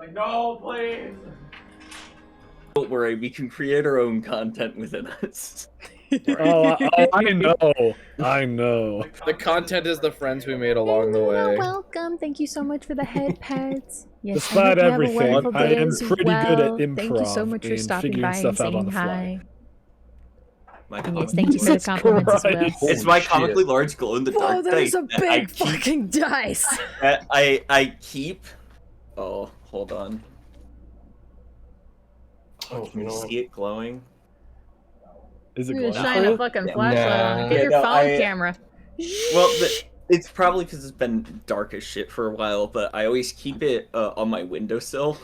Like, no, please. Don't worry, we can create our own content within us. I know. The content is the friends we made along the You're way. welcome. Thank you so much for the head pets. Yes, Despite I hope you have a everything, wonderful I day am as pretty well. good at improv Thank you so much for and stopping figuring by and stuff out on saying the fly. hi. And yes, thank you for the Jesus compliments as well. Christ. It's my comically large glow in the Whoa, dark there's dice. a that I big keep- fucking dice. that I keep. Oh, hold on. Oh, Can you you know what? see it glowing? Is it I'm glowing gonna for shine a you? fucking Yeah. flashlight on it. Get Yeah, your no, phone camera. Well, it's probably because it's been dark as shit for a while, but I always keep it on my windowsill,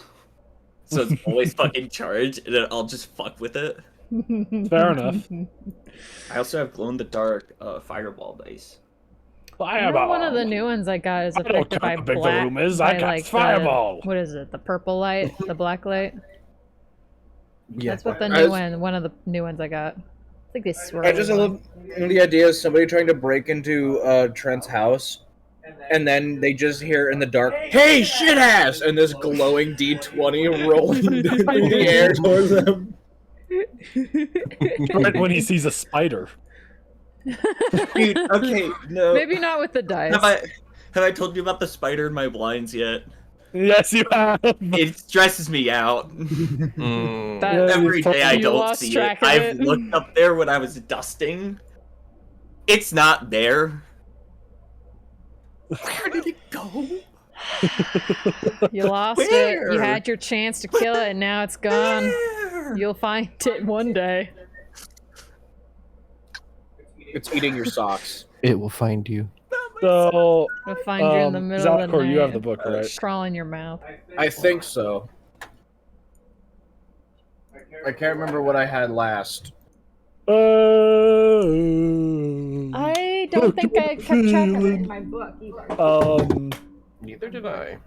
so it's always fucking charged, and then I'll just fuck with it. Fair enough. I also have glow-in-the-dark fireball dice. I know one of the new ones I got is I don't affected care by how big the black. room is, by I got like fireball. what is it? The purple light, the black light. Yeah. That's what the new one of the new ones I got. I think they swirl. I just love the idea of somebody trying to break into Trent's house, and then they just hear in the dark, "Hey, shit ass!" and this glowing D20 rolling through the air towards them. Right when he sees a spider. Dude, okay, no. Maybe not with the dice. Have I told you about the spider in my blinds yet? Yes, you have. It stresses me out. That- Every day I You don't lost see it. track of I've it? looked up there when I was dusting. It's not there. Where did it go? You lost it. Where? You had your chance to kill it, and now it's gone. Where? You'll find it one day. It's eating your socks. It will find you. So, We'll find you in the middle of the Zalcor, night. you have the book, right? Crawl in your mouth. I think so. I can't remember what I had last. I don't think I kept track of it in my book either. Neither did I.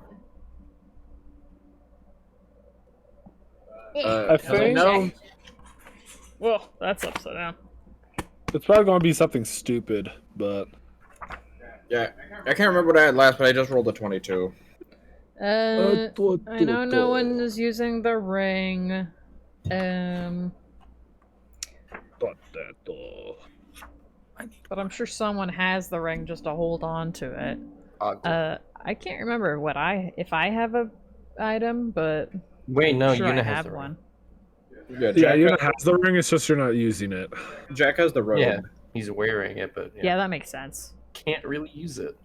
I think No. Well, that's upside down. it's probably going to be something stupid, but Yeah, I can't remember what I had last, but I just rolled a 22. I know no one is using the ring. But I'm sure someone has the ring just to hold on to it. I can't remember if I have a item, but Wait, no, I'm sure I Yuna has have the one. Yeah, Yeah, Jack, you has the ring, it's just you're not using it. Jack has the robe. Yeah, he's wearing it, but Yeah, that makes sense. can't really use it.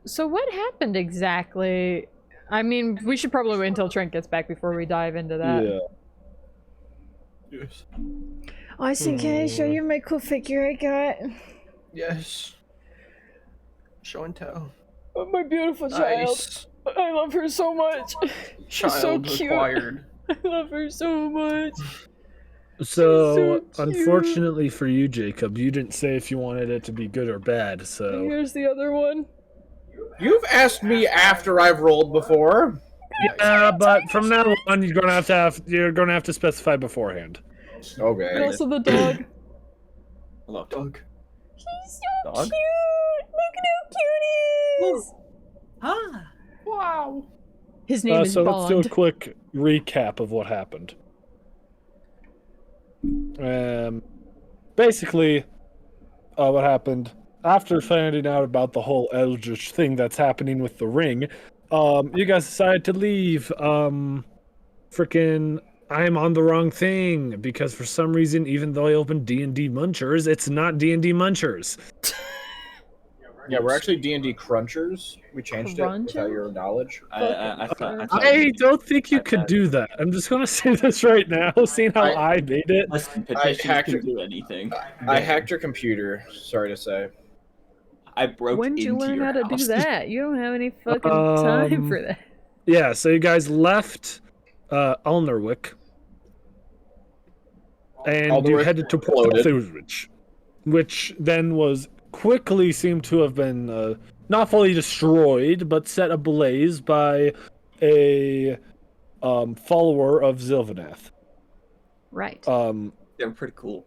So what happened exactly? I mean, we should probably wait until Trent gets back before we dive into that. Yeah. Yes. Austin, can I show you my cool figure I got? Yes. Show and tell. Oh, my beautiful Nice. I love her so much. She's so Child cute. acquired. I love her so much. So, so cute. unfortunately for you, Jacob, you didn't say if you wanted it to be good or bad, so... Here's the other one. You've asked me after I've rolled before. Yeah, but from now on, you're gonna have to specify beforehand. And Okay. also the dog. Hello. Doug. He's so Dog? cute. Look at how cute he is. Ah. Wow. His name is So let's do Bond. a quick recap of what happened. Basically, what happened after finding out about the whole Eldritch thing that's happening with the ring, you guys decided to leave. Frickin' I'm on the wrong thing because for some reason, even though I opened D&D Munchers, it's not D&D Munchers. Yeah, we're actually D&D Crunchers. We changed it without your knowledge. I thought I don't think you could do that. I'm just gonna say this right now, seeing how I made it. Listen, I petitions hacked can it. do anything. I hacked your computer. Sorry to say. I broke When did you into learn your how to do house. that? You don't have any fucking time for that. Yeah, so you guys left Ulnerwick, and you Ulnerwick headed to exploded. Porthuridge, which then was quickly seemed to have been not fully destroyed, but set ablaze by a follower of Zilvanath. Right. They were pretty cool.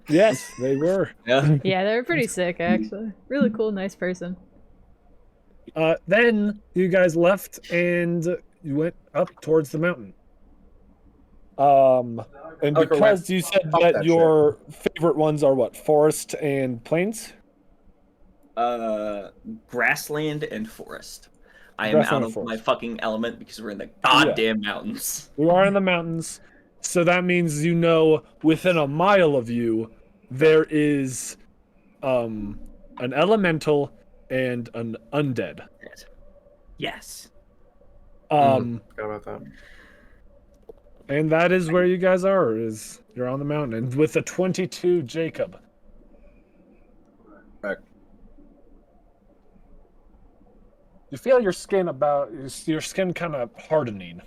Yes, they were. Yeah. Yeah, they're pretty sick, actually. Really cool, nice person. Then you guys left and you went up towards the mountain. And Okay, because you said Fuck that that your favorite ones are what, forest and plains? Grassland and forest. I am Grassland out and of my forest. fucking element because we're in the goddamn mountains. You are in the mountains, so that means you know within a mile of you there is an elemental and an undead. Yes. Forgot about that. And that is where you guys are, is you're on the mountain. And with a 22, Jacob. Correct. You feel your skin kind of hardening.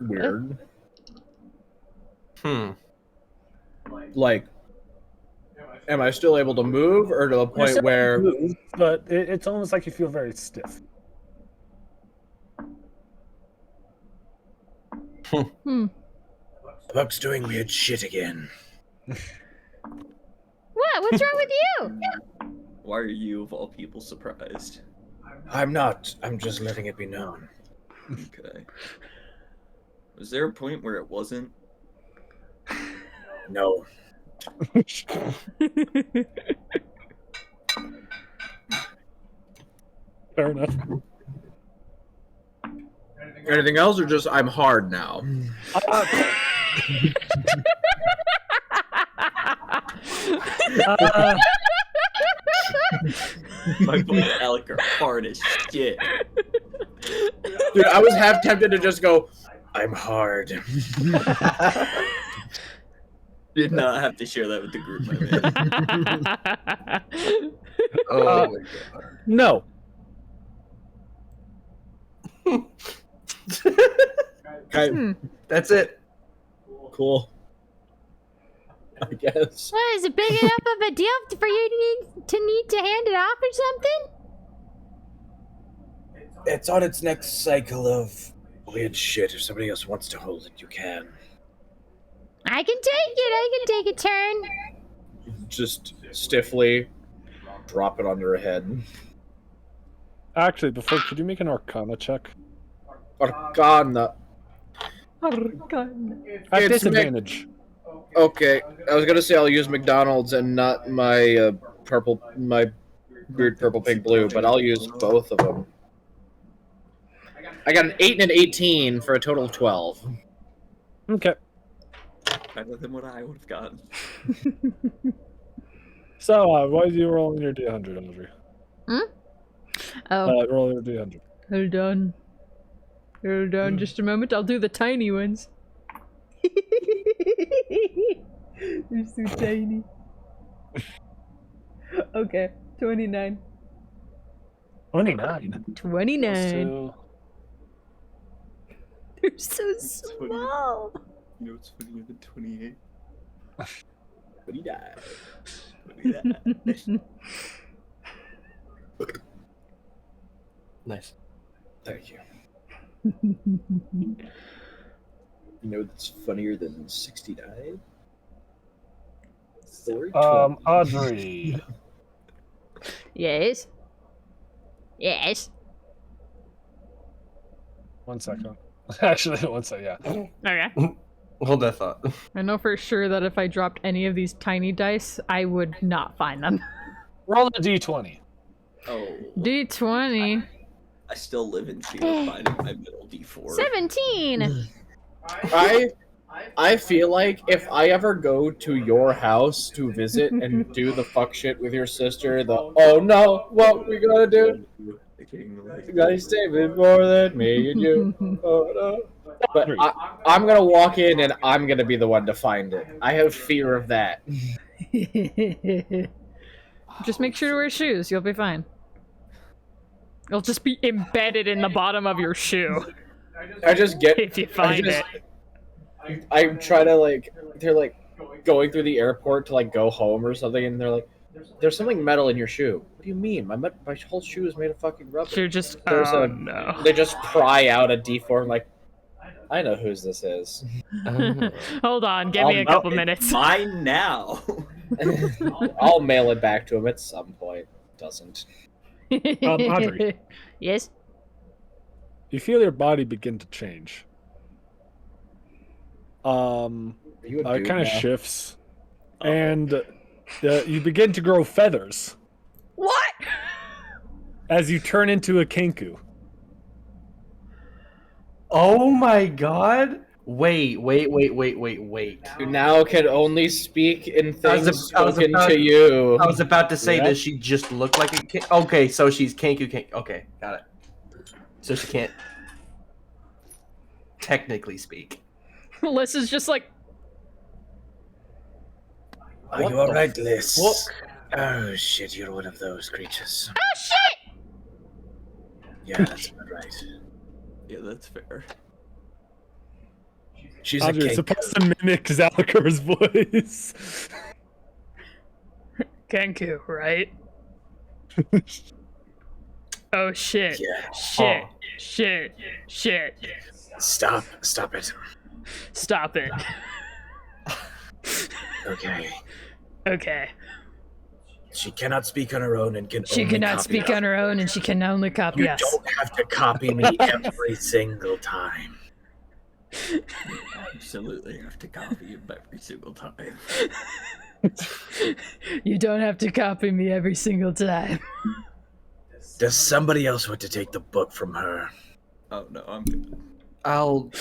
Weird. Like, Am I still able to move, or to the You're point still where moved, but it's almost like you feel very stiff. Buck's doing weird shit again? What? What's wrong with you? Why are you, of all people, surprised? I'm not. I'm just letting it be known. Okay. Was there a point where it wasn't? No. Fair enough. Anything else, or just I'm hard now? My boy Alec are hard as shit. Dude, I was half tempted to just go, I'm hard. Did not have to share that with the group, my man. oh my god. No. Okay, That's it. cool. I guess. What, is it big enough of a deal for you to need to hand it off or something? It's on its next cycle of weird shit. If somebody else wants to hold it, you can. I can take it. I can take a turn. Just stiffly drop it on your head. Actually, before, could you make an Arcana check? Arcana. At It's disadvantage. Okay, I was gonna say I'll use McDonald's and not my my weird purple, pink, blue, but I'll use both of them. I got an 8 and an 18 for a total of 12. Okay. Better than what I would have gotten. So, why did you roll in your D100, Audrey? Oh, Roll your D100. hold on. Hold on just a moment. I'll do the tiny ones. They're so tiny. Okay, 29. 29. 29. They're so It's funny. small. You know what's funnier than 28? But he died. 29. Nice. Thank you. You know what's funnier than 69? 420. Audrey. Yes. Yes. 1 second. Actually, 1 second, yeah. Okay. Hold that thought. I know for sure that if I dropped any of these tiny dice, I would not find them. Roll the D20. Oh. D20. I still live in fear of finding my middle D4. 17. I feel like if I ever go to your house to visit and do the fuck shit with your sister, oh no, what we gotta do? You gotta save it more than me and you. Oh no. But I'm gonna walk in and I'm gonna be the one to find it. I have fear of that. Just make sure to wear shoes. You'll be fine. It'll just be embedded in the bottom of your shoe I just get. if you find it. I try to they're like going through the airport to go home or something, and they're like, "There's something metal in your shoe." What do you mean? My whole shoe is made of fucking rubber. You're just. There's Oh a- no. They just pry out a D4 and I know whose this is. Hold on. Give me a couple minutes. Mine now. I'll mail it back to him at some point. doesn't. Audrey. Yes. You feel your body begin to change. Are you a It dude kind of now? shifts, and you begin to grow feathers What? as you turn into a kenku. Oh my god! Wait. You now can only speak in I was things I was spoken about- to you. I was about to say, Yeah. does she just look like a kid? Okay, so she's Kenku. Okay, got it. So she can't technically speak. Alyssa's just like, Are you alright, Liz? Oh shit, you're one of those creatures. Oh shit! Yeah, that's about right. Yeah, that's fair. She's Audrey, it's supposed to mimic Zalakar's voice. Kenku, right? Oh shit. Yeah. Shit. Oh. Shit. Shit. Stop it. Stop it. Okay. Okay. She cannot speak on her own and can She only cannot copy speak us. on her own and she can only copy You us. don't have to copy me every single time. Absolutely have to copy him every single time. You don't have to copy me every single time. Does somebody else want to take the book from her? Oh no, I'm good. I'll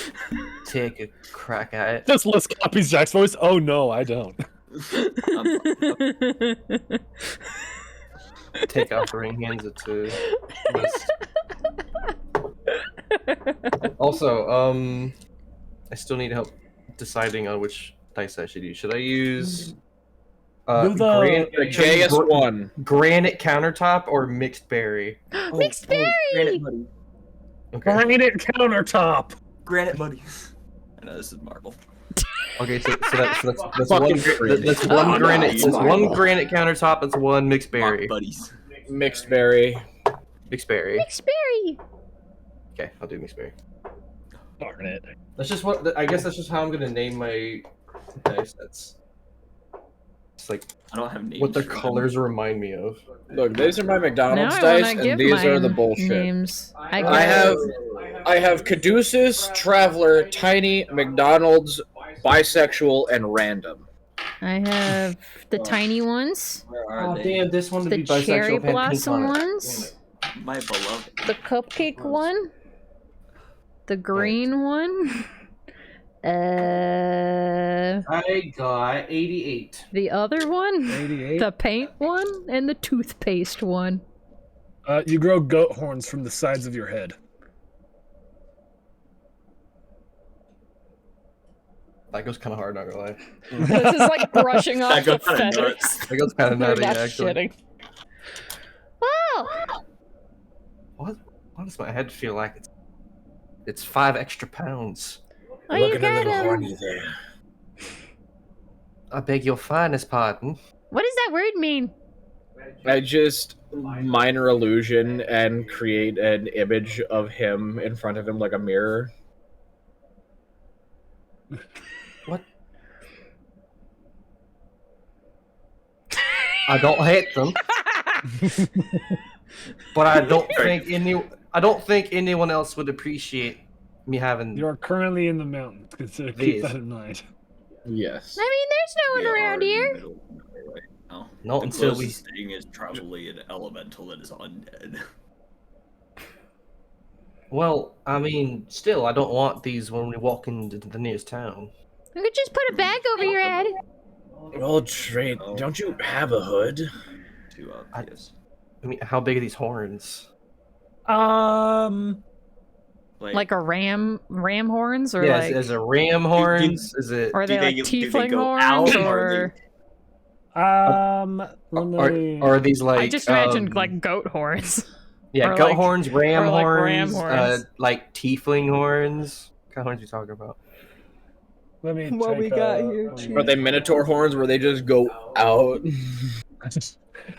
take a crack at it. Just Liz copies Jack's voice. Oh no, I don't. Take offering, hands it to Liz. Also, I still need help deciding on which dice I should use. Should I use Do the- The gayest one. granite countertop or mixed berry? Mixed berry! Granite buddy. Okay. Granite countertop. Granite buddy. I know this is marble. Okay, so that's one Fucking granite. that's one Oh, no, granite it's that's one marble. granite countertop. That's one mixed berry. Mark buddies. Mixed berry. Mixed berry. Mixed berry! Okay, I'll do mixed berry. Darn it. That's just what I guess that's just how I'm gonna name my dice. That's it's like I don't have names. what their for them. colors remind me of. Look, these are my Now McDonald's I dice, want to give and these are the mine bullshit. names. I have Caduceus, Traveler, Tiny, McDonald's, Bisexual, and Random. I have the tiny ones, Where are Oh they? damn, this one to the be bisexual. cherry had pink blossom on it. ones, My beloved. the cupcake one, the green one, I got 88. the other one, 88. the paint one, and the toothpaste one. You grow goat horns from the sides of your head. That goes kind of hard, not gonna lie. This is like brushing off That the goes kinda feathers. nuts. That goes kind of You're nutty, not actually. shitting. Whoa! What does my head feel like? It's 5 extra pounds. Oh, you Looking a got little him. horny there. I beg your finest pardon. What does that word mean? I just minor illusion and create an image of him in front of him like a mirror. I don't hate them, but I don't think anyone else would appreciate me having. You are currently in the mountains. Consider keep that in mind. Yes. I mean, there's no one We are around in the here. middle of nowhere right now. Not The until we. closest thing is probably an elemental that is undead. Well, I mean, still, I don't want these when we walk into the nearest town. We could just put a bag over your head. Well, Trade, don't you have a hood? Too obvious. I mean, how big are these horns? Like a ram horns, or Yeah, like, is it ram horns? Is it? or are they like do they tiefling go horns, out, or or Let me... Are these like? I just imagined like goat horns. Yeah, or goat like- horns, ram or like horns, ram horns. like tiefling horns. What kind of horns are you talking about? Let me What check, we got here, let Chief? me- Are they Minotaur horns where they just go out?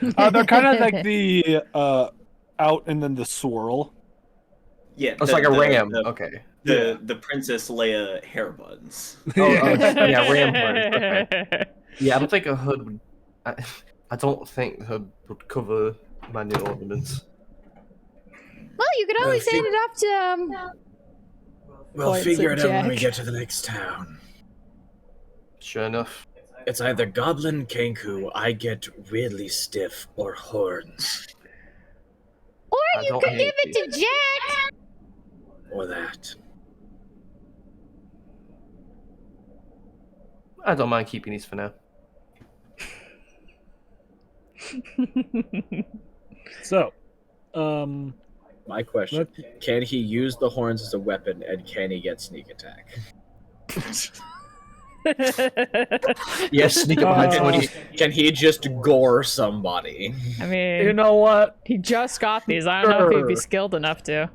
They're kind of like the out and then the swirl. yeah, Oh, it's like a ram. The, Okay. the Princess Leia hair buns. Yeah, ram horns. Okay. Yeah, I don't think a hood would. I don't think the hood would cover my new ordinance. Well, you could always hand it off to We'll Points figure at it out when we Jack. get to the next town. Sure enough. It's either Goblin Kenku, I get really stiff, or horns, Or I you don't could give hate it to Jack. or that. I don't mind keeping these for now. So, My question: can he use the horns as a weapon, and can he get sneak attack? Yes, sneak up behind somebody. Can he just gore somebody? I mean, you know what? he just got these. I don't know if he'd be Sure. skilled enough to.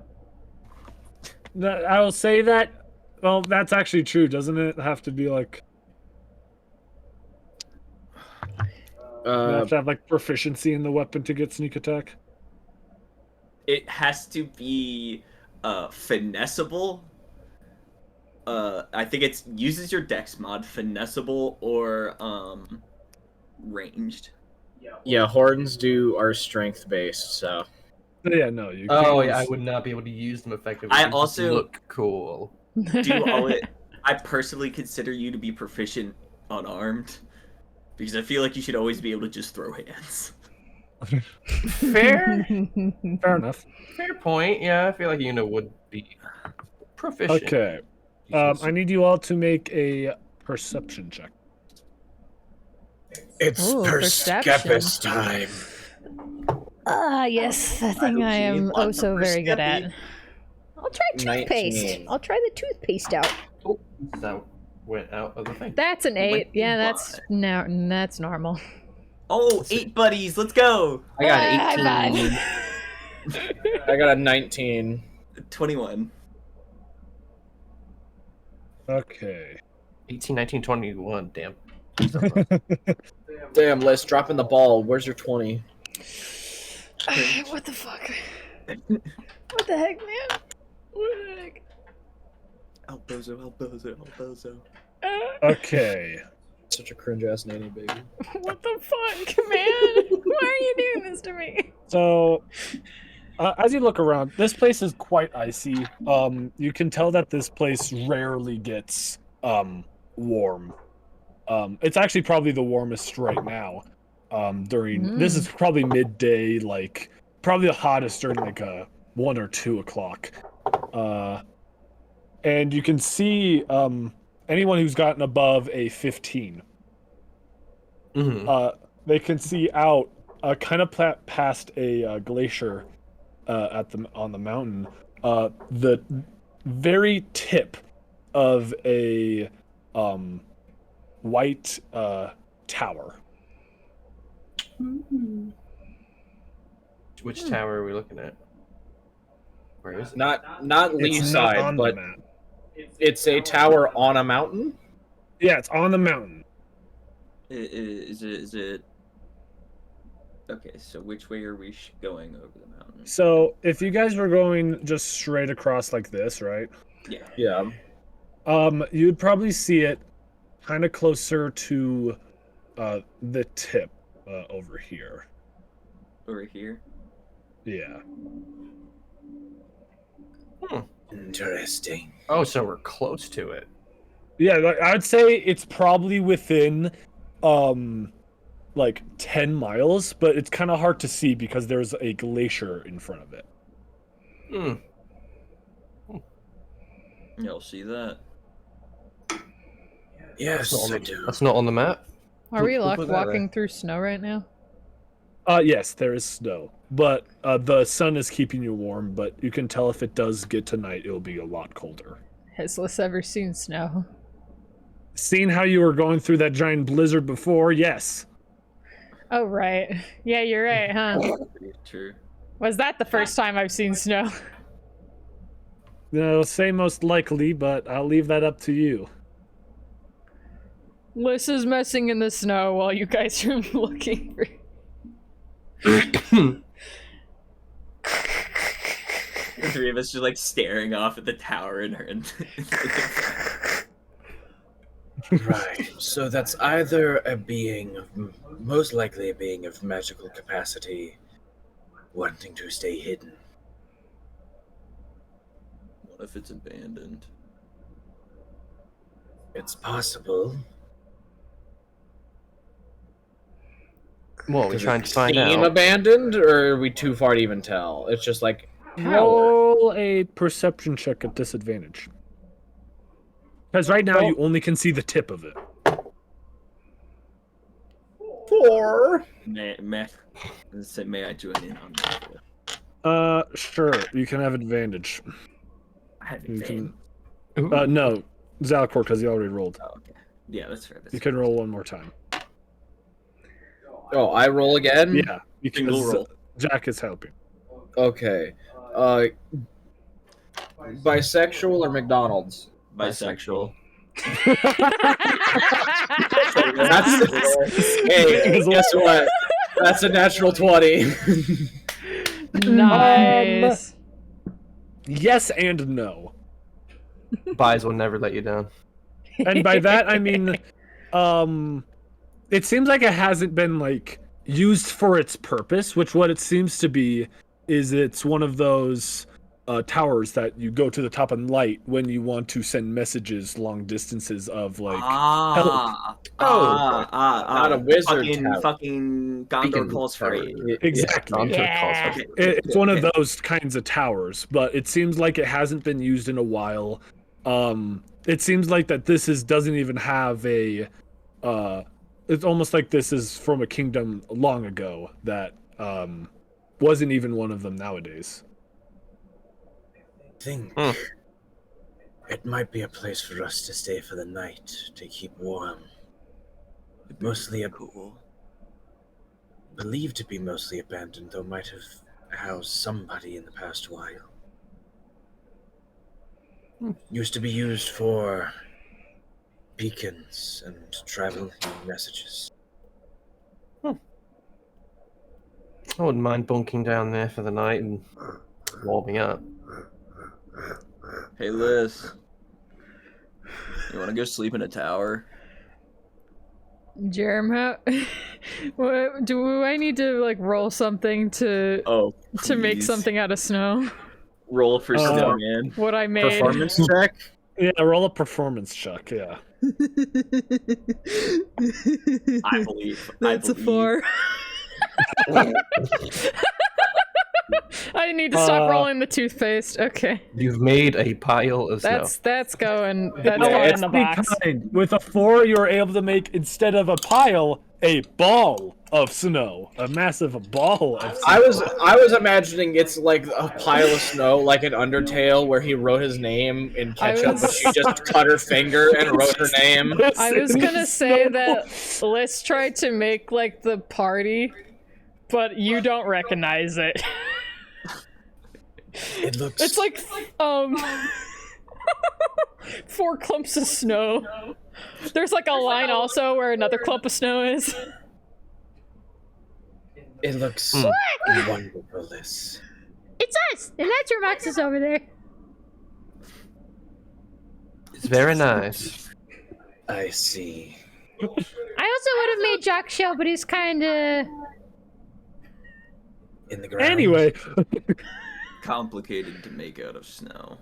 I will say that. Well, that's actually true, doesn't it? Have to be like you have to have like proficiency in the weapon to get sneak attack. It has to be finessable. I think it's uses your dex mod, finessable or ranged. Yeah, horns are strength based, so. So, yeah, no, you. Oh can't yeah, I use- would not be able to use them effectively. I They just also- look cool. Do all it. I personally consider you to be proficient unarmed, because I feel like you should always be able to just throw hands. Fair, Fair enough. fair point. Yeah, I feel like Una would be proficient. Okay. I need you all to make a perception check. It's Ooh, Perskepis time. Ah, yes, the thing I am oh so very good at. I'll try toothpaste. 19. I'll try the toothpaste out. Oh, that went out of the thing. That's an 8. Went Yeah, by. that's normal. Oh, 8 buddies, let's go! I got High 18. I got a 19. 21. Okay. 18, 19, 21. Damn. Damn, Liz, dropping the ball. Where's your 20? What the fuck? What the heck, man? What the heck? El bozo. Okay. Such a cringe ass nanny baby. What the fuck, man? Why are you doing this to me? So, as you look around, this place is quite icy. You can tell that this place rarely gets warm. It's actually probably the warmest right now. This is probably midday, like probably the hottest during like 1 or 2 o'clock. And you can see anyone who's gotten above a 15. Mm-hmm. They can see out kind of past a glacier on the mountain, the very tip of a white tower. Which tower are we looking at? Where is it? Not Lee's It's not side, on the but map. it's a tower on a mountain. Yeah, it's on the mountain. Is it? Okay, so which way are we going over the mountain? So if you guys were going just straight across like this, right? Yeah. Yeah. You'd probably see it kind of closer to the tip over here. Over here. Yeah. Interesting. Oh, so we're close to it. Yeah, like, I'd say it's probably within like 10 miles, but it's kind of hard to see because there's a glacier in front of it. Hmm. You'll see that. Yes, That's not I on the, do. that's not on the map. Are we Who put that walking through snow right now? Yes, there is snow, but the sun is keeping you warm, but you can tell if it does get to night, it'll be a lot colder. Has Liz ever seen snow? Seeing how you were going through that giant blizzard before, yes. Oh, right. Yeah, you're right, huh? True. Was that the first time I've seen snow? I'll say most likely, but I'll leave that up to you. Liz is messing in the snow while you guys are looking for... The three of us just like staring off at the tower and her. Right. So that's either a being, most likely a being of magical capacity, wanting to stay hidden. What if it's abandoned? It's possible. What are we trying to find Seem out? abandoned, or are we too far to even tell? It's just like Roll a perception check at disadvantage. Because right now you only can see the tip of it. 4. May I join in on that? Sure. You can have advantage. I have You advantage. can. No, Zalcor, because he already rolled. Oh, okay. Yeah, that's fair. You can roll one more time. Oh, I roll again? Yeah, Single because roll. Jack is helping. Okay. Bisexual or McDonald's? Bisexual. Hey, guess what? That's a natural 20. Nice. Yes and no. Buys will never let you down. And by that I mean, it seems like it hasn't been like used for its purpose, which what it seems to be is it's one of those towers that you go to the top and light when you want to send messages long distances of like Not a wizard tower. Fucking Gondor Beacon calls for tower. aid. Exactly. Yeah. It's one of those kinds of towers, but it seems like it hasn't been used in a while. It seems like that doesn't even have a it's almost like this is from a kingdom long ago that wasn't even one of them nowadays. Think it might be a place for us to stay for the night to keep warm. Believed to be mostly abandoned, though might have housed somebody in the past while. Used to be used for beacons and traveling messages. I wouldn't mind bunking down there for the night and warming up. Hey Liz, you want to go sleep in a tower? Jarom, how do I need to like roll something to make please. something out of snow? Roll for snowman. What I made. Performance check? Yeah, roll a performance check. Yeah. I believe. That's a 4. I need to stop rolling the toothpaste. Okay. You've made a pile of snow. That's going in Let's the be box. kind. With a 4, you're able to make, instead of a pile, a ball of snow. A massive ball of snow. I was imagining it's like a pile of snow, like an Undertale, where he wrote his name in ketchup, but she just cut her finger and wrote her name. I was gonna say that Liz tried to make like the party, but you don't recognize it. It looks. It's like 4 clumps of snow. There's like a line also where another clump of snow is. It looks wonderful. This. It's us, and that's your Maxis over there. It's very nice. I see. I also would have made Jock show, but he's kind of. In the ground. Anyway. Complicated to make out of snow.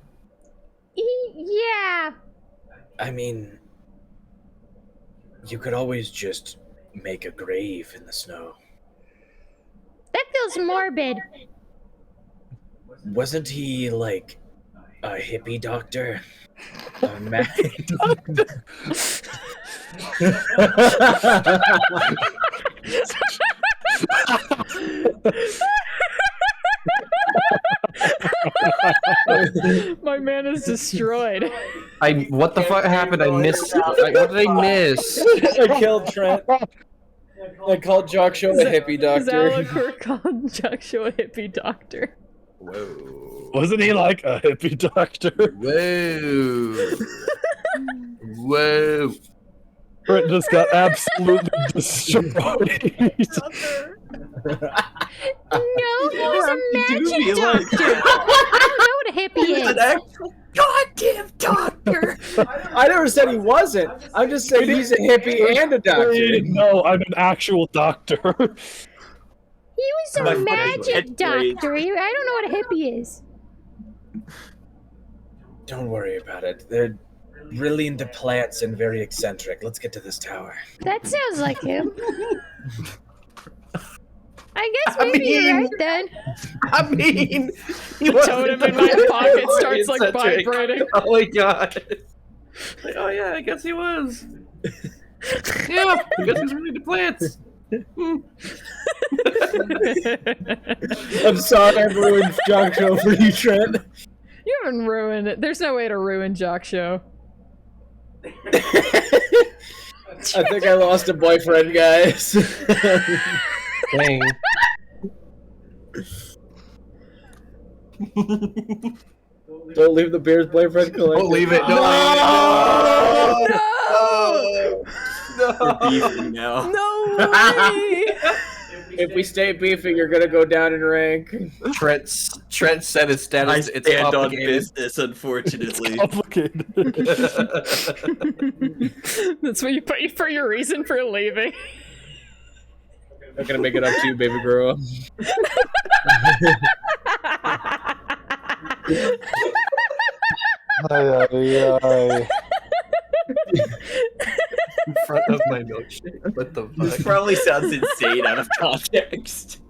Yeah. I mean, you could always just make a grave in the snow. That feels morbid. Wasn't he like a hippie doctor? A mad doctor? My man is destroyed. What the fuck happened? I missed. What did I miss? I killed Trent. I called Jock Show a hippie doctor. Zalakor called Jock Show a hippie doctor. Whoa. Wasn't he like a hippie doctor? Whoa. Whoa. Brett just got absolutely destroyed. No, he was a magic doctor. I don't know what a hippie is. An actual goddamn doctor. I never said he wasn't. I'm just saying he's a hippie and a doctor. No, I'm an actual doctor. He was My a fucking magic catchphrase. doctor. I don't know what a hippie is. Don't worry about it. They're really into plants and very eccentric. Let's get to this tower. That sounds like him. I guess maybe you're right then. I mean, he The totem in my pocket starts like eccentric. vibrating. Oh my god. Like, oh yeah, I guess he was. Yeah, I guess he's really into plants. I'm sorry I ruined Jock Show for you, Trent. You haven't ruined it. There's no way to ruin Jock Show. I think I lost a boyfriend, guys. Dang. Don't leave the beer's boyfriend collected. Don't leave it. No. We're beefing now. No way! If we stay beefing, you're gonna go down in rank. Trent said his I status. It's stand on complicated. business, unfortunately. Complicated. That's what you put for your reason for leaving. I'm gonna make it up to you, baby girl. In front of my milkshake. What the This fuck? probably sounds insane out of context.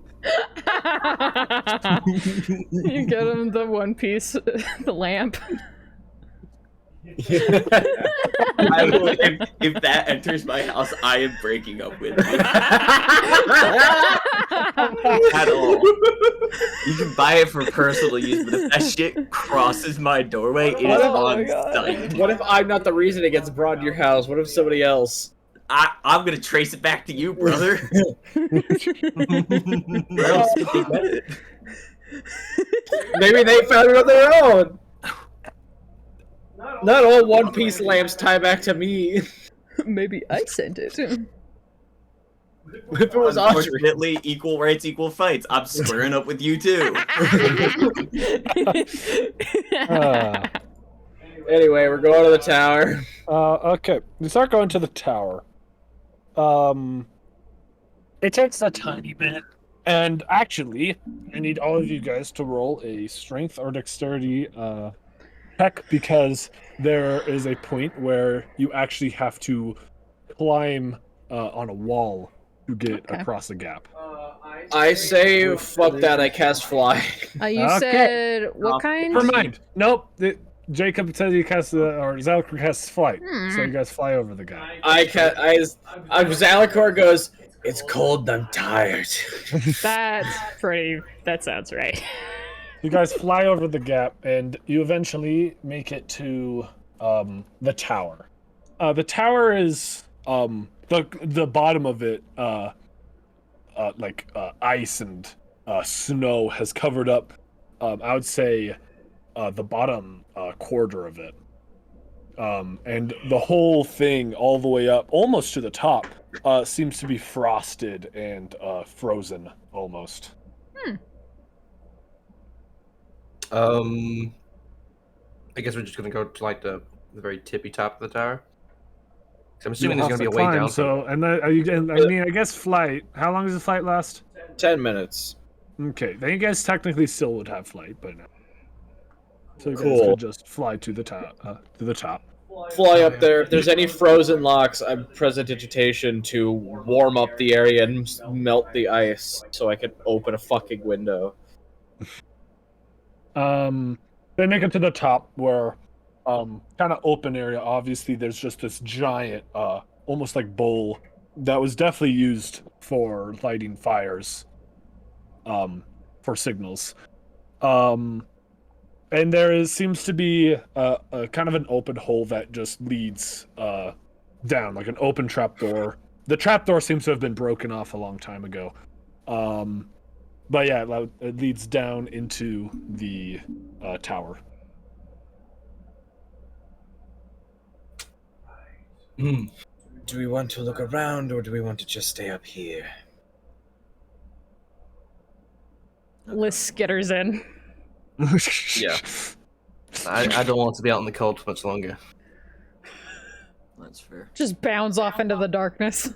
You get him the one piece, the lamp. I will, if that enters my house, I am breaking up with you. At all. You can buy it for personal use, but if that shit crosses my doorway, it is Oh my on God. site. What if I'm not the reason it gets brought to your house? What if somebody else? I'm gonna trace it back to you, brother. Where else could they get it? Maybe they found it on their own. Not all One Piece lamps tie back to me. Maybe I sent it. If it was Audrey. Unfortunately, equal rights, equal fights. I'm squaring up with you too. Anyway, we're going to the tower. Okay, we start going to the tower. It takes a tiny bit, and actually, I need all of you guys to roll a strength or dexterity check because there is a point where you actually have to climb on a wall to get Okay. across a gap. I say, fuck that, I cast fly. You Okay. said what kind? Never mind. Nope. Jacob says he casts or Zalakor casts flight, so you guys fly over the guy. Zalakor goes, it's cold and I'm tired. That sounds right. You guys fly over the gap, and you eventually make it to the tower. The tower is the bottom of it, ice and snow has covered up. I would say the bottom quarter of it, and the whole thing, all the way up, almost to the top, seems to be frosted and frozen almost. I guess we're just gonna go to like the very tippy top of the tower. 'Cause I'm assuming there's gonna be a way Climb, down. So, and I guess flight. How long does the flight last? 10 minutes. Okay, then you guys technically still would have flight, but no. So you guys Cool. could just fly to the top. Fly up there. If there's any frozen locks, I'm prestidigitation to warm up the area and melt the ice so I can open a fucking window. They make it to the top where, kind of open area. Obviously, there's just this giant, almost like bowl that was definitely used for lighting fires, for signals. And seems to be a kind of an open hole that just leads down, like an open trapdoor. The trapdoor seems to have been broken off a long time ago. But yeah, it leads down into the tower. Do we want to look around or do we want to just stay up here? Liz skitters in. Yeah. I don't want to be out in the cold for much longer. That's fair. Just bounds off into the darkness.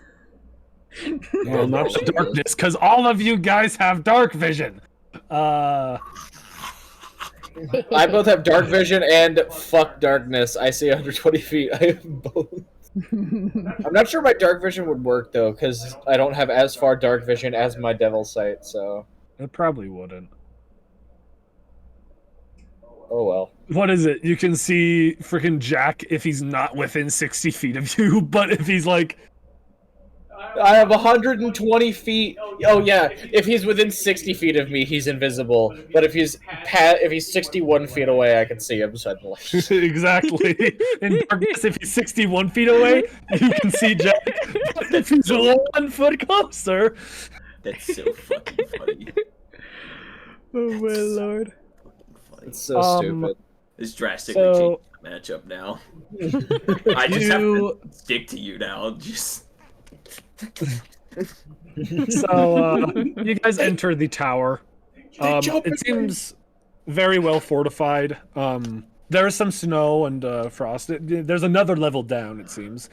Well, not the darkness, because all of you guys have dark vision. I both have dark vision and fuck darkness. I see 120 feet. I have both. I'm not sure my dark vision would work though, because I don't have as far dark vision as my devil sight. So It probably wouldn't. oh well. What is it? You can see freaking Jack if he's not within 60 feet of you, but if he's like... I have 120 feet. Oh yeah, if he's within 60 feet of me, he's invisible. But if he's 61 feet away, I can see him suddenly. Exactly. In darkness, if he's 61 feet away, you can see Jack. But if he's 1 foot closer... That's so fucking funny. Oh my lord. It's so stupid. It's drastically changed the matchup now. I just have to stick to you now. Just. So, you guys enter the tower. It seems very well fortified. There is some snow and frost. There's another level down, it seems.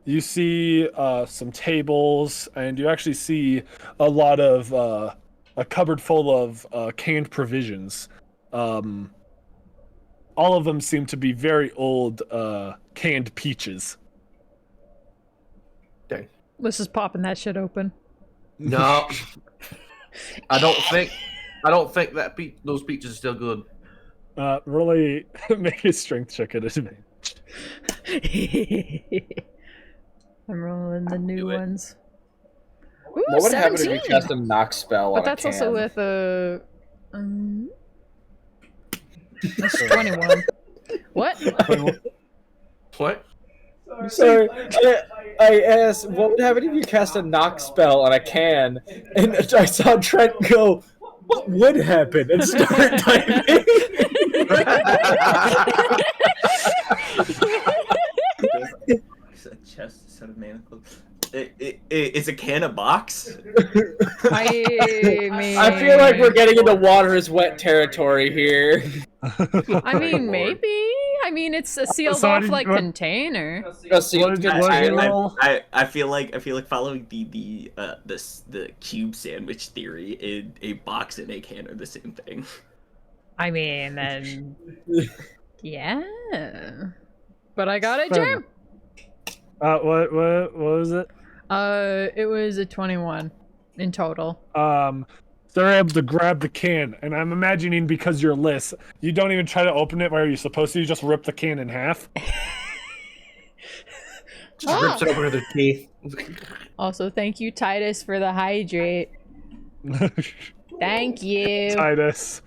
You see some tables, and you actually see a lot of a cupboard full of canned provisions. All of them seem to be very old canned peaches. Dang. Let's just popping that shit open. No, I don't think that those peaches are still good. Really make a strength check at advantage. I'm rolling the new ones. Ooh, What would happen if 17. you cast a knock spell on But that's a also can? with a. That's 21. What? What? Sorry, I asked, what would happen if you cast a knock spell on a can? And I saw Trent go, what would happen? And start typing. It's a chest, a set of manacles. It's a can of box. I mean, I feel like we're getting into water is wet territory here. I mean, maybe. I mean, it's a sealed So off did- like what- container. A sealed container. I feel like following the cube sandwich theory, a box and a can are the same thing. I mean, then yeah. But I got it, Fair Jarom. What was it? It was a 21 in total. So they're able to grab the can, and I'm imagining because you're Liz, you don't even try to open it where you're supposed to. You just rip the can in half. Just rips it open with their teeth. Also, thank you, Titus, for the hydrate. Thank you. Titus.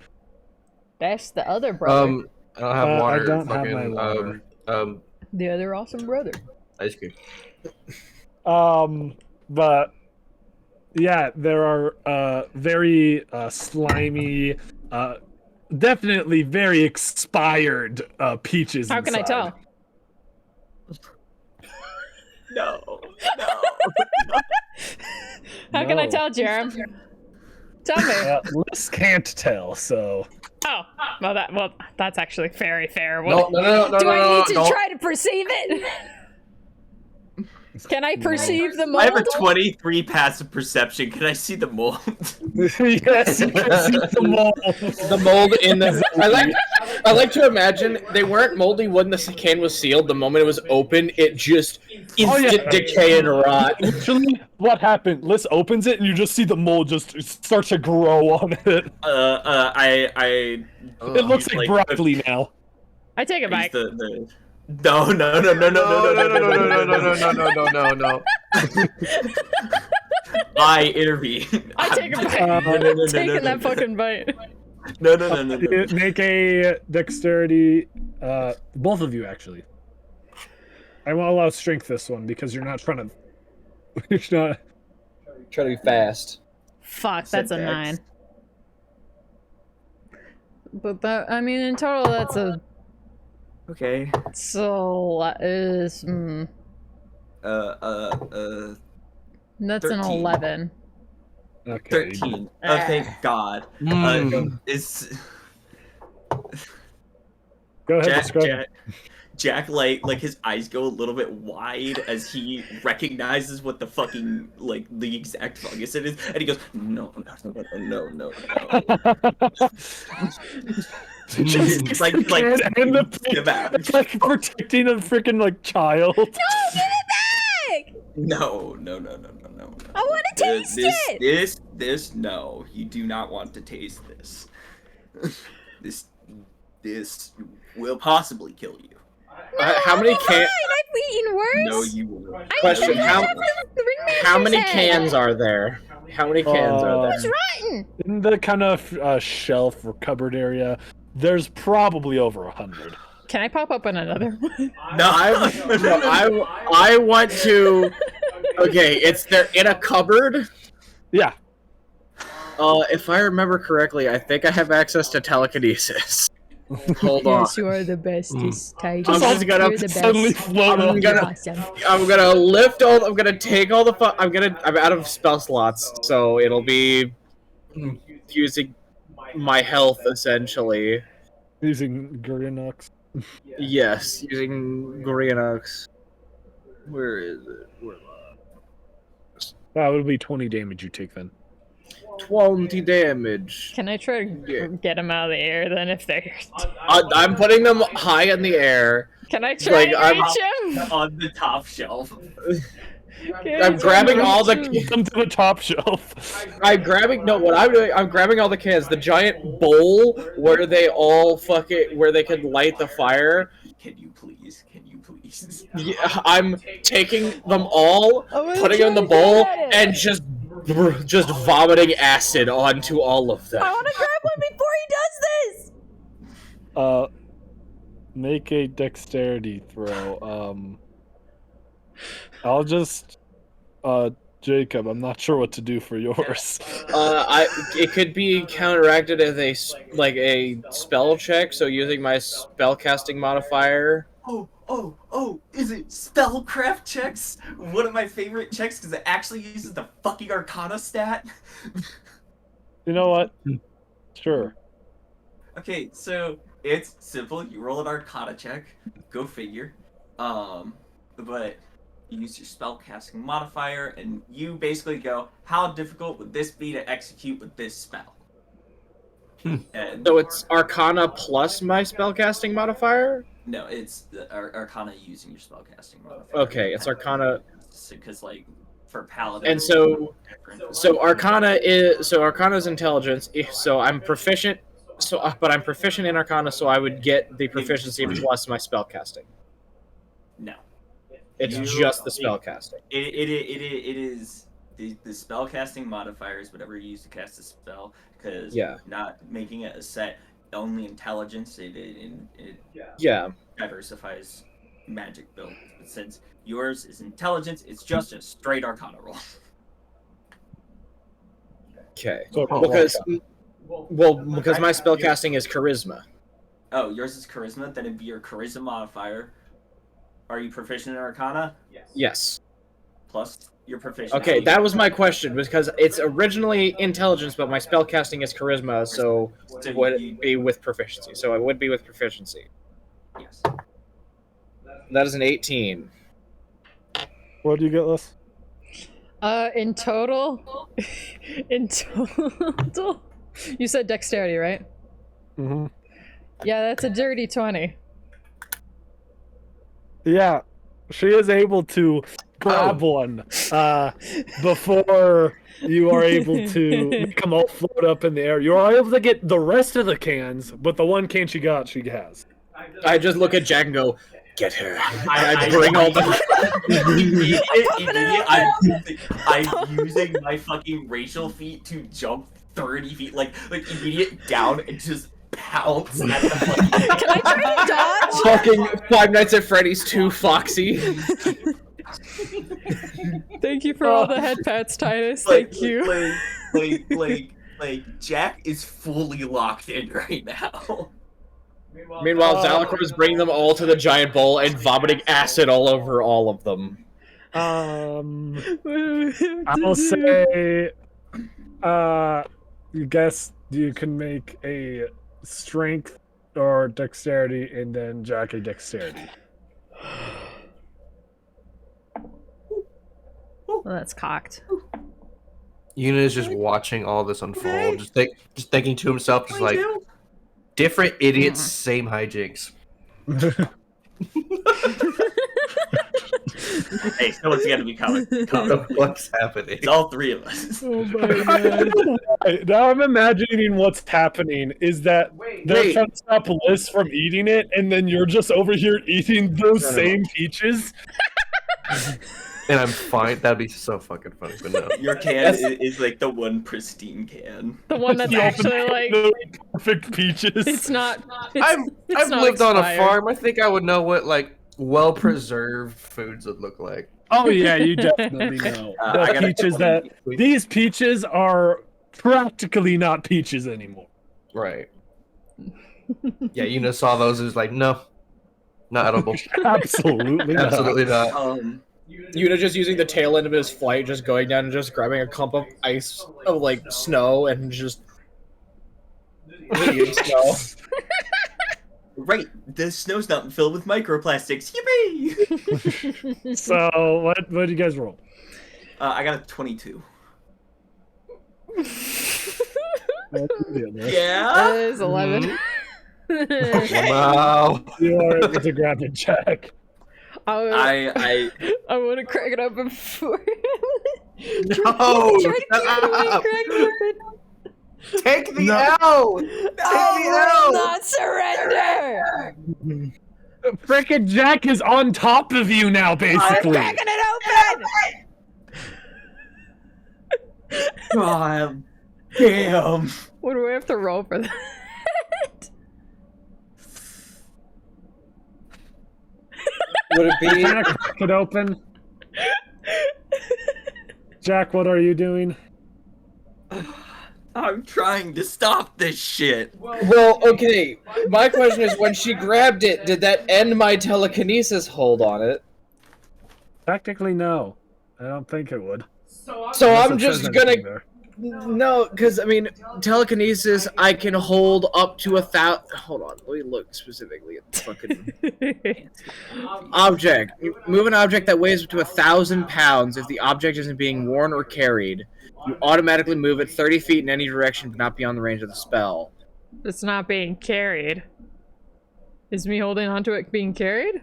That's the other brother. I don't have water. I don't have my water. The other awesome brother. Ice cream. But yeah, there are very slimy, definitely very expired peaches. How can I inside. tell? No. How can I No. tell, Jarom? Tell me. Liz can't tell, so. Oh, well, that's actually very fair. No. Do I need to try to perceive it? Can I perceive the mold? I have a 23 passive perception. Can I see the mold? Yes, you can see the mold. The mold in the. I like to imagine they weren't moldy when the can was sealed. The moment it was open, it just instant decay and rot. Literally, what happened? Liz opens it, and you just see the mold just start to grow on it. I It looks like broccoli now. I take a bite. No. I intervene. I take a bite. I'm taking that fucking bite. No. Make a dexterity. Both of you actually. I won't allow strength this one because you're not trying to. You're not. Try to be fast. Fuck, that's a 9. But that, I mean, in total, that's a. Okay. So is that's 13. an 11. Okay. 13. Oh, thank God. Go ahead, Jack, describe. Jack like his eyes go a little bit wide as he recognizes what the fucking like the exact fungus it is, and he goes, no. Just like and the it's like protecting a freaking like child. No, give it back! No. I want to taste it! This, no. You do not want to taste this. This will possibly kill you. How many cans? I've eaten worse. No, you won't. Question: How many cans are there? How many cans are there? It's rotten. In the kind of shelf or cupboard area, there's probably over 100. Can I pop up on another one? No, I want to. Okay, it's there in a cupboard. Yeah. If I remember correctly, I think I have access to telekinesis. Hold on. Yes, you are the bestest, Tiger. I'm just gonna You're the suddenly best. float I'm up. gonna- Awesome. I'm gonna lift all. I'm gonna take all the. I'm out of spell slots, so it'll be using my health essentially. Using Gurinox. Yes, using Gorianox. Where is it? Where am I? That would be 20 damage you take then. 20 damage. Can I try to Yeah. get them out of the air then if they're... I'm putting them high in the air. Can I try Like, to I'm- reach him? on the top shelf. I'm grabbing all the. Come to the top shelf. I'm grabbing. No, what I'm doing. I'm grabbing all the cans. The giant bowl where they all where they can light the fire. Can you please? Yeah, I'm taking them all, I'm putting them in the try to bowl, get it. and just vomiting acid onto all of them. I want to grab one before he does this. Make a dexterity throw. I'll just Jacob, I'm not sure what to do for yours. It could be counteracted as a spell check. So using my spellcasting modifier. Oh, is it spellcraft checks? One of my favorite checks because it actually uses the fucking Arcana stat. You know what? Sure. Okay, so it's simple. You roll an Arcana check. Go figure. But you use your spellcasting modifier, and you basically go, how difficult would this be to execute with this spell? And So it's Arcana plus my spellcasting modifier. no, it's the Arcana using your spellcasting modifier. Okay, it's Arcana. Because like for paladin. And so Arcana is intelligence. So I'm proficient. But I'm proficient in Arcana, so I would get the proficiency plus my spellcasting. No. It's just the spellcasting. It is the spellcasting modifier is whatever you use to cast a spell, because not making it a set, only intelligence, it diversifies magic build. But since yours is intelligence, it's just a straight Arcana roll. Okay. So Because my spellcasting is charisma. Oh, yours is charisma, then it'd be your charisma modifier. Are you proficient in Arcana? Yes. Plus your proficiency. Okay, that was my question, because it's originally intelligence, but my spellcasting is charisma, so would it be with proficiency? So it would be with proficiency. Yes. That is an 18. What do you get, Les? In total, you said dexterity, right? Mm-hmm. Yeah, that's a dirty 20. Yeah, she is able to grab one before you are able to make them all float up in the air. You are able to get the rest of the cans, but the one can she has. I just look at Jack and go, get her. I bring all the... I'm using my fucking racial feat to jump 30 feet, like immediate down and just pounce at the fucking... Can I try to dodge? Fucking Five Nights at Freddy's 2 Foxy. Thank you for all the head pats, Titus. Thank you. Like, Jack is fully locked in right now. Meanwhile, Zalakor is bringing them all to the giant bowl and vomiting acid all over all of them. I will say, you guess you can make a strength or dexterity, and then Jack a dexterity. Well, that's cocked. Yuna is just watching all this unfold, just thinking to himself, just like, different idiots, same hijinks. Hey, someone's got to be coming. What's happening? It's all three of us. Oh my god. Now I'm imagining what's happening is that they're trying to stop Liz from eating it, and then you're just over here eating those same peaches. And I'm fine. That'd be so fucking funny, but no. Your can is like the one pristine can. The one that's actually like perfect peaches. It's not. I've not lived on a expired. farm. I think I would know what like well-preserved foods would look like. Oh yeah, you definitely know. These peaches are practically not peaches anymore. Right. Yeah, Yuna saw those and was like, no, not edible. Absolutely not. Absolutely not. Yuna just using the tail end of his flight, just going down and just grabbing a clump of ice, of like snow, and just eating snow. Right, the snow's not filled with microplastics. Yippee! So, what did you guys roll? I got a 22. Yeah? That is 11. Wow. You are able to grab it, Jack. I want to crack it open before. No! Try to crack it open. Take the L! Take the L! Not surrender! Frickin' Jack is on top of you now, basically. I'm cracking it open! God damn. What do we have to roll for that? Would it be? Jack, crack it open. Jack, what are you doing? I'm trying to stop this shit. Well, okay. My question is, when she grabbed it, did that end my telekinesis hold on it? Technically, no. I don't think it would. So I'm just gonna. No, because I mean, telekinesis, I can hold up to 1,000. Hold on, let me look specifically at the fucking object. Move an object that weighs up to 1,000 pounds. If the object isn't being worn or carried, you automatically move it 30 feet in any direction, but not beyond the range of the spell. It's not being carried. Is me holding onto it being carried?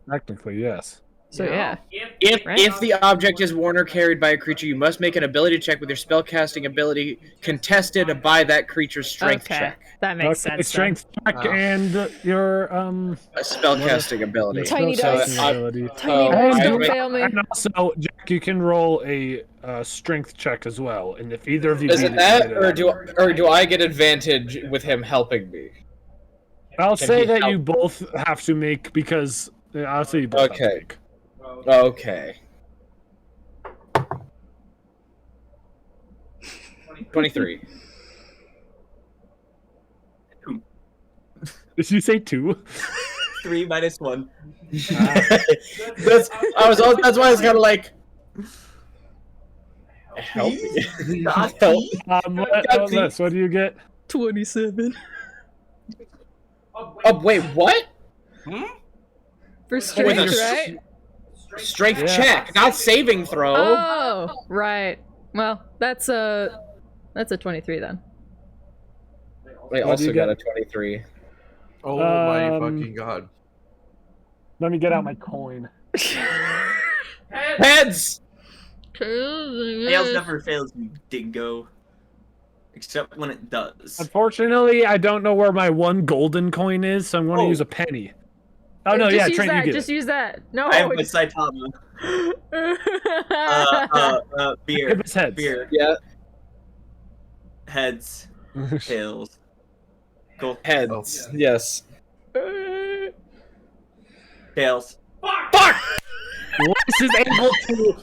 Technically, yes. So yeah. If the object is worn or carried by a creature, you must make an ability check with your spellcasting ability contested by that creature's strength check. That makes sense. Strength check and your A spellcasting ability. Tiny dice. ability. Tiny dice, don't fail me. And also, Jack, you can roll a strength check as well. And if either of you Is beat it that, or do I get advantage with him helping me? I'll say that help? you both have to make because I'll say you both have to make. Okay. 23. Did you say 2? 3 minus 1. That's why I was kind of like. Help me. What do you get? 27. Oh wait, what? For strength, right? Strength check, not saving throw. Oh, right. Well, that's a 23 then. I also got a 23. Oh my fucking god. Let me get out my coin. Heads! Tails never fails me, dingo. Except when it does. Unfortunately, I don't know where my 1 golden coin is, so I'm going to use a penny. Oh no, just yeah, use Trent, that. you get Just it. use that. No. I have my Saitama. Beer. Give us heads. Beer. Yeah. Heads. Tails. Cool. Heads. Yes. Tails. Fuck! Lance is able to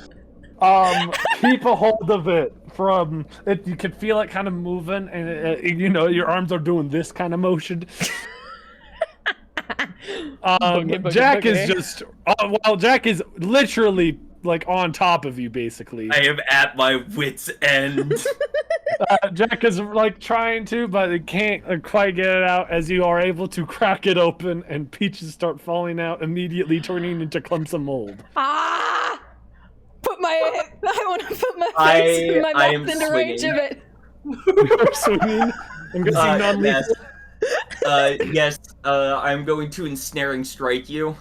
keep a hold of it from it. You can feel it kind of moving, and you know your arms are doing this kind of motion. Jack is just Jack is literally like on top of you, basically. I am at my wit's end. Jack is like trying to, but he can't quite get it out as you are able to crack it open, and peaches start falling out, immediately turning into clumps of mold. Ah! Put my want to put my face and my I mouth am into range of swinging. it. You're swinging. I'm guessing non-lethal. Yes, I'm going to ensnaring strike you.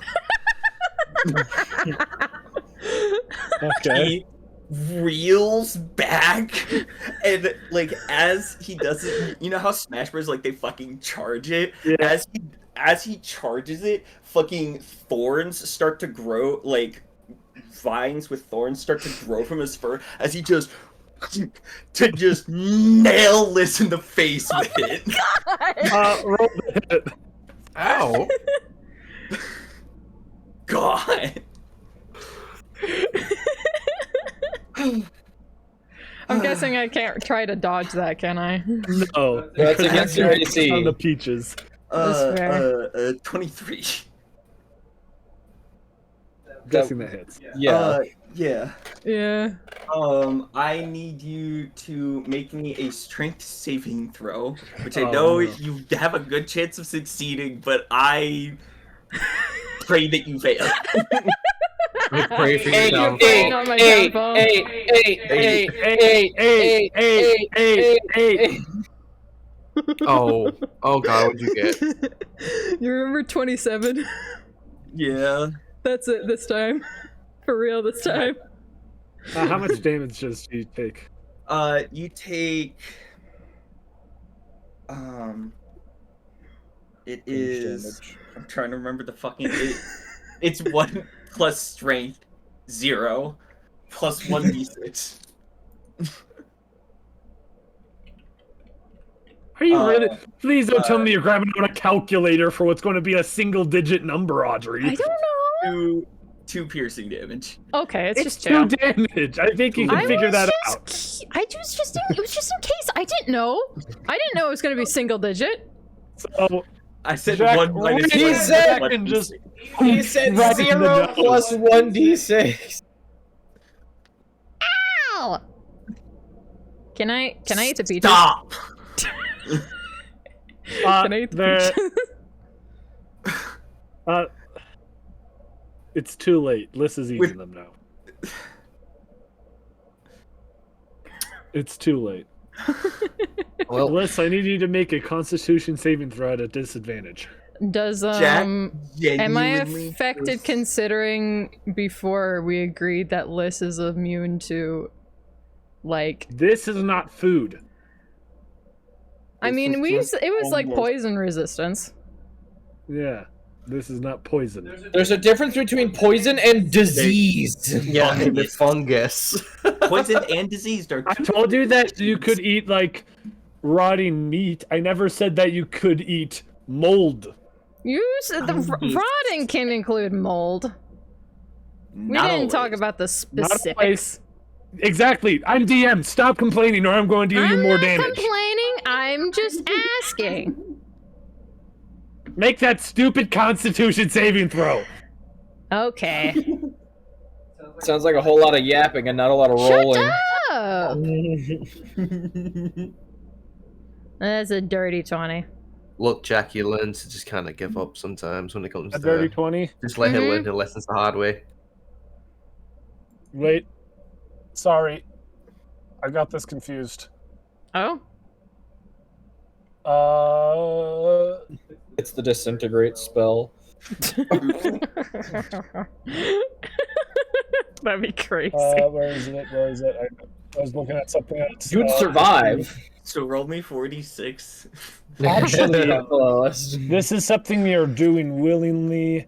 Okay. He reels back, and like as he does it, you know how Smash Bros. Like they fucking charge it. Yeah. As he charges it, fucking thorns start to grow, like vines with thorns start to grow from his fur as he just nail Liz in the face with it. Roll the hit. Ow. God. I'm guessing I can't try to dodge that, can I? No. That's against your AC. On the peaches. 23. Guessing that hits. Yeah. Yeah. Yeah. I need you to make me a strength saving throw, which I know you have a good chance of succeeding, but I pray that you fail. I pray for your downfall. Praying on my downfall. Oh God, what'd you get? You remember 27? Yeah. That's it this time. For real this time. How much damage does she take? You take it is damage. I'm trying to remember the fucking it's 1 plus strength 0 plus 1d6. Are you really? Please don't tell me you're grabbing out a calculator for what's going to be a single-digit number, Audrey. I don't know. 2 piercing damage. Okay, it's just 2 2. damage. I think you can figure that out. It was just in case. I didn't know. I didn't know it was going to be single digit. So, I said Jack, 1 minus he 1. said, and just He said right in the 0 nose. plus 1d6. Ow! Can I eat the peaches? Stop. Can I eat the peaches? It's too late. Liz is eating them now. It's too late. Well, Liz, I need you to make a Constitution saving throw at a disadvantage. Does Jack am I genuinely affected was- considering before we agreed that Liz is immune to, like? This is not food. I mean, is it was like almost- poison resistance. Yeah, this is not poison. There's a difference between poison and disease. yeah, the fungus. Poison and disease are I told you that you could eat like rotting meat. I never said that you could eat mold. You said the rotting can include mold. We didn't talk about the specifics. Exactly. I'm DM. Stop complaining, or I'm going to do you more damage. I'm not complaining. I'm just asking. Make that stupid Constitution saving throw. Okay. Sounds like a whole lot of yapping and not a lot of rolling. Shut up! That's a dirty 20. Look, Jack, you learn to just kind of give up sometimes when it comes A to dirty 20. just let him learn the lessons the hard way. Wait. Sorry. I got this confused. Oh? It's the disintegrate spell. That'd be crazy. Where is it? Where is it? I was looking at something else. You'd survive. So roll me 46. Actually, Close. this is something you're doing willingly.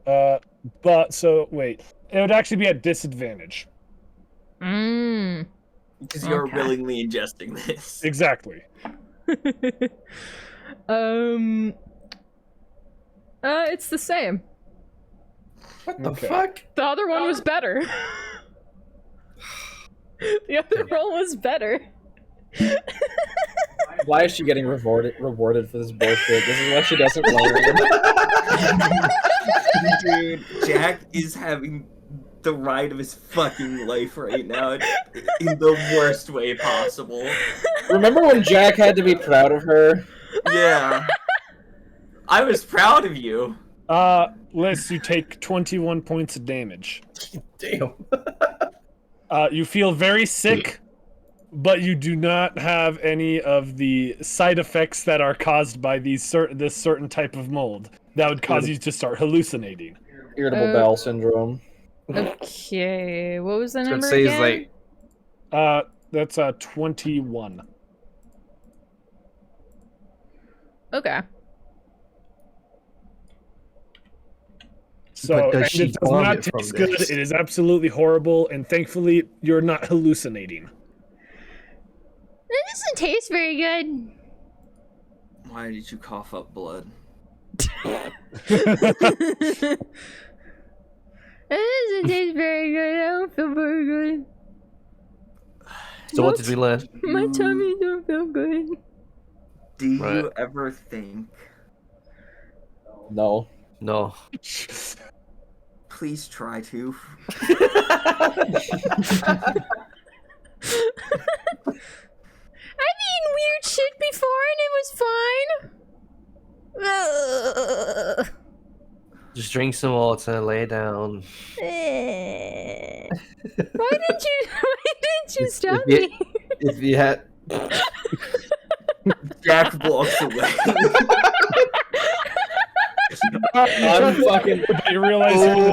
But so wait, it would actually be at disadvantage. Mmm. Because you're Okay. willingly ingesting this. Exactly. It's the same. What the Okay. fuck? The other one was better. The other roll was better. Why is she getting rewarded for this bullshit? This is why she doesn't learn. Dude, Jack is having the ride of his fucking life right now in the worst way possible. Remember when Jack had to be proud of her? Yeah. I was proud of you. Liz, you take 21 points of damage. Damn. You feel very sick, but you do not have any of the side effects that are caused by this certain type of mold that would cause you to start hallucinating. Irritable bowel syndrome. Okay, what was the So it number says again? like That's 21. Okay. So But does and she it does not vomit from taste good. this? It is absolutely horrible, and thankfully you're not hallucinating. That doesn't taste very good. Why did you cough up blood? It doesn't taste very good. I don't feel very good. So what did we learn? My tummy don't feel good. Do you Right. ever think? No. No. Please try to. I've eaten weird shit before and it was fine. Just drink some water, lay down. Why didn't you stop if me? If you had Jack walks away. I'm fucking. You realize you're in the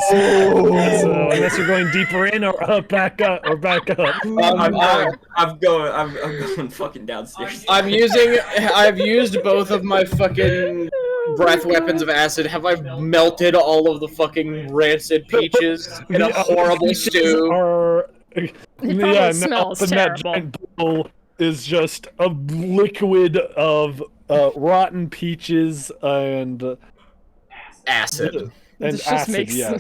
so unless you're going deeper in or back up or back up. I'm going fucking downstairs. I've used both of my fucking breath weapons of acid. Have I melted all of the fucking rancid peaches in a horrible stew? probably smells that terrible. giant bowl is just a liquid of rotten peaches and Acid. and This just acid. makes Yeah.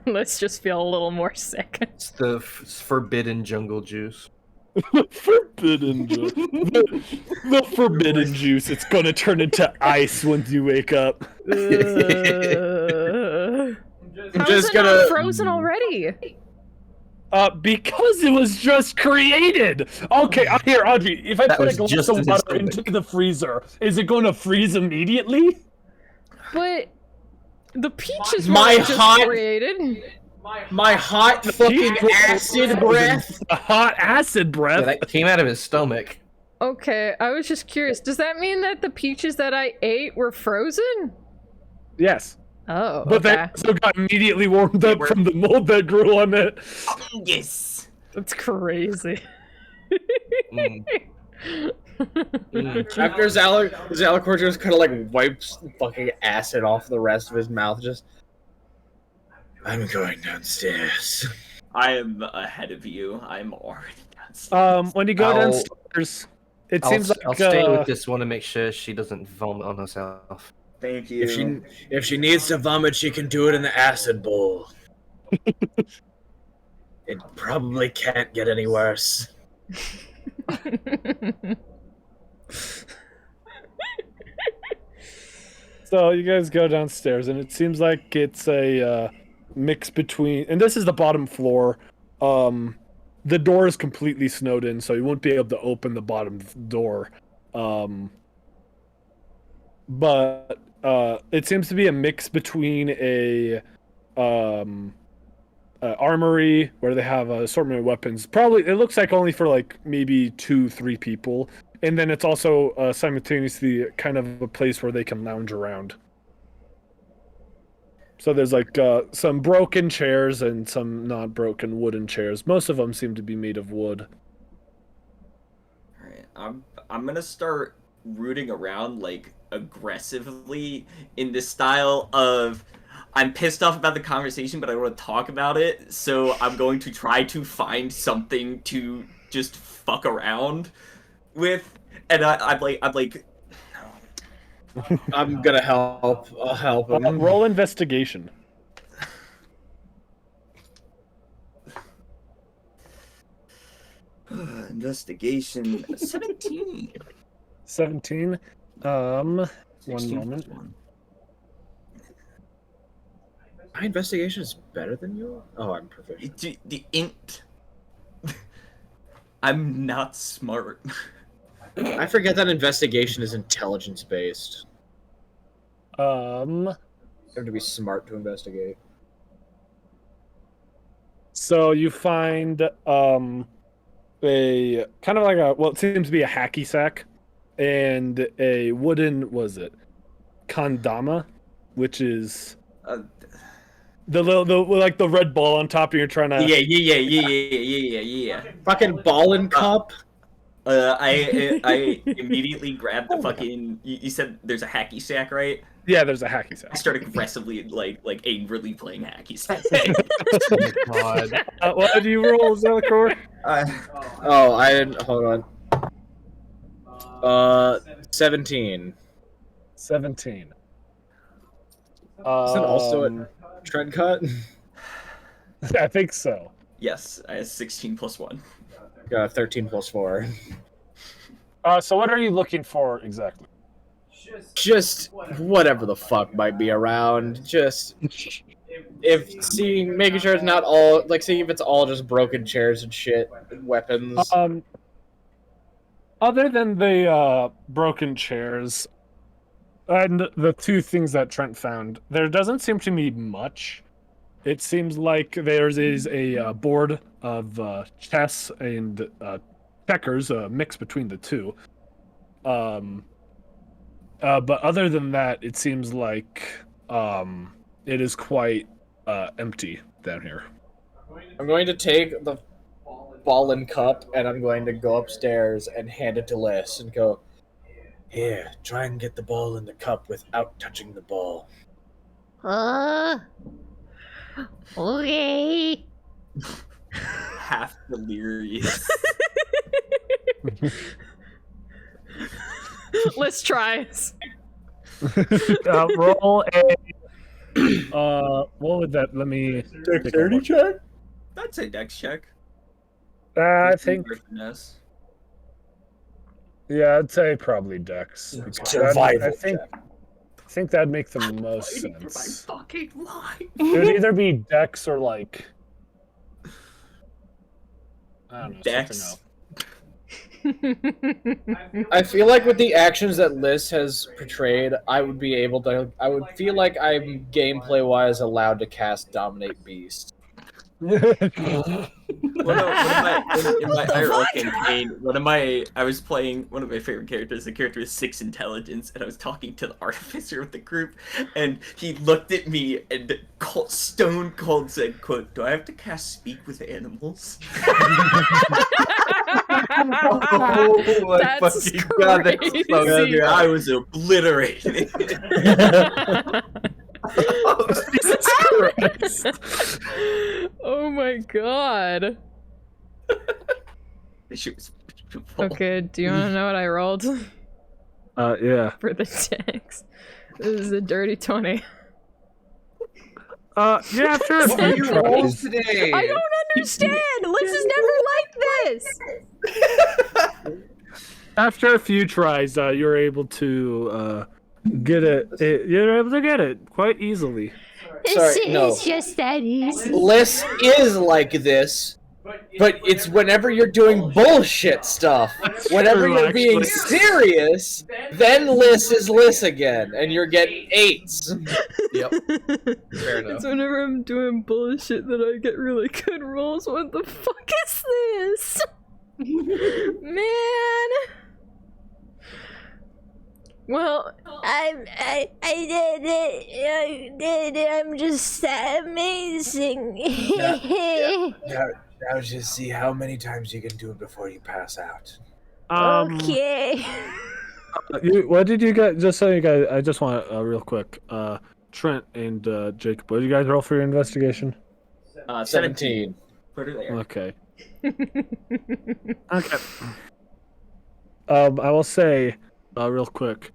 let's just feel a little more sick. it's the forbidden jungle juice. Forbidden juice. The forbidden juice. It's gonna turn into ice once you wake up. How is it not frozen already? Because it was just created. Okay, here, Audrey. If I That put a was glass just of in his water into stomach. the freezer, is it going to freeze immediately? But the peaches My were just hot- created. My hot fucking acid breath. A hot acid breath. Yeah, that came out of his stomach. Okay, I was just curious. Does that mean that the peaches that I ate were frozen? Yes. Oh, But they okay. also got immediately warmed up from the mold that grew on it. Yes. That's crazy. Mm. Mm. After Zalakor just kind of like wipes fucking acid off the rest of his mouth, just. I'm going downstairs. I am ahead of you. I'm already downstairs. When you go I'll- downstairs, it I'll, seems like I'll stay with this one to make sure she doesn't vomit on herself. Thank you. If she needs to vomit, she can do it in the acid bowl. It probably can't get any worse. So you guys go downstairs, and it seems like it's a mix between. And this is the bottom floor. The door is completely snowed in, so you won't be able to open the bottom door. But it seems to be a mix between a armory where they have an assortment of weapons. Probably it looks like only for like maybe 2-3 people. And then it's also simultaneously kind of a place where they can lounge around. So there's like some broken chairs and some not broken wooden chairs. Most of them seem to be made of wood. Alright, I'm gonna start rooting around like aggressively in the style of I'm pissed off about the conversation, but I want to talk about it, so I'm going to try to find something to just fuck around with, and I'm like, I'm gonna help. I'll help him. Roll investigation. investigation 17. 17. One 16 moment. plus 1. My investigation is better than yours? Oh, I'm proficient. The int. I'm not smart. I forget that investigation is intelligence based. Um, You have to be smart to investigate. So you find a kind of like it seems to be a hacky sack and a wooden, kandama, which is the red ball on top, and you're trying to Yeah. Fucking ball and cup. I immediately grabbed the fucking. You said there's a hacky sack, right? Yeah, there's a hacky sack. I started aggressively, like angrily playing hacky sack. God. What did you roll, Zelakor? Oh, I didn't. Hold on. 17. 17. Is it also a trend cut? I think so. Yes, I have 16 plus 1. Got 13 plus 4. So what are you looking for exactly? Just whatever the fuck might be around. Just making sure it's not all seeing if it's all just broken chairs and shit, and weapons. Other than the broken chairs and the two things that Trent found, there doesn't seem to be much. It seems like there is a board of chess and checkers, a mix between the two. But other than that, it seems like it is quite empty down here. I'm going to take the ball and cup, and I'm going to go upstairs and hand it to Liz and go, "Here, try and get the ball in the cup without touching the ball." Okay. Half delirious. Let's try. Roll a. What would that? Let me. Dexterity check? I'd say dex check. I think. Yes. Yeah, I'd say probably Dex. Survival I think that'd make the most sense. My fucking life. It would either be Dex or like. I don't know. Dex. I feel like with the actions that Liz has portrayed, I would feel like I'm gameplay-wise allowed to cast Dominate Beast. In my IRL campaign, I was playing one of my favorite characters. The character is 6 intelligence, and I was talking to the artificer of the group, and he looked at me and stone cold said, "Quote, do I have to cast Speak with Animals?" Oh my That's fucking God, that's so crazy. good. I was obliterated. Jesus Christ. Oh my god. This shit was beautiful. Okay, do you want to know what I rolled Yeah. for the text? This is a dirty 20. Yeah, sure. What are your rolls Tries. today? I don't understand. Liz is never like this. After a few tries, you're able to get it. You're able to get it quite easily. It's just that easy. Liz is like this, but it's whenever you're doing bullshit stuff. Whenever true, you're being actually. serious, then Liz is Liz again, and you're getting 8s. Yep. Fair enough. It's whenever I'm doing bullshit that I get really good rolls. What the fuck is this? Man. Well, I did it. I'm just amazing. Now just see how many times you can do it before you pass out. Okay. What did you guys? Just so you guys, I just want real quick. Trent and Jacob, what did you guys roll for your investigation? 17. Put her there. Okay. Okay. I will say, real quick,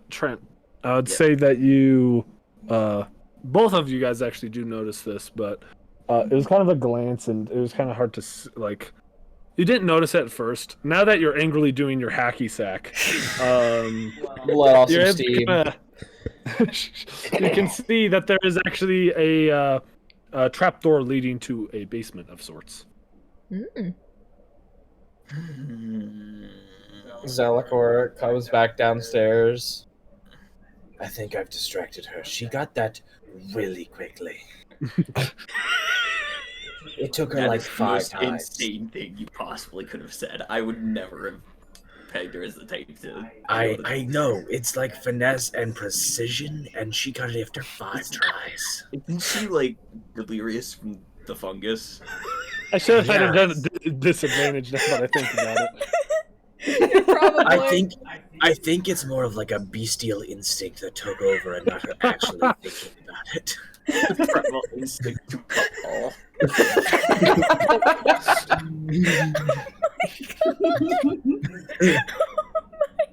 Trent, I would say that you, both of you guys actually do notice this, but it was kind of a glance, and it was kind of hard to like. You didn't notice it at first. Now that you're angrily doing your hacky sack, Let off you're some able steam. you can see that there is actually a trapdoor leading to a basement of sorts. Zelakor comes back downstairs. I think I've distracted her. She got that really quickly. It took her That like is the 5 most times. insane thing you possibly could have said. I would never have pegged her as the type to. I know. It's like finesse and precision, and she got it after 5 tries. Isn't she like delirious from the fungus? I should have had a disadvantage now that I think about it. Probably. I think it's more of like a bestial instinct that took over and not her actually thinking about it. Primal instinct to cut all.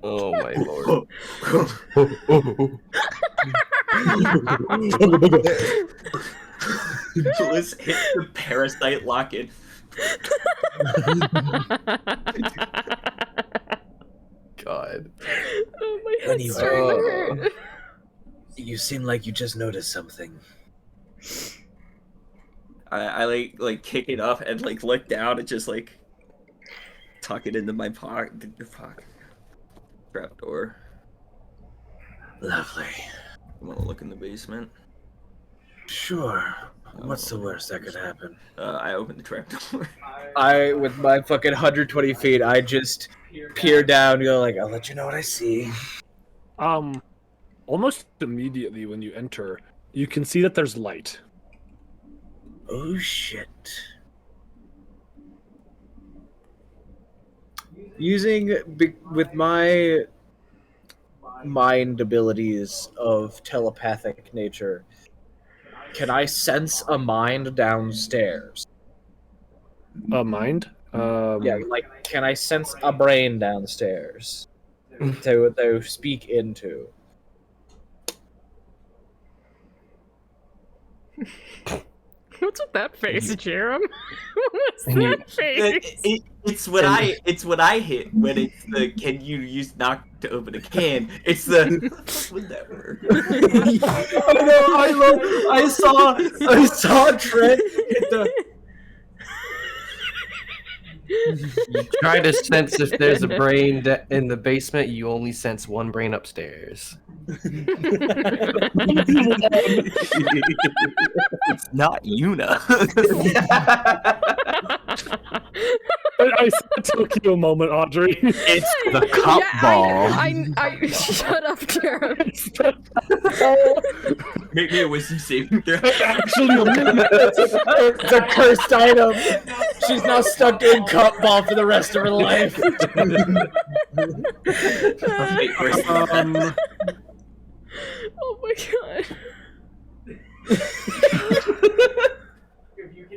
Oh my lord. Let's hit the parasite lock in. God. Oh my god, Anyway. starting to hurt. You seem like you just noticed something. I like kick it up and like look down and just like tuck it into my pocket. Trapdoor. Lovely. You want to look in the basement? Sure. What's the worst that could happen? I open the trapdoor. With my fucking 120 feet, I just peer down and go like, I'll let you know what I see. Almost immediately when you enter, you can see that there's light. Oh shit. With my mind abilities of telepathic nature, can I sense a mind downstairs? A mind? Yeah, like, can I sense a brain downstairs to speak into? What's with that face, Jarom? What's that face? It's what I hit when it's the can you use knock to open a can. It's the would that work? I saw Trent hit the. You try to sense if there's a brain in the basement, you only sense one brain upstairs. It's not Yuna. I took you a moment, Audrey. It's the cup ball. I shut up, Jarom. Make me a wisdom saving throw. Actually, It's a cursed item. She's now stuck in cup ball for the rest of her life. Oh my god.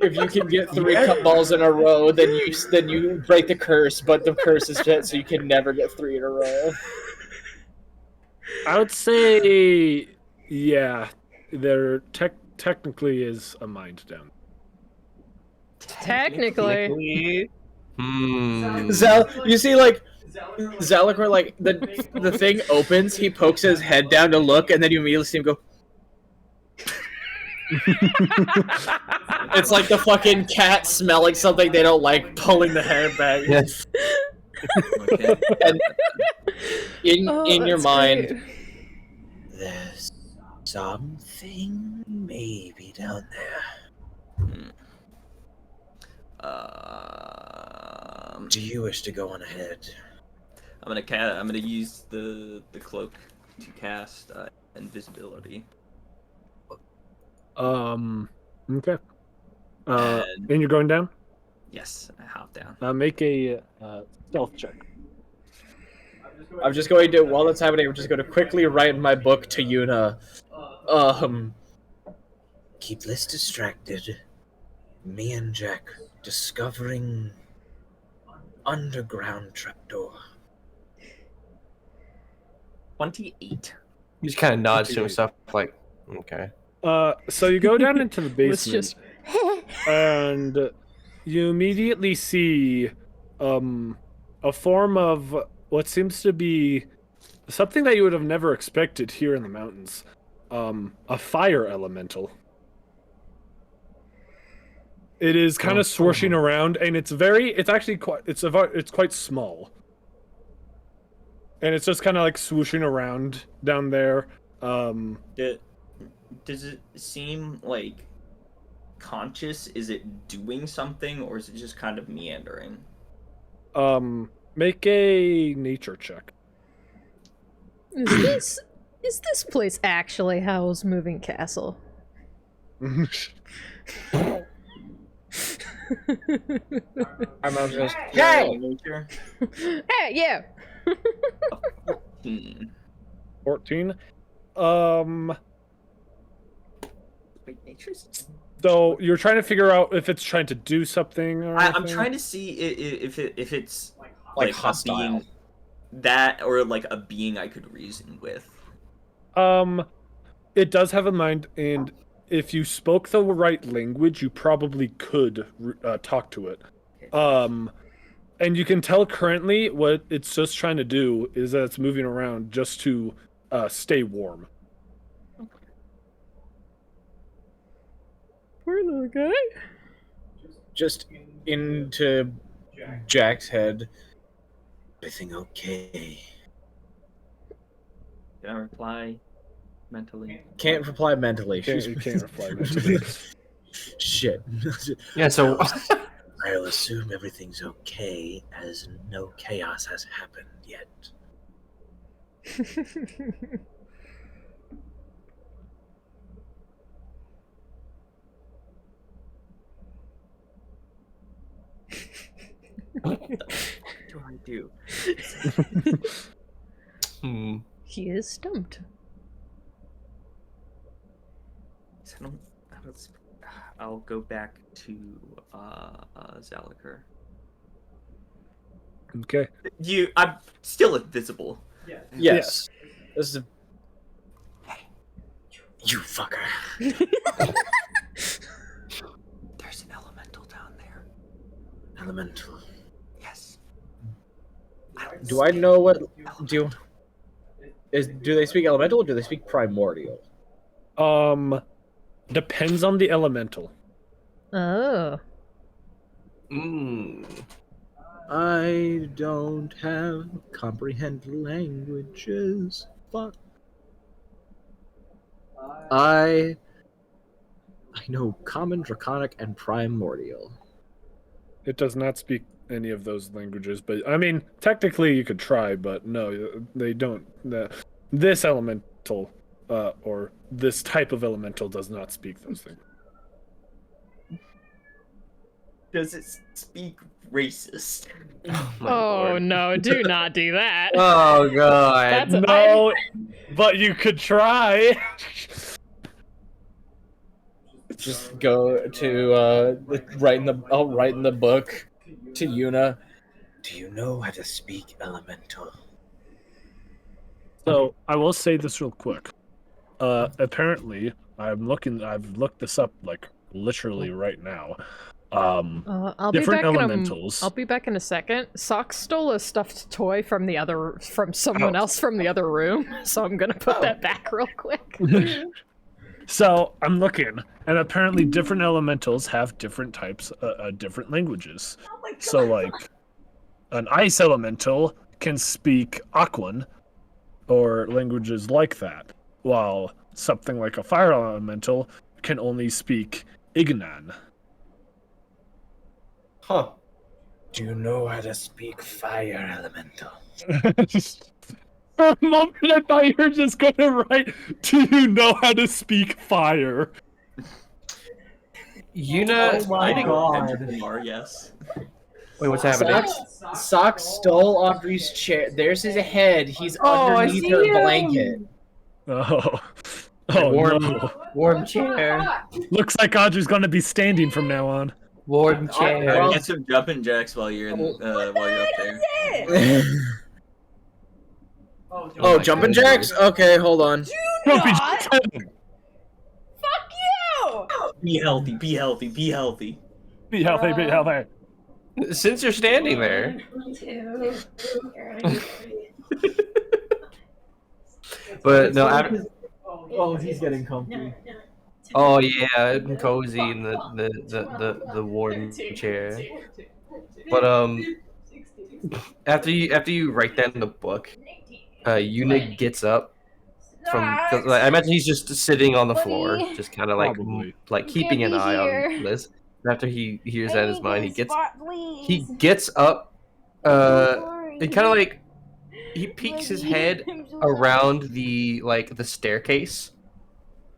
If you can get 3 cup balls in a row, then you break the curse. But the curse is set, so you can never get 3 in a row. I would say, yeah, there technically is a mind down. Technically. You see, like Zalak, where like the thing opens, he pokes his head down to look, and then you immediately see him go. It's like the fucking cat smelling something they don't like, pulling the hair back. Yes. Okay. And in your mind, great. there's something maybe down there. Do you wish to go on ahead? I'm gonna use the cloak to cast invisibility. Okay. And- And you're going down? Yes, I hop down. Make a stealth check. I'm just going to, while that's happening, I'm just going to quickly write in my book to Yuna. Keep Liz distracted. Me and Jack discovering underground trapdoor. 28. He just kind of nods to himself, like, okay. So you go down into the Let's basement, just. and you immediately see a form of what seems to be something that you would have never expected here in the mountains. A fire elemental. It is kind of swooshing around, and it's quite small. And it's just kind of like swooshing around down there. Does it seem like conscious? Is it doing something, or is it just kind of meandering? Make a nature check. Is this place actually Howl's Moving Castle? I'm not just. Hey! Hey, yeah. 14. Wait, nature's. So you're trying to figure out if it's trying to do something or I'm trying to see if it's Like a hostile. being that, or like a being I could reason with. It does have a mind, and if you spoke the right language, you probably could talk to it. And you can tell currently what it's just trying to do is that it's moving around just to stay warm. Poor little guy. Just into Jack's head. Everything okay? Can I reply mentally? Can't reply mentally. You can't reply mentally. Shit. Yeah, so I'll assume everything's okay, as no chaos has happened yet. What do I do? He is stumped. I'll go back to Zalakar. Okay. I'm still invisible. Yes. This is a... You fucker. There's an elemental down there. Elemental. Yes. Do I know what... Do they speak elemental or do they speak primordial? Depends on the elemental. Oh. I don't have comprehend languages. Fuck. I know common, draconic, and primordial. It does not speak any of those languages, but I mean, technically you could try, but no, they don't. This elemental, or this type of elemental, does not speak those things. Does it speak racist? Oh no, do not do that. Oh god. No, but you could try. Just go to I'll write in the book to Yuna. Do you know how to speak elemental? So I will say this real quick. Apparently, I've looked this up like literally right now. I'll different be back elementals. I'll be back in a second. Sock stole a stuffed toy from someone else from the other room, so I'm gonna put that back real quick. So I'm looking, and apparently different elementals have different types, different languages. So like, an ice elemental can speak Aquan, or languages like that, while something like a fire elemental can only speak Ignan. Huh. Do you know how to speak fire elemental? For a moment, I thought you were just gonna write, "Do you know how to speak fire?" Yuna, Yes. Wait, what's happening? Sock stole Audrey's chair. There's his head. He's underneath her blanket. Oh warm, no! warm chair. Looks like Audrey's gonna be standing from now on. Warm chair. Get some jumping jacks while you're up there. Oh, jumping jacks? Okay, hold on. Fuck you! Be healthy, be healthy, be healthy. Be healthy, be healthy. Since you're standing there. But no, Oh, he's getting comfy. oh yeah, cozy in the warm chair. But after you write that in the book, Yuna gets up 'cause, like, I imagine he's just sitting on the floor, Buddy. just kind of Probably. like keeping an be eye here. on Liz. After he hears I that in his need mind, a spot, he please. gets up, sorry. and kind of like he peeks his Buddy, head I'm so around the staircase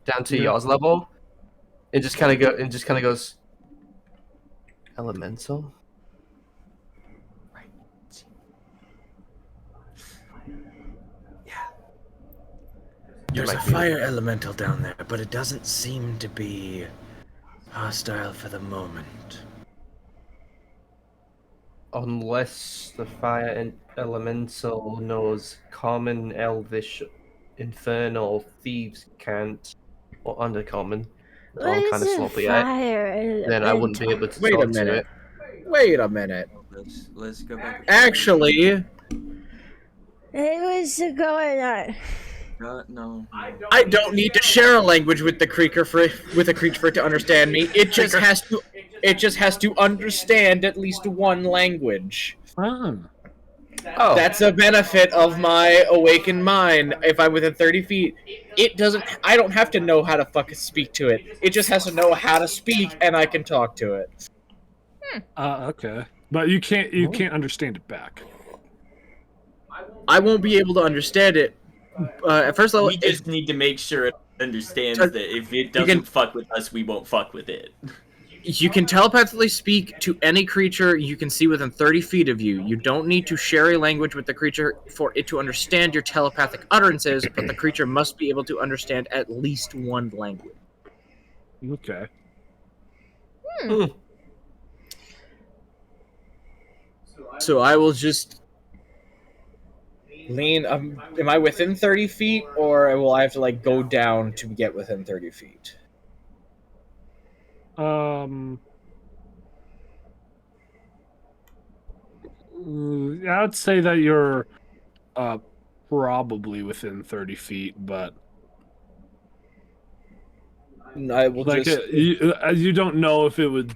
down to y'all's level, and just kind of goes, elemental. There's a fire elemental down there, but it doesn't seem to be hostile for the moment. Unless the fire elemental knows common, elvish, infernal, thieves can't, or undercommon. I'm kind of sloppy at. Then I wouldn't be able to Wait a talk to minute. it. Wait a minute. Let's go back. Actually, What's going on? No. I don't need to share a language with the creature for it to understand me. It just has to understand at least one language. Oh. That's a benefit of my awakened mind. If I'm within 30 feet, I don't have to know how to fucking speak to it. It just has to know how to speak, and I can talk to it. Okay. But you can't understand it back. I won't be able to understand it. At first level, We just need to make sure it understands that if it doesn't fuck with us, we won't fuck with it. you can telepathically speak to any creature you can see within 30 feet of you. You don't need to share a language with the creature for it to understand your telepathic utterances, but the creature must be able to understand at least one language. Okay. So I will just lean. Am I within 30 feet, or will I have to like go down to get within 30 feet? I'd say that you're probably within 30 feet, but I will like just. you don't know if it would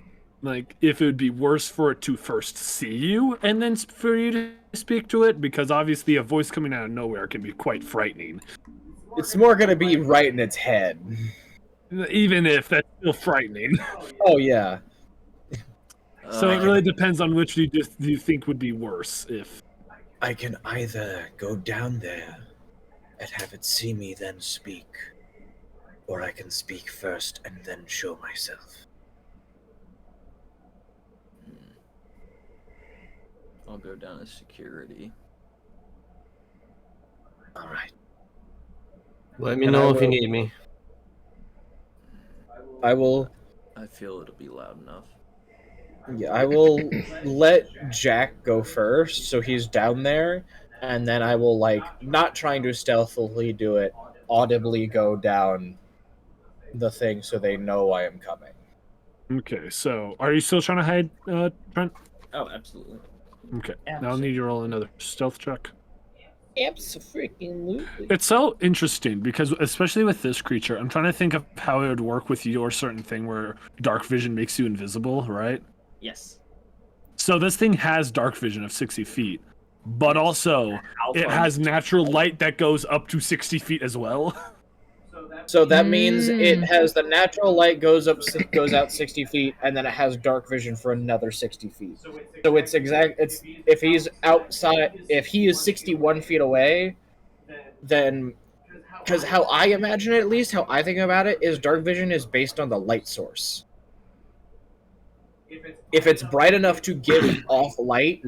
be worse for it to first see you and then for you to speak to it, because obviously a voice coming out of nowhere can be quite frightening. It's more gonna be right in its head. Even if that's still frightening. Oh yeah. So it really depends on which do you think would be worse. If I can either go down there and have it see me then speak, or I can speak first and then show myself. I'll go down to security. All right. Let me know if you need me. I will. I feel it'll be loud enough. Yeah, I will let Jack go first, so he's down there, and then I will, like, not trying to stealthily do it, audibly go down the thing so they know I am coming. Okay, so are you still trying to hide, Trent? Oh, absolutely. Okay, now I'll need you to roll another stealth check. Absolutely. It's so interesting because, especially with this creature, I'm trying to think of how it would work with your certain thing where dark vision makes you invisible, right? Yes. So this thing has dark vision of 60 feet, but also it has natural light that goes up to 60 feet as well. So that means it has the natural light goes out 60 feet, and then it has dark vision for another 60 feet. So it's if he's outside, if he is 61 feet away, then, because how I imagine it, at least how I think about it, is dark vision is based on the light source. If it's bright enough to give off light,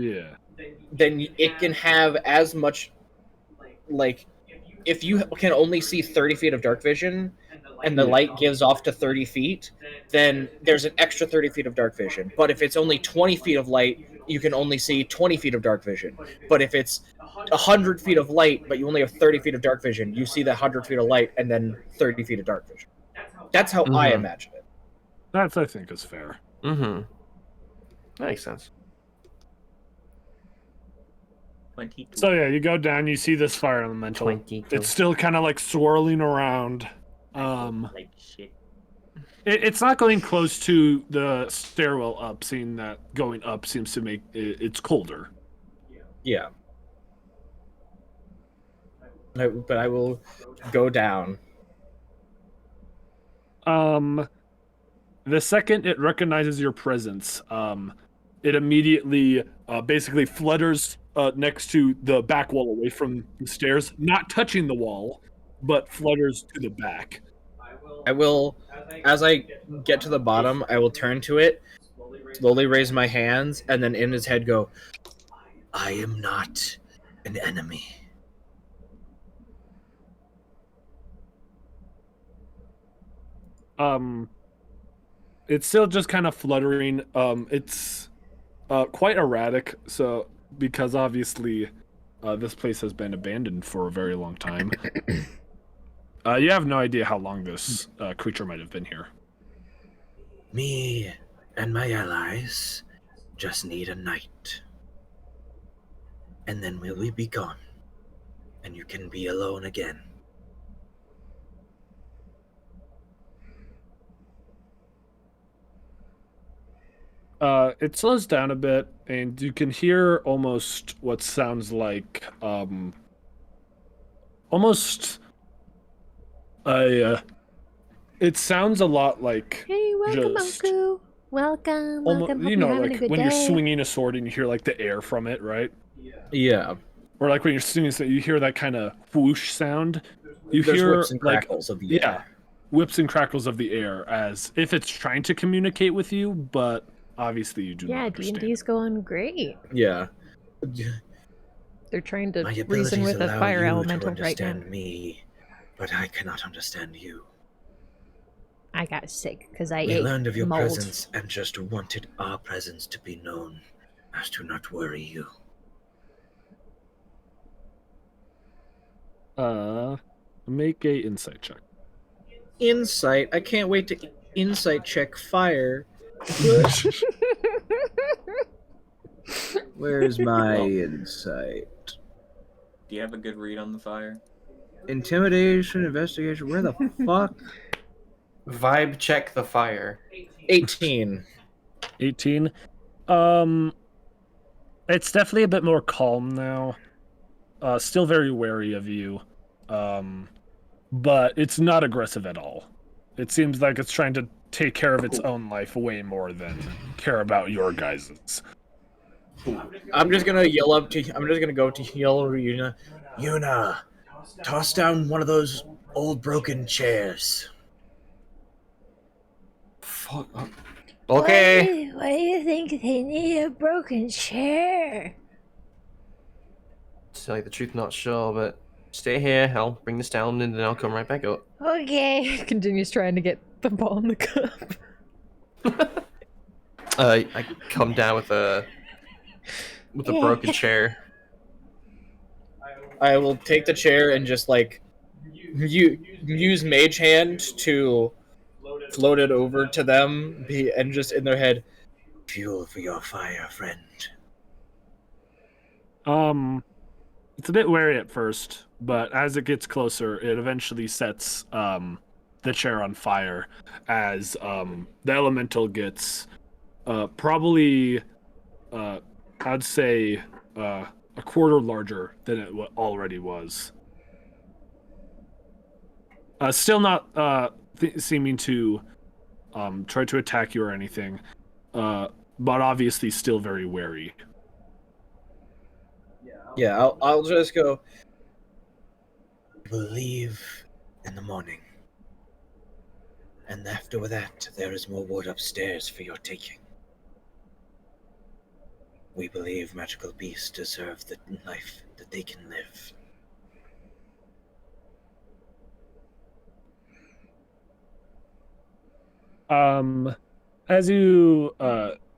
then it can have as much, like, if you can only see 30 feet of dark vision and the light gives off to 30 feet, then there's an extra 30 feet of dark vision. But if it's only 20 feet of light, you can only see 20 feet of dark vision. But if it's 100 feet of light, but you only have 30 feet of dark vision, you see the 100 feet of light and then 30 feet of dark vision. That's how I imagine it. That's, I think, is fair. Mm-hmm. That makes sense. So yeah, you go down, you see this fire elemental. 22. It's still kind of like swirling around. It's not going close to the stairwell up, seeing that going up seems to make it's colder. Yeah. but I will go down. The second it recognizes your presence, it immediately basically flutters next to the back wall away from the stairs, not touching the wall, but flutters to the back. I will, as I get to the bottom, I will turn to it, slowly raise my hands, and then in his head go, I am not an enemy. It's still just kind of fluttering. It's quite erratic, so because obviously this place has been abandoned for a very long time. You have no idea how long this creature might have been here. Me and my allies just need a night. And then we'll be gone. And you can be alone again. It slows down a bit, and you can hear almost what sounds like almost a. It sounds a lot like. Hey, welcome, just, Uncle. Welcome, welcome. Hope you know, you're having like a good when day. you're swinging a sword and you hear like the air from it, right? Yeah. Or like when you're swinging, you hear that kind of whoosh sound. You There's hear whips and crackles of the air. Whips and crackles of the air, as if it's trying to communicate with you, but obviously you do not understand. Yeah, D&D's going great. Yeah. They're trying to My reason with a allow fire you elemental to right now. understand me, but I cannot understand you. I got sick because I We ate learned of your mold. presence and just wanted our presence to be known, as to not worry you. Make a insight check. Insight? I can't wait to insight check fire. Where's my insight? Do you have a good read on the fire? Intimidation, investigation, where the fuck? Vibe check the fire. 18. 18. It's definitely a bit more calm now. Still very wary of you. But it's not aggressive at all. It seems like it's trying to take care of its own life way more than care about your guys's. I'm just gonna yell up to. I'm just gonna go to yell over Yuna. Yuna, toss down one of those old broken chairs. Fuck up. Okay. Why do you think they need a broken chair? To tell you the truth, not sure, but stay here. I'll bring this down and then I'll come right back up. Okay. Continues trying to get the ball in the cup. I come down with a broken chair. I will take the chair and just like use Mage Hand to float it over to them, and just in their head, fuel for your fire, friend. It's a bit wary at first, but as it gets closer, it eventually sets the chair on fire as the elemental gets probably I'd say a quarter larger than it already was. Still not seeming to try to attack you or anything, but obviously still very wary. Yeah, I'll just go. We'll leave in the morning. And after that, there is more wood upstairs for your taking. We believe magical beasts deserve the life that they can live. As you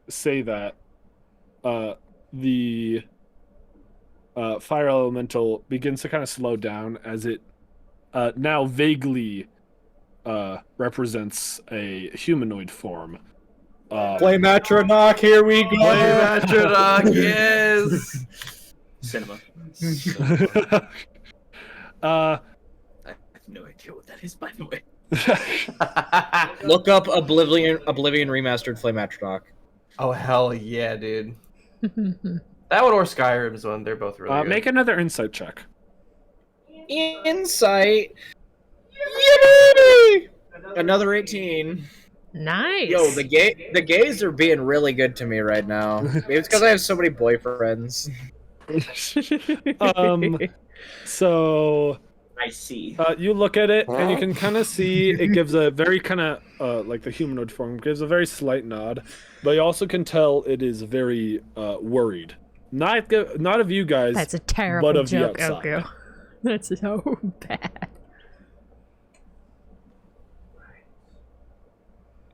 say that, the fire elemental begins to kind of slow down as it now vaguely represents a humanoid form. Flame Atronach, here we go! Flame Atronach, yes! Cinema. I have no idea what that is, by the way. Look up Oblivion Remastered Flame Atronach. Oh, hell yeah, dude. That one or Skyrim's one, they're both really good. Make another insight check. Insight. Yippee! Another 18. Nice. Yo, the gays are being really good to me right now. Maybe it's because I have so many boyfriends. So I see. you look at it and you can kind of see it gives a very kind of like the humanoid form gives a very slight nod, but you also can tell it is very worried. Not of you guys. That's a terrible but of joke, the outside. Oko. That's so bad.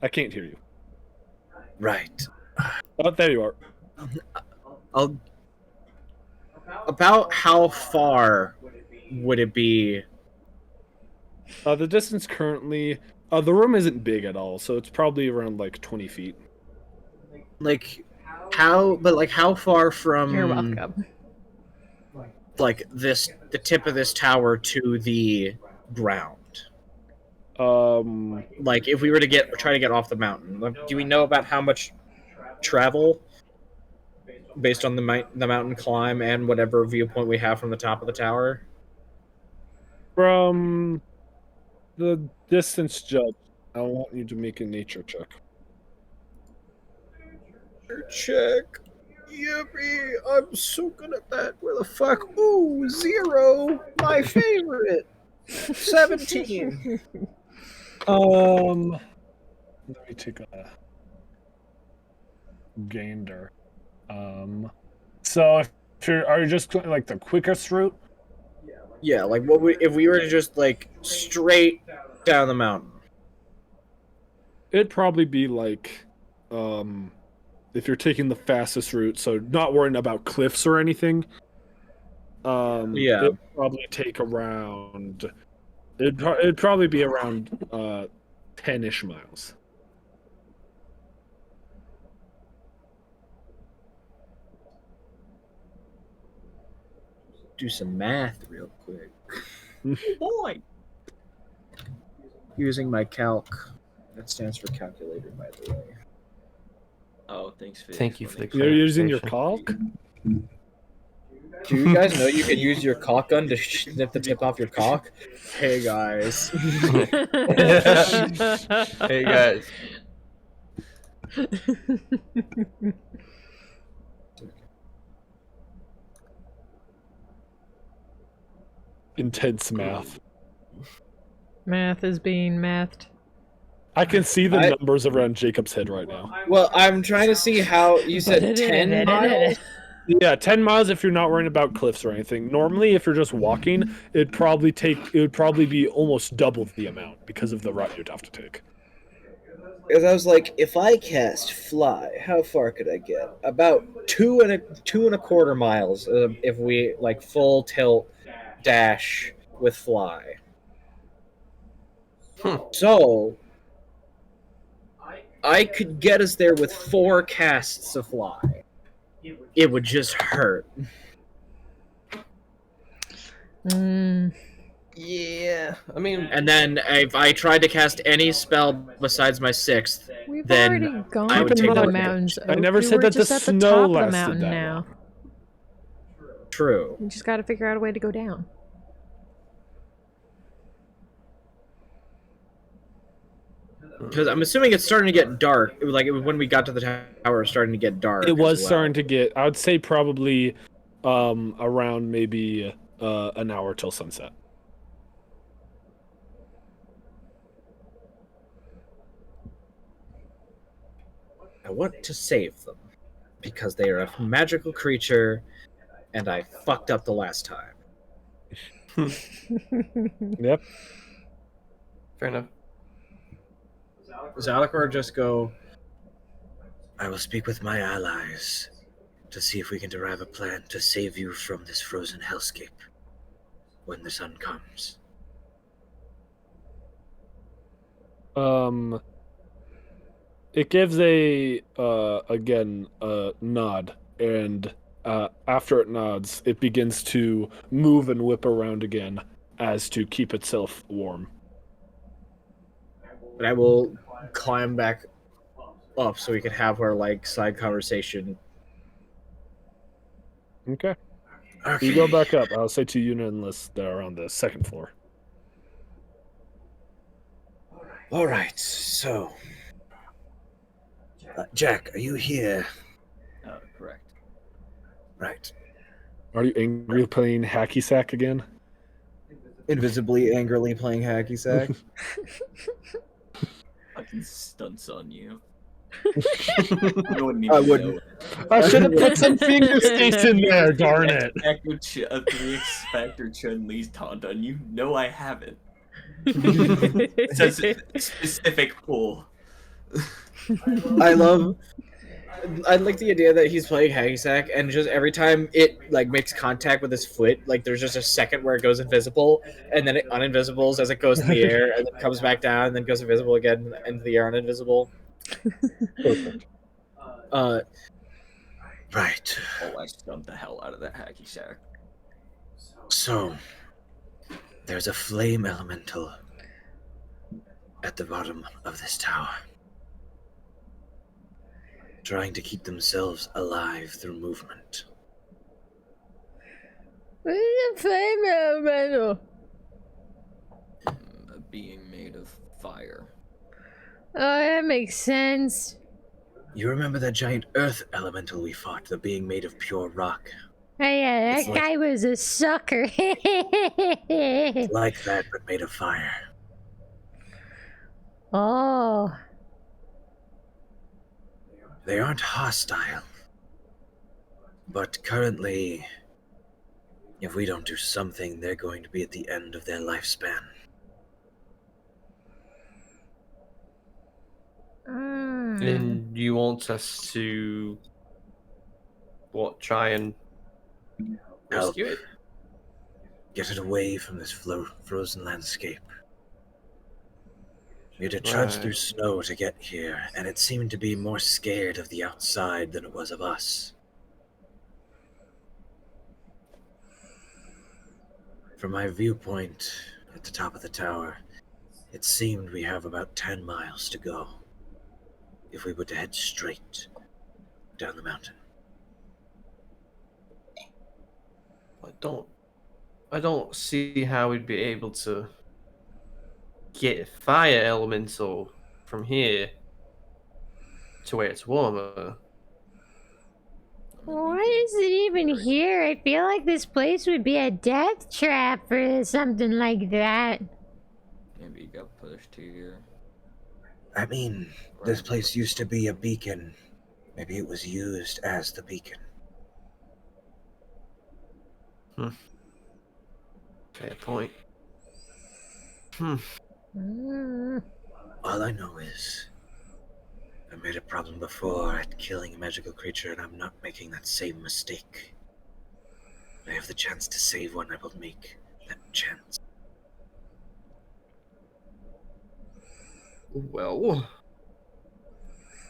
I can't hear you. Right. Oh, there you are. About how far would it be? The distance currently, the room isn't big at all, so it's probably around like 20 feet. Like, how far from? You're welcome. Like the tip of this tower to the ground. Like if we were to try to get off the mountain, do we know about how much travel based on the mountain climb and whatever viewpoint we have from the top of the tower? From the distance judge, I want you to make a nature check. Check. Yippee! I'm so good at that. Where the fuck? Ooh, 0. My favorite. 17. Let me take a gander. So are you just like the quickest route? Yeah, like if we were to just like straight down the mountain? It'd probably be like, if you're taking the fastest route, so not worrying about cliffs or anything. Yeah, it'd probably take around. It'd probably be around 10-ish miles. Do some math real quick. Boy. Using my calc. That stands for calculator, by the way. Oh, thanks for Thank you for the You're using your clarification. caulk? Do you guys know you can use your caulk gun to snip the tip off your caulk? Hey guys. Hey guys. Intense math. Math is being mathed. I can see the numbers around Jacob's head right now. Well, I'm trying to see how you said 10 miles. Yeah, 10 miles if you're not worrying about cliffs or anything. Normally, if you're just walking, it would probably be almost double the amount because of the route you'd have to take. Because I was like, if I cast fly, how far could I get? About 2.25 miles if we like full tilt dash with fly. So I could get us there with 4 casts of fly. It would just hurt. Yeah, I mean, and then if I tried to cast any spell besides my 6th, We've then already gone I would through take the the mountains. I never said We're that the just at the snow top of the lasted mountain that now. long. True. We just got to figure out a way to go down. Because I'm assuming it's starting to get dark. It was like when we got to the tower, it was starting to get dark. It was starting to get. I would say probably around maybe an hour till sunset. I want to save them because they are a magical creature, and I fucked up the last time. Yep. Fair enough. Zalakor just go, I will speak with my allies to see if we can derive a plan to save you from this frozen hellscape when the sun comes. It gives a nod, and after it nods, it begins to move and whip around again as to keep itself warm. But I will climb back up so we can have our like side conversation. Okay. You go back up. I'll say to Yuna and Liz that are on the second floor. All right, so Jack, are you here? Correct. Right. Are you angry playing hacky sack again? Invisibly, angrily playing hacky sack. Fucking stunts on you. I wouldn't. I should have put some finger states in there. Darn it! A 3x-Factor Chun-Li's taunt on you. No, I haven't. It says specific pool. I like the idea that he's playing hacky sack, and just every time it like makes contact with his foot, like there's just a second where it goes invisible, and then it uninvisibles as it goes in the air, and then comes back down, and then goes invisible again into the air, uninvisible. Perfect. Right. Oh, I stumped the hell out of that hacky sack. So, there's a flame elemental at the bottom of this tower, trying to keep themselves alive through movement. What is a flame elemental? A being made of fire. Oh, that makes sense. You remember that giant earth elemental we fought, the being made of pure rock? Oh yeah, that guy was a sucker. Like that, but made of fire. Oh. They aren't hostile. But currently, if we don't do something, they're going to be at the end of their lifespan. And you want us to try and rescue it? Get it away from this frozen landscape. We had to trudge through snow to get here, and it seemed to be more scared of the outside than it was of us. From my viewpoint at the top of the tower, it seemed we have about 10 miles to go if we were to head straight down the mountain. I don't see how we'd be able to get fire elemental from here to where it's warmer. Why is it even here? I feel like this place would be a death trap or something like that. Maybe you got pushed here. I mean, this place used to be a beacon. Maybe it was used as the beacon. Fair point. All I know is I made a problem before at killing a magical creature, and I'm not making that same mistake. If I have the chance to save one, I will make that chance. Well,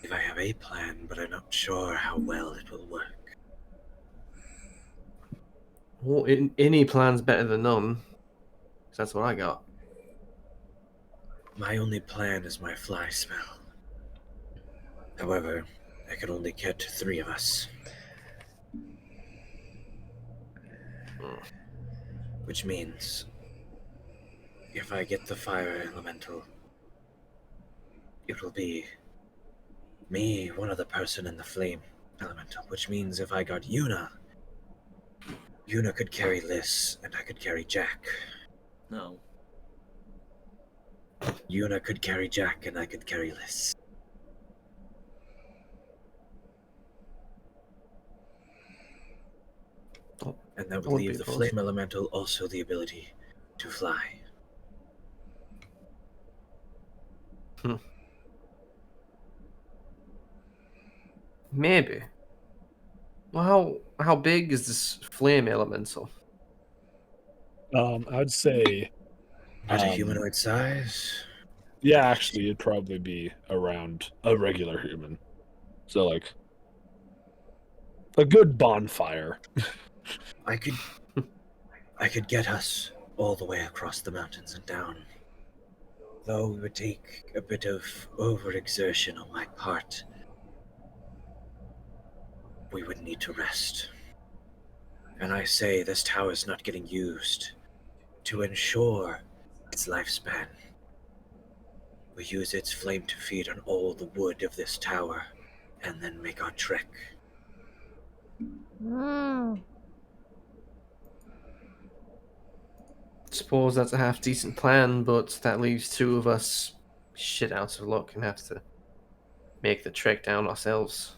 if I have a plan, but I'm not sure how well it will work. Well, any plan's better than none. 'Cause that's what I got. My only plan is my fly spell. However, I can only get 3 of us. Which means, if I get the fire elemental, it will be me, one other person, and the flame elemental. Which means if I got Yuna, Yuna could carry Liz, and I could carry Jack. No. Yuna could carry Jack, and I could carry Liz. And that would leave the flame elemental also the ability to fly. Maybe. Well, how big is this flame elemental? I'd say at a humanoid size. Yeah, actually, it'd probably be around a regular human. So, like, a good bonfire. I could get us all the way across the mountains and down. Though it would take a bit of overexertion on my part. We would need to rest. And I say this tower is not getting used. To ensure its lifespan, we use its flame to feed on all the wood of this tower, and then make our trek. Suppose that's a half-decent plan, but that leaves two of us shit out of luck and have to make the trek down ourselves.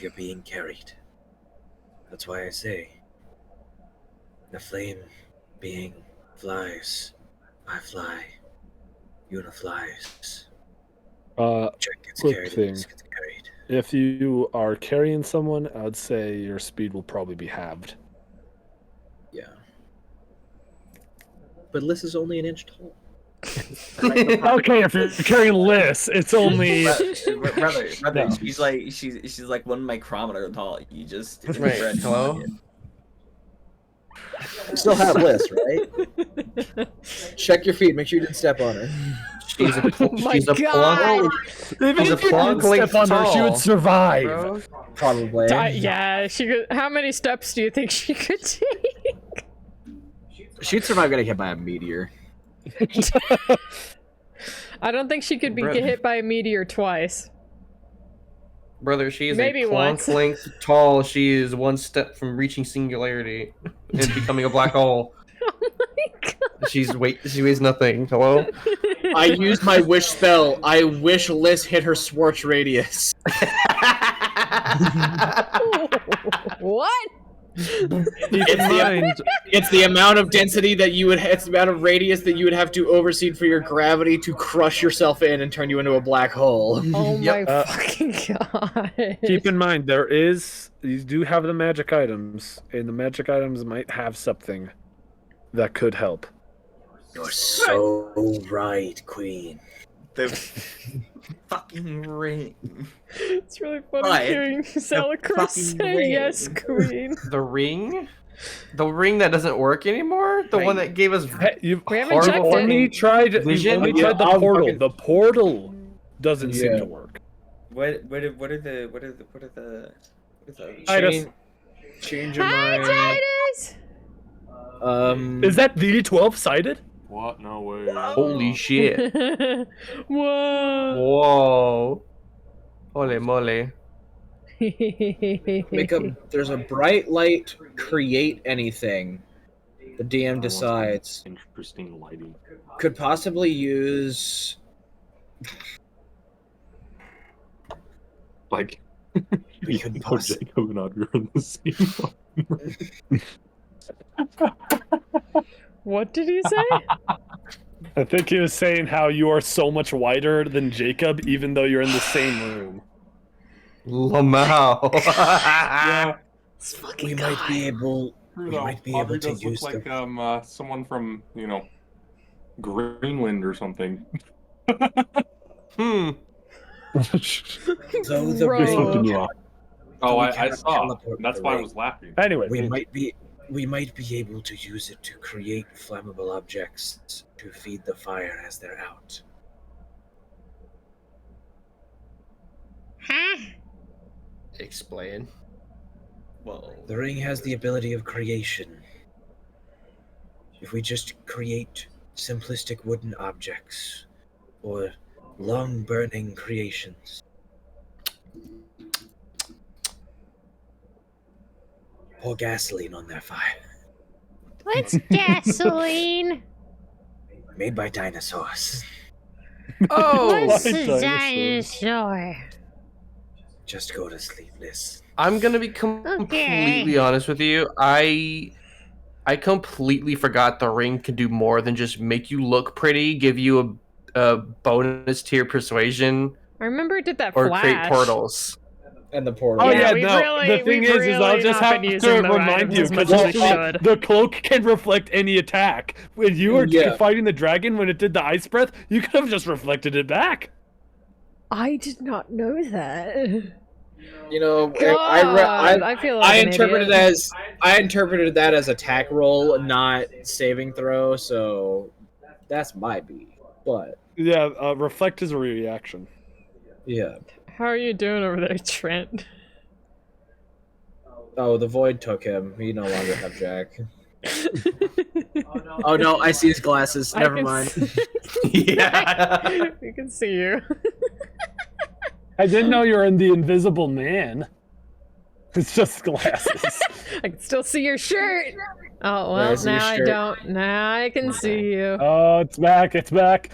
You're being carried. That's why I say, the flame being flies, I fly, Una flies. Jack gets quick carried, thing. gets carried. If you are carrying someone, I'd say your speed will probably be halved. Yeah. But Liz is only an inch tall. Okay, if you're carrying Liz, it's only brother. No. She's like 1 micrometer tall. You just Right, hello? You still have Liz, right? Check your feet. Make sure you didn't step on her. She's a God. plonk. Even She's a if you plonk didn't step on her, she would tall, survive. bro. Probably. Yeah, she could. How many steps do you think she could take? She'd survive getting hit by a meteor. I don't think she could be Bro. hit by a meteor twice. Brother, she is Maybe a plonk once. length tall. She is one step from reaching singularity and becoming a black hole. Oh my god. She weighs nothing. Hello? I used my wish spell. I wish Liz hit her Swartz radius. What? It's the amount of density that you would. It's the amount of radius that you would have to overseed for your gravity to crush yourself in and turn you into a black hole. Oh my Yep. fucking god. Keep in mind, you do have the magic items, and the magic items might have something that could help. You're so right, Queen. The fucking ring. It's really funny But hearing Salacris fucking say ring. yes, queen. The ring? The ring that doesn't work anymore? The one that gave us Hey, you've We haven't checked horrible it. only tried. You've vision? only Yeah, tried the I'll portal. fucking- The portal doesn't seem Yeah. to work. What are the Titus. Change your Hi, mind. Titus! Is that the 12-sided? What? No way. Holy shit. Whoa. Whoa. Holy moly. There's a bright light. Create anything. The DM decides. Interesting lighting. Could possibly use. Like, We could know possibly. Jacob and Audrey are in the same. What did he say? I think he was saying how you are so much wider than Jacob, even though you're in the same room. Lamau. Yeah. This fucking We guy. might be able. You We know, might be Audrey able to does use look the. like someone from Greenland or something. Hmm. Though the Bro. ring Continue on. Oh, We I cannot saw. teleport That's the why I ring. was laughing. Anyway, We might be able to use it to create flammable objects to feed the fire as they're out. Huh? Explain. Well, The ring has the ability of creation. If we just create simplistic wooden objects or long burning creations, pour gasoline on their fire, What's gasoline? made by dinosaurs. Oh! What's Why a dinosaurs? dinosaur? Just go to sleep, Liz. I'm gonna be completely honest with you. I completely forgot the ring can do more than just make you look pretty, give you a bonus tier persuasion, I remember it did that or flash. create portals. And the portal. Oh Yeah, yeah, we've no. really- the thing we've is I'll really just not have been to using the remind items you as much because as we should. the cloak can reflect any attack. When you were Yeah. fighting the dragon, when it did the ice breath, you could have just reflected it back. I did not know that. You know, God, I feel like I an interpreted idiot. I interpreted that as attack roll, not saving throw. So that's my beat. But Yeah, reflect is a reaction. yeah, How are you doing over there, Trent? Oh, the void took him. He no longer have Jack. Oh no, I see his glasses. Never mind. Yeah. We can see you. I didn't know you were in the Invisible Man. It's just glasses. I can still see your shirt. Oh well, now I don't. Now I can see you. Oh, it's back! It's back!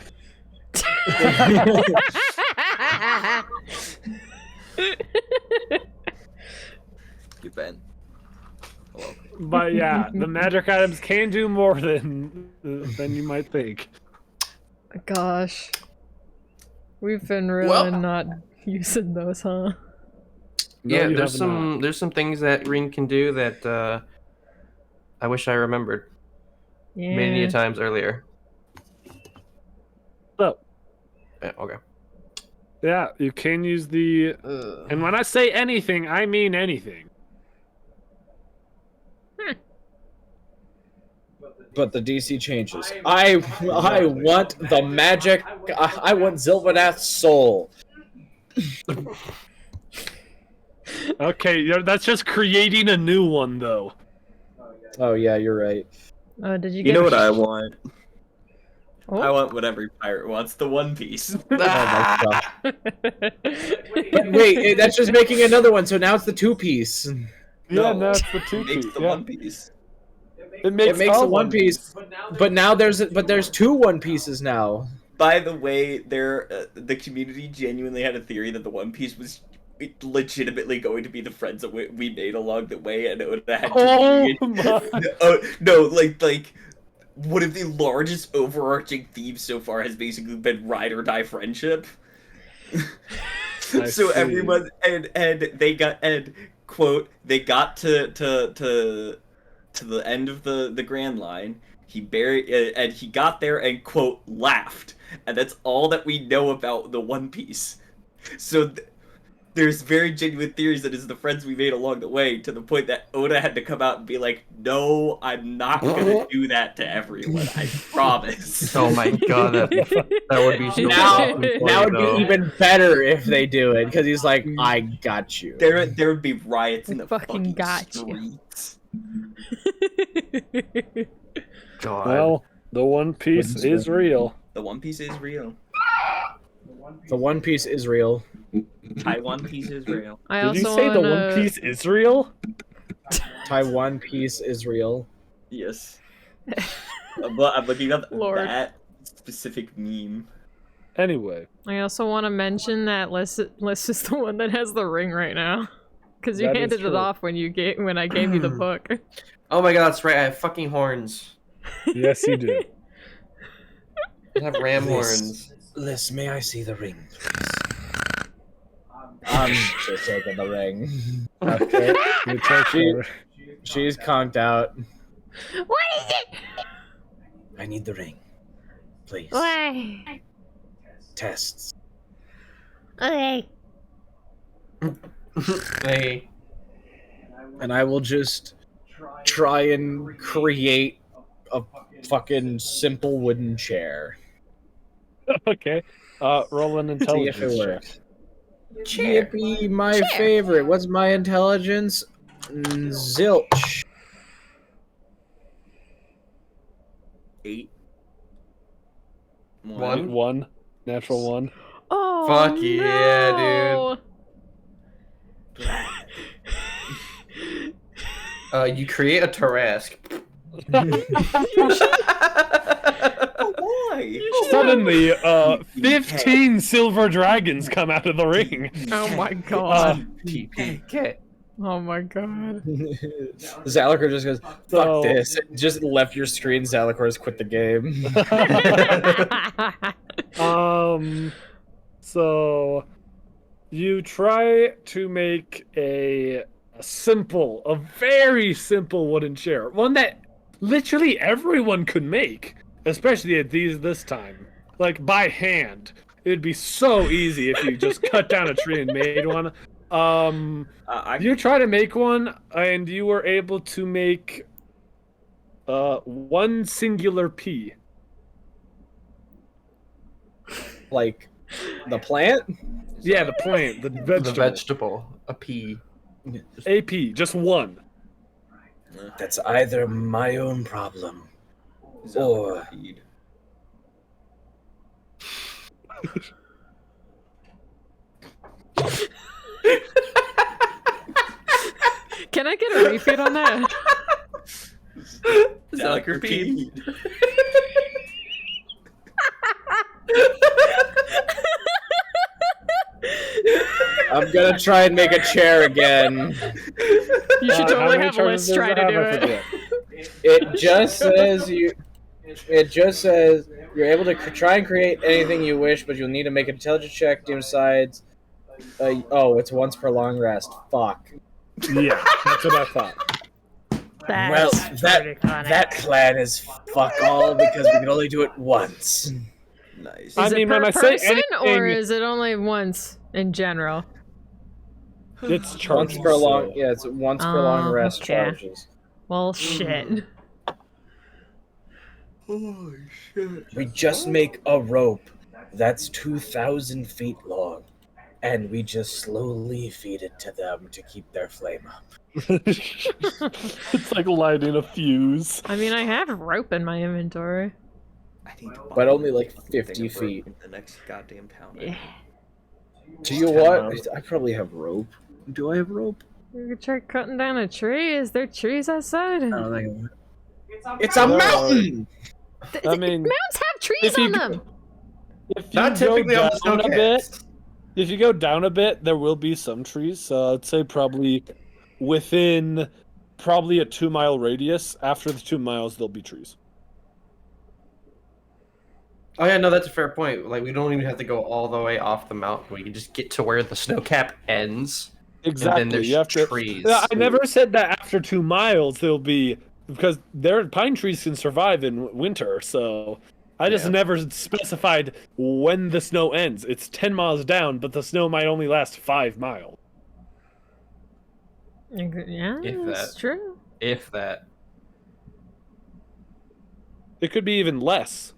You Ben. Hello. But yeah, the magic items can do more than you might think. Gosh, we've been really not using those, huh? No, Yeah, you there's have some not. things that Ring can do that I wish I remembered many times earlier. So, Yeah, okay. yeah, you can use the. And when I say anything, I mean anything. But the DC changes. I want the magic. I want Zilvanath's soul. Okay, that's just creating a new one, though. Oh yeah, you're right. Did you? You know what I want? Oh. I want what every pirate wants, the One Piece. Oh my god. Wait, that's just making another one, so now it's the 2-piece. Yeah, No, no, it's the it 2-piece. makes the Yeah. One Piece. It makes the One Piece, but now there's 2 One Pieces now. By the way, the community genuinely had a theory that the One Piece was legitimately going to be the friends that we made along the way, and it would have had to my. no, like one of the largest overarching themes so far has basically been ride or die friendship. So see. everyone and they got quote, they got to the end of the Grand Line. He and he got there and quote laughed, and that's all that we know about the One Piece. So there's very genuine theories that it's the friends we made along the way, to the point that Oda had to come out and be like, "No, I'm not gonna do that to everyone. I promise." Oh my god, that would be so Now funny, would be even better if they do it, because he's like, I got you. There would be riots in the fucking got streets. God. Well, the One Piece is real. The One Piece is real. The One Piece is real. Taiwan Piece is real. Did you say the One Piece is real? Taiwan Piece is real. Yes. But I'm looking up Lord. that specific meme. Anyway. I also want to mention that Liz is the one that has the ring right now, because you That is handed it true. off when I gave you the book. Oh my god, that's right. I have fucking horns. Yes, you do. I have ram horns. Liz, may I see the ring, please? I'm just taking the ring. Okay. You take her. She's conked out. What is it? I need the ring, please. Why? Tests. Okay. Hey. And I will just try and create a fucking simple wooden chair. Okay. Roll an See intelligence if it check. works. Yippee, my favorite. What's my intelligence? Zilch. 8. 1. Natural 1. Oh, Fuck no. yeah, dude. You create a Tarrasque. Why? Suddenly, 15 silver dragons come out of the ring. Oh my god. TPK. Oh my god. Zalakor just goes, fuck So- this. Just left your screen, Zalakor's quit the game. So you try to make a very simple wooden chair, one that literally everyone could make, especially at this time, like by hand. It'd be so easy if you just cut down a tree and made one. You try to make one, and you were able to make one singular pea. Like, the plant? Yeah, the plant, the vegetable. The vegetable. A pea. AP, just one. That's either my own problem or Can I get a repeat on that? Zach, repeat. I'm gonna try and make a chair again. You should totally have Liz try to do it. It just says you. It just says you're able to try and create anything you wish, but you'll need to make an intelligence check. Dim sides. Oh, it's once per long rest. Fuck. Yeah, that's what I thought. Well, that plan is fuck all because we can only do it once. Nice. Is it per person, or is it only once in general? It's charges, once per long. Yeah, it's once per long rest okay. charges. Well, shit. Holy shit. We just make a rope that's 2,000 feet long, and we just slowly feed it to them to keep their flame up. It's like lighting a fuse. I mean, I have rope in my inventory. But only like 50 feet. The next goddamn town. Yeah. Do you what? I probably have rope. Do I have rope? You could try cutting down a tree. Is there trees outside? I don't think it's a mountain! I mean, mountains have trees on them! If you go down a bit, if you go down a bit, there will be some trees. So I'd say probably within a 2-mile radius. After the 2 miles, there'll be trees. Oh yeah, no, that's a fair point. Like, we don't even have to go all the way off the mountain. We can just get to where the snow cap ends. Exactly. And then there's you have trees. I never said that after 2 miles there'll be, because pine trees can survive in winter. So I just never specified when the snow ends. It's 10 miles down, but the snow might only last 5 miles. Yeah, that's true. If that. It could be even less.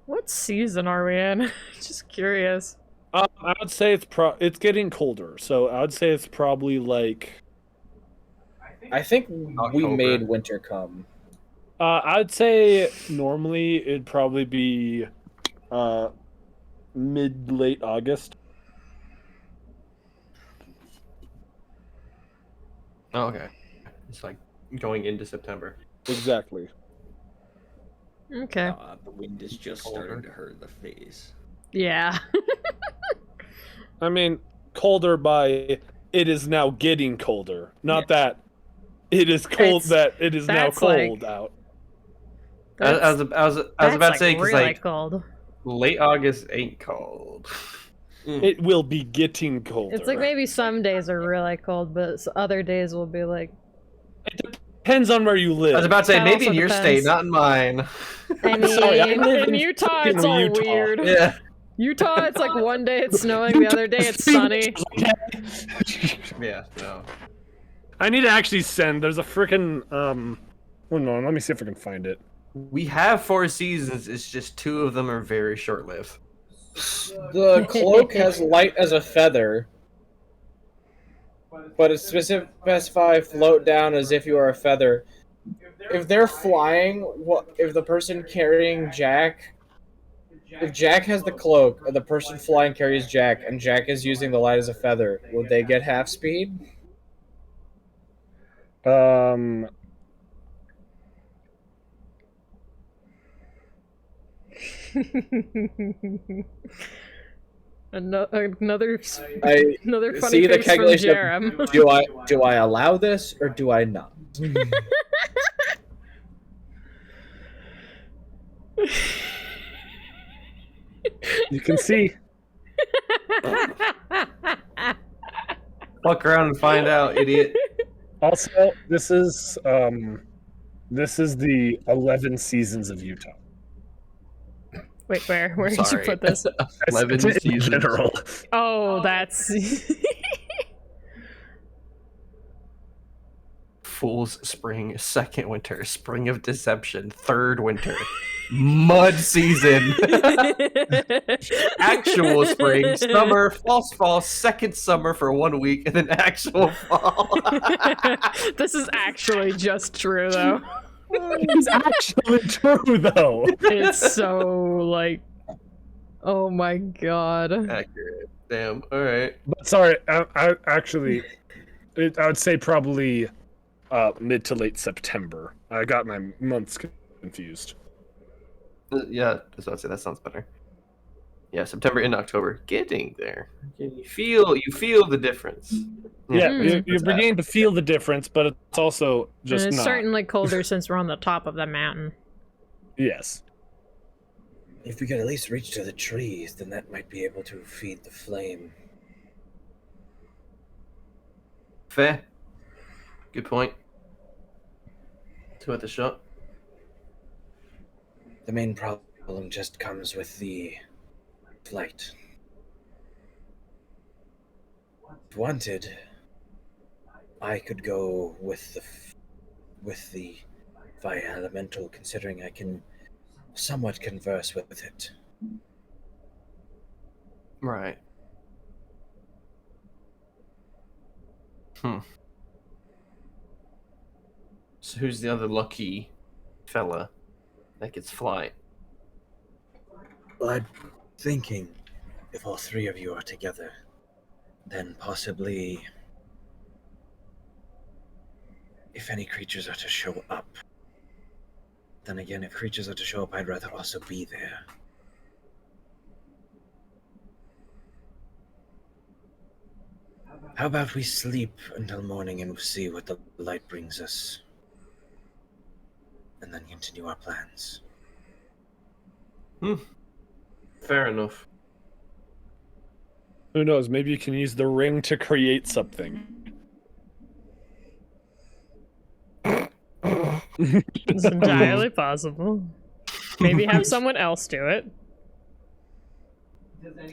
What season are we in? Just curious. I would say it's getting colder, so I would say it's probably like. I think we made winter come. I'd say normally it'd probably be mid-late August. Oh, okay. It's like going into September. Exactly. Okay. The wind is just starting to hurt the face. Yeah. I mean, colder by it is now getting colder. Not that it is cold, that it is now cold out. I was about to say, because really like cold. Late August ain't cold. It will be getting colder. It's like maybe some days are really cold, but other days will be like. It depends on where you live. I was about to say, That maybe in also your depends. state, not in mine. I mean, Sorry, I live in Utah, it's all Utah. weird. Yeah. Utah, it's like one day it's snowing, the other day it's sunny. Yeah, no. I need to actually send. There's a freaking hold on, let me see if I can find it. We have 4 seasons. It's just 2 of them are very short-lived. The cloak has light as a feather, but it specify float down as if you are a feather. If they're flying, if the person carrying Jack, if Jack has the cloak, and the person flying carries Jack, and Jack is using the light as a feather, would they get half speed? Another funny see the face from calculation. Jarom. Do I allow this or do I not? You can see. Fuck around and find out, idiot. Also, this is the 11 seasons of Utah. Wait, where did you put this? 11 in seasons. general. Oh, that's Fool's Spring, second winter, Spring of Deception, third winter, Mud Season, actual spring, summer, false fall, second summer for 1 week, and then actual fall. This is actually just true, though. It's actually true, though. It's so, like... Oh my god. Accurate. Damn, alright. But sorry, I actually... I would say probably mid to late September. I got my months confused. Yeah, that's what I'd say. That sounds better. Yeah, September and October. Getting there. You feel the difference. Yeah, you're beginning to feel the difference, but it's also just and it's not. certainly colder since we're on the top of the mountain. Yes. If we could at least reach to the trees, then that might be able to feed the flame. Fair. Good point. Two at the shot. The main problem just comes with the flight. If wanted, I could go with the fire elemental, considering I can somewhat converse with it. Right. So who's the other lucky fella that gets flight? Well, I'm thinking if all three of you are together, then possibly if any creatures are to show up. Then again, if creatures are to show up, I'd rather also be there. How about we sleep until morning and see what the light brings us? And then continue our plans. Fair enough. Who knows? Maybe you can use the ring to create something. It's entirely possible. Maybe have someone else do it.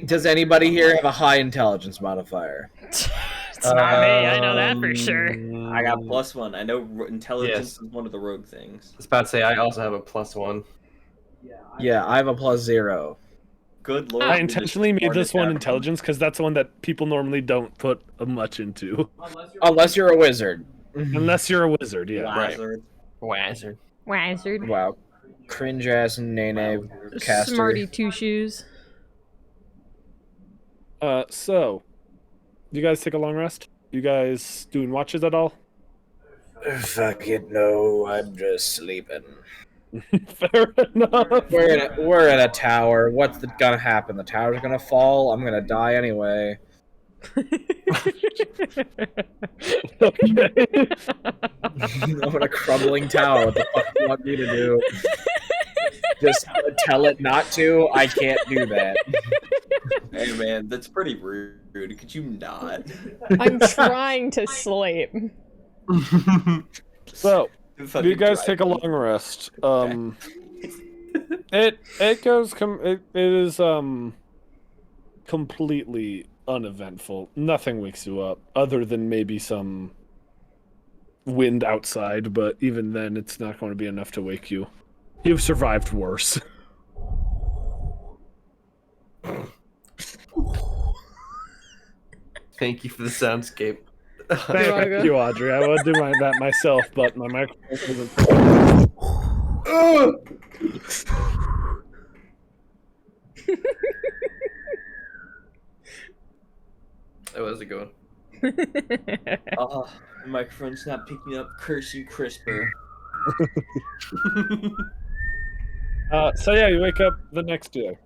Does anybody here have a high intelligence modifier? It's not me, I know that for sure. I got +1. I know intelligence is one of the rogue things. I was about to say, I also have a +1. Yeah, I have a +0. Good lord. I intentionally made this one intelligence because that's the one that people normally don't put much into. Unless you're a wizard. Unless you're a wizard, yeah. Wizard. Wazard. Wizard. Wow. Cringe ass Nene caster. Smarty two shoes. So, you guys take a long rest? You guys doing watches at all? Fuck it, no, I'm just sleeping. Fair enough. We're in a tower. What's gonna happen? The tower's gonna fall. I'm gonna die anyway. Okay. I'm in a crumbling tower. What the fuck do you want me to do? Just tell it not to? I can't do that. Hey man, that's pretty rude. Could you not? I'm trying to sleep. So, you guys take a long rest. It is completely uneventful. Nothing wakes you up other than maybe some wind outside, but even then it's not going to be enough to wake you. You've survived worse. Thank you for the soundscape. Thank you, Audrey. I would do that myself, but my microphone isn't. That was a good one. Oh, the microphone's not picking up. Curse you, CRISPR. So yeah, you wake up the next day.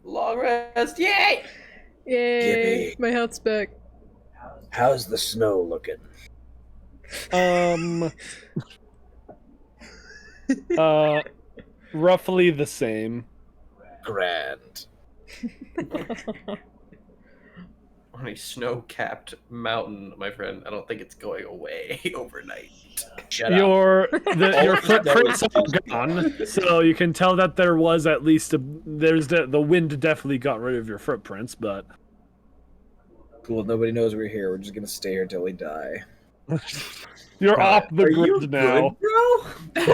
Long rest, yay! Yay! Yippee. My health's back. How's the snow looking? Roughly the same. Grand. On a snow-capped mountain, my friend, I don't think it's going away overnight. Shut up. Your footprints are gone, so you can tell that there was at least the wind definitely got rid of your footprints, but Cool, nobody knows we're here. We're just gonna stay here till we die. You're off the Are you grid now. good, bro?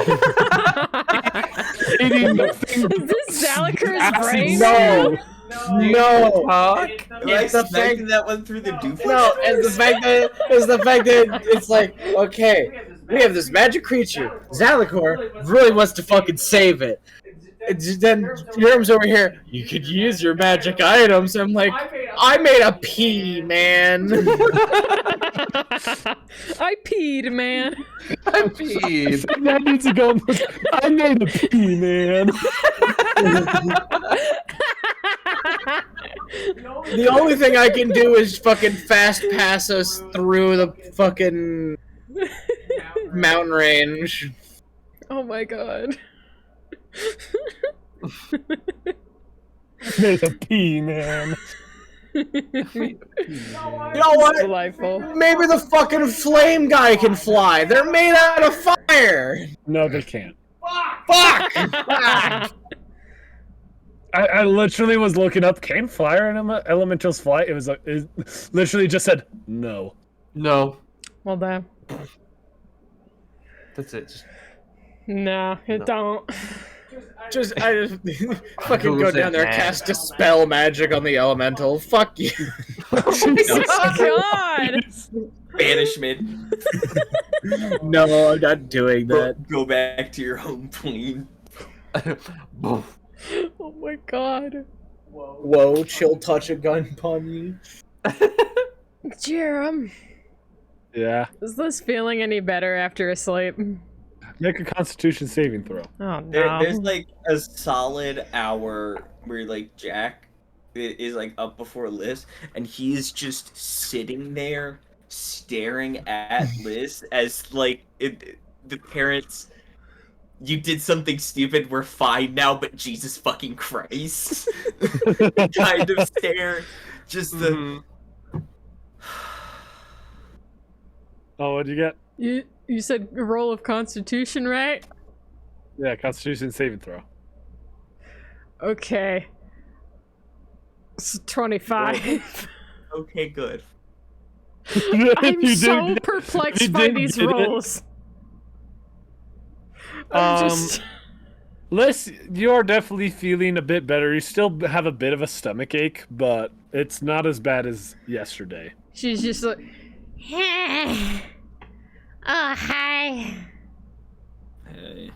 Eating the thing. Is this Zalakur's brain? No, no. Am I It's the fact smacking that one through the duplex? No, it's the fact that it's like, okay, we have this magic creature. Zalakor really wants to fucking save it. Then Jerom's over here. You could use your magic items. I'm like, I made a pee, man. I peed, man. I peed. That needs to go. I made a pee, man. The only thing I can do is fucking fast pass us through the fucking mountain range. Oh my god. Made a pee, man. You know what? Delightful. Maybe the fucking flame guy can fly. They're made out of fire. No, they can't. Fuck! I literally was looking up, can fire and elementals fly? It was like, it literally just said no. No. Well done. That's it. Just No, it don't. I just fucking go down there, cast dispel magic on the elemental. Fuck you. Oh god! Banishment. No, I'm not doing that. Go back to your home plane. Oh my god. Whoa, chill touch a gun upon you. Jarom, Yeah. is this feeling any better after a sleep? Make a Constitution saving throw. Oh no. There's like a solid hour where like Jack is like up before Liz, and he's just sitting there staring at Liz as like the parents. You did something stupid. We're fine now, but Jesus fucking Christ, kind of stare. Just the. Oh, what'd you get? You said a roll of Constitution, right? Yeah, Constitution saving throw. Okay. It's 25. Okay, good. I'm You so did- perplexed you by did these get it. rolls. I'm just... Liz, you are definitely feeling a bit better. You still have a bit of a stomach ache, but it's not as bad as yesterday. She's just like... Oh, hi. Hey.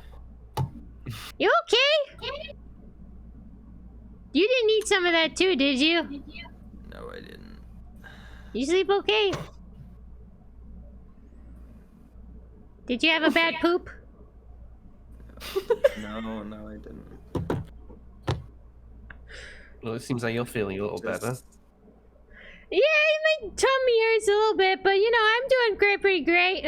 You okay? You didn't eat some of that too, did you? No, I didn't. You sleep okay? Did you have a bad poop? No, I didn't. Well, it seems like you're feeling a little better. Yeah, my tummy hurts a little bit, but you know, I'm doing great, pretty great.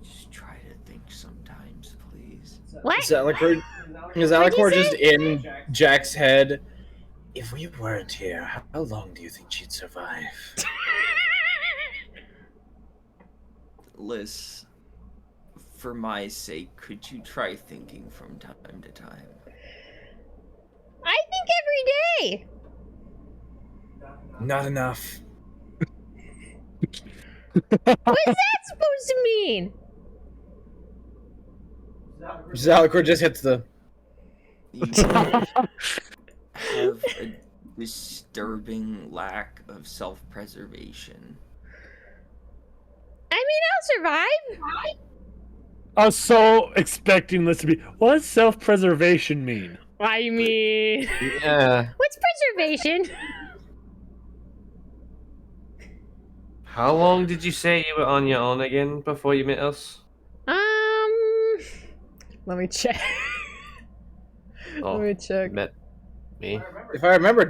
Just try to think sometimes, please. What? Is Alacor What'd you just say? in Jack's head? If we weren't here, how long do you think she'd survive? Liz, for my sake, could you try thinking from time to time? I think every day. Not enough. What's that supposed to mean? Zalakor just hits the. You have a disturbing lack of self-preservation. I mean, I'll survive. I was so expecting this to be. What does self-preservation mean? I mean... Yeah. What's preservation? How long did you say you were on your own again before you met us? Let me check. Oh, Let me check. met me. If I remember,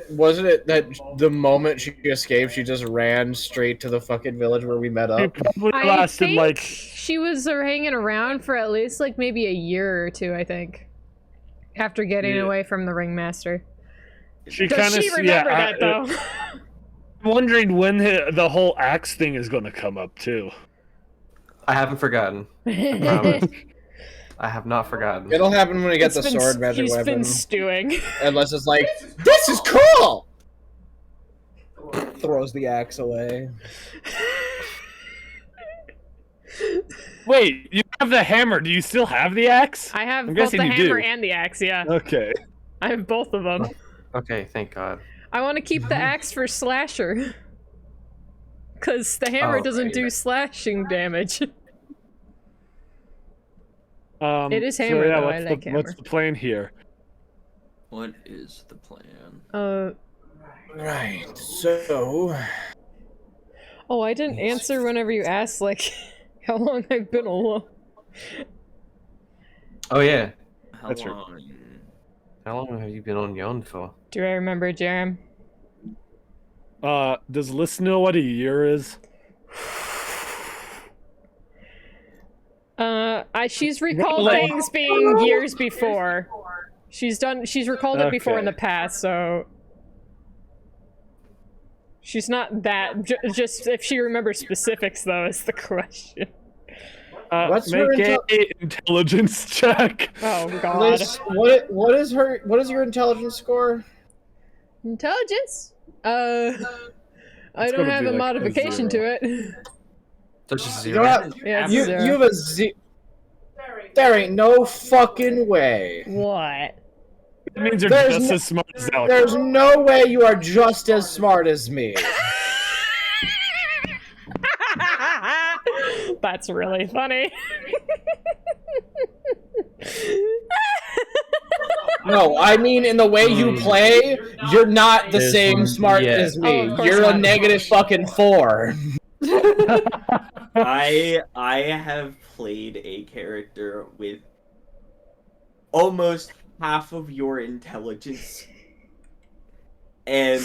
wasn't it that the moment she escaped, she just ran straight to the fucking village where we met It up? probably I lasted think like. she was hanging around for at least like maybe a year or two, I think. After getting away from the ringmaster. She Does kind of. she remember that though? I'm wondering when the whole axe thing is going to come up too. I haven't forgotten. I promise. I have not forgotten. It'll happen when we get the sword magic He's weapon. been stewing. Unless it's like, this is cool! Throws the axe away. Wait, you have the hammer. Do you still have the axe? I have I'm both the guessing you hammer do. and the axe, yeah. Okay. I have both of them. Okay, thank God. I want to keep the axe for slasher. Because the hammer doesn't do slashing damage. It is hammer, though. I like hammer. What's the plan here? What is the plan? Right, so... Oh, I didn't answer whenever you asked, like, how long I've been alone. Oh, yeah. How long? How long have you been on yon for? Do I remember, Jarom? Does Liz know what a year is? She's recalled things being years before. She's recalled it before in the past, so... She's not that... just if she remembers specifics, though, is the question. Make an intelligence check. Oh, God. Liz, what is your intelligence score? Intelligence? I don't have a modification to it. So it's just You zero. know what? Yeah, it's You zero. have a There ain't no fucking way. What? It means you're There's just no- as smart as Alec. There's no way you are just as smart as me. That's really funny. No, I mean in the way you play, you're not the same smart as Oh, me. of course You're a not. negative fucking 4. I have played a character with almost half of your intelligence, and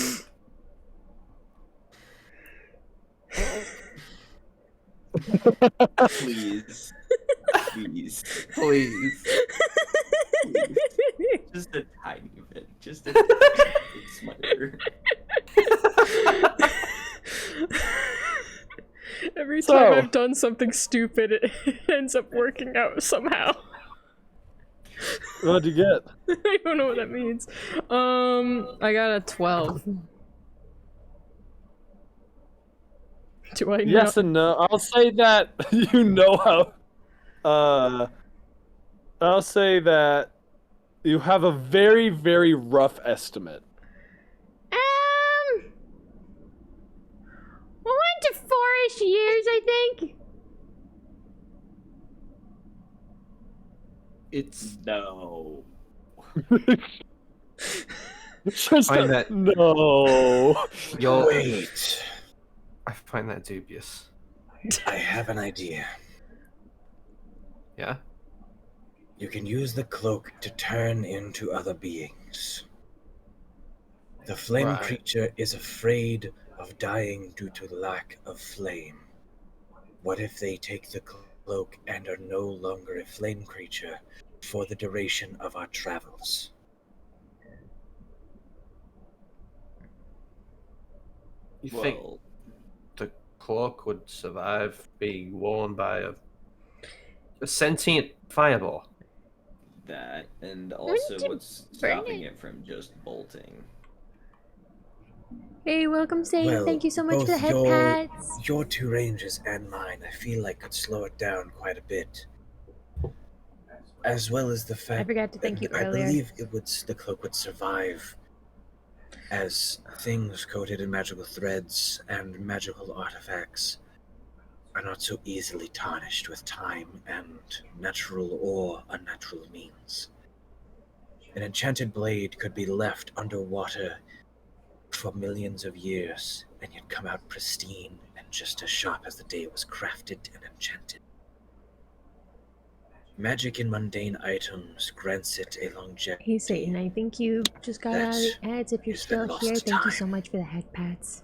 please, just a tiny bit, just a tiny bit smarter. Every time I've done something stupid, it ends up working out somehow. What'd you get? I don't know what that means. I got a 12. Do I know? Yes and no. I'll say that you know how. I'll say that you have a very, very rough estimate. 1 to 4-ish years, I think. It's No. Just find that no. Wait. I find that dubious. I have an idea. Yeah. You can use the cloak to turn into other beings. The flame Right. creature is afraid of dying due to lack of flame. What if they take the cloak and are no longer a flame creature for the duration of our travels? You think the cloak would survive being worn by a sentient fireball? That, and also you what's burn stopping it? it from just bolting. Hey, welcome, Sage. Well, Thank you so much for the both head pats. your two ranges and mine, I feel like could slow it down quite a bit. As well as the fact I forgot to thank you I earlier. believe the cloak would survive, as things coated in magical threads and magical artifacts are not so easily tarnished with time and natural or unnatural means. An enchanted blade could be left underwater for millions of years and yet come out pristine and just as sharp as the day it was crafted and enchanted. Magic in mundane items grants it a longevity. Hey, Satan, I think you just got out of the ads. If you're It's been still lost here, to thank you time. so much for the head pats.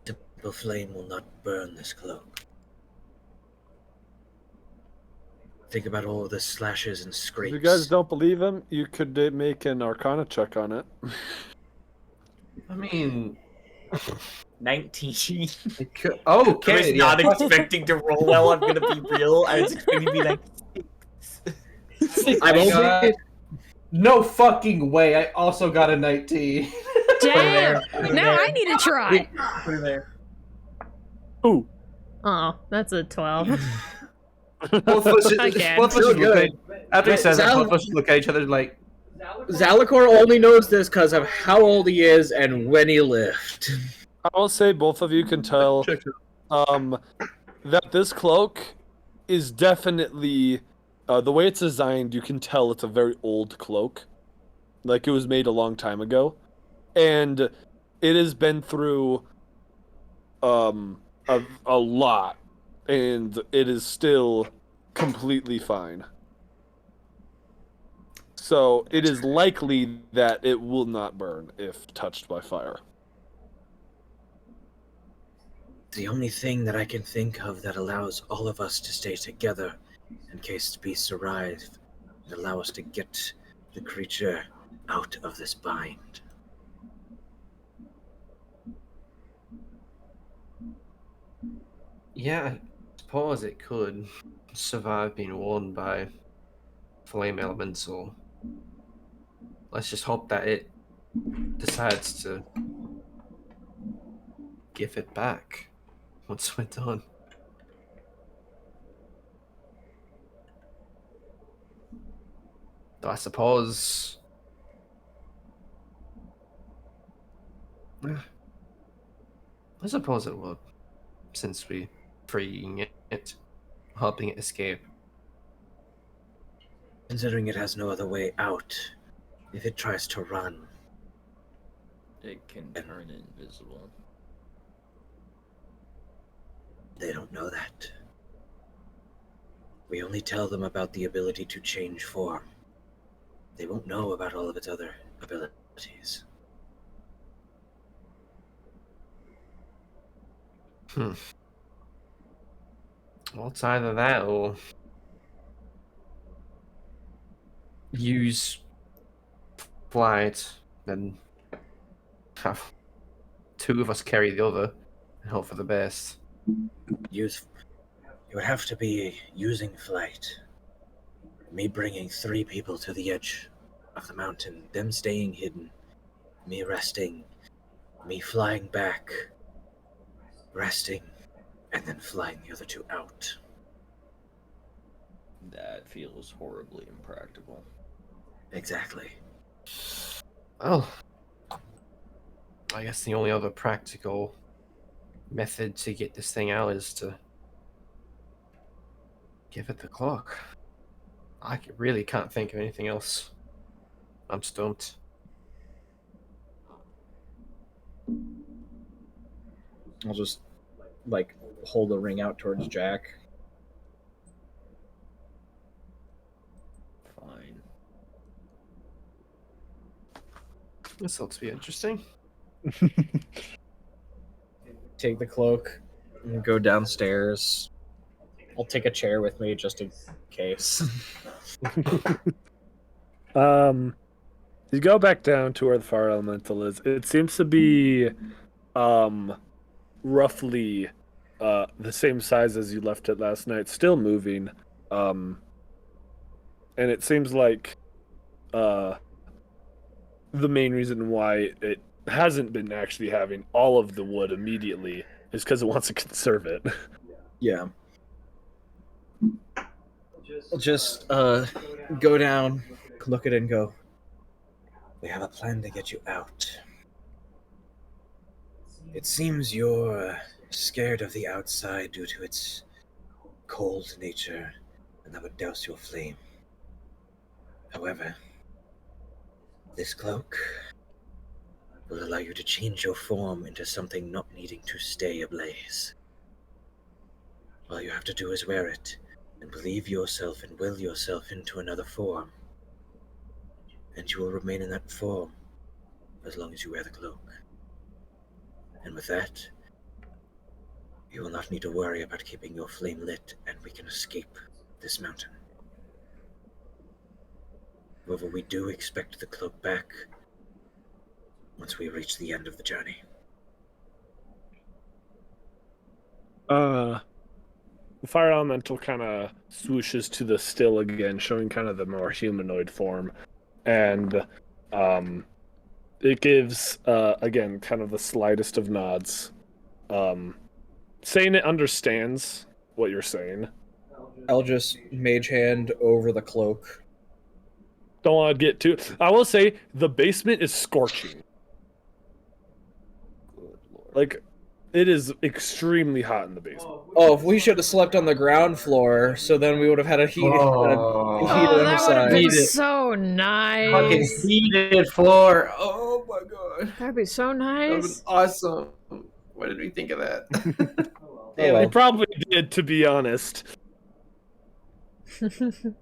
Simple flame will not burn this cloak. Think about all the slashes and scrapes. If you guys don't believe him, you could make an Arcana check on it. I mean, 19. oh, I okay. was not expecting to roll well, I'm gonna be real. I was expecting to be like 6. I'm no fucking way. I also got a 19. Damn! Now I need to try. Put her there. Ooh. Oh, that's a 12. Both of us, Again. both of us So just look at, good. after he says that, Zal- both of us look at each other like, Zalakor only knows this because of how old he is and when he lived. I will say both of you can tell that this cloak is definitely the way it's designed. You can tell it's a very old cloak, like it was made a long time ago, and it has been through a lot, and it is still completely fine. So it is likely that it will not burn if touched by fire. The only thing that I can think of that allows all of us to stay together in case the beasts arrive and allow us to get the creature out of this bind. yeah, I suppose it could survive being worn by flame elemental. Let's just hope that it decides to give it back once we're done. Though I suppose... I suppose it would, since we freeing it, helping it escape. Considering it has no other way out, if it tries to run, It can turn invisible. they don't know that. We only tell them about the ability to change form. They won't know about all of its other abilities. Well, it's either that or use flight, then have two of us carry the other and hope for the best. It would have to be using flight. Me bringing 3 people to the edge of the mountain, them staying hidden, me resting, me flying back, resting, and then flying the other 2 out. That feels horribly impractical. Exactly. Well, I guess the only other practical method to get this thing out is to give it the clock. I really can't think of anything else. I'm stumped. I'll just, like, hold the ring out towards Jack. Fine. This looks to be interesting. Take the cloak and go downstairs. I'll take a chair with me just in case. You go back down to where the fire elemental is. It seems to be roughly the same size as you left it last night, still moving. And it seems like the main reason why it hasn't been actually having all of the wood immediately is because it wants to conserve it. Yeah. I'll just go down, look at it, and go, We have a plan to get you out. It seems you're scared of the outside due to its cold nature, and that would douse your flame. However, this cloak will allow you to change your form into something not needing to stay ablaze. All you have to do is wear it, and believe yourself and will yourself into another form. And you will remain in that form as long as you wear the cloak. And with that, you will not need to worry about keeping your flame lit, and we can escape this mountain. However, we do expect the cloak back once we reach the end of the journey. The fire elemental kind of swooshes to the still again, showing kind of the more humanoid form. And it gives, again, kind of the slightest of nods. Saying it understands what you're saying. I'll just mage hand over the cloak. Don't want to get too... I will say, the basement is scorching. Like, it is extremely hot in the basement. Oh, if we should have slept on the ground floor, so then we would have had a heated, Oh, that would have been so nice. Fucking heated floor. Oh my god. That'd be so That would have been nice. awesome. Why did we think of that? We probably did, to be honest.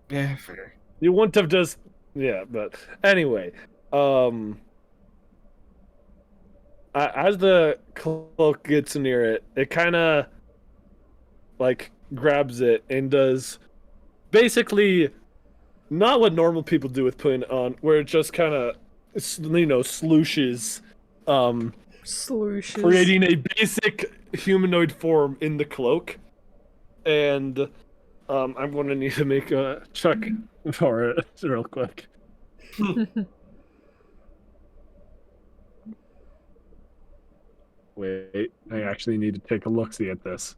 Yeah, fair. You wouldn't have just... Yeah, but... Anyway. As the cloak gets near it, it kind of... like, grabs it and does... basically... not what normal people do with putting it on, where it just kind of, slooshes. Slooshes. Creating a basic humanoid form in the cloak. And I'm going to need to make a check for it real quick. Wait, I actually need to take a look-see at this.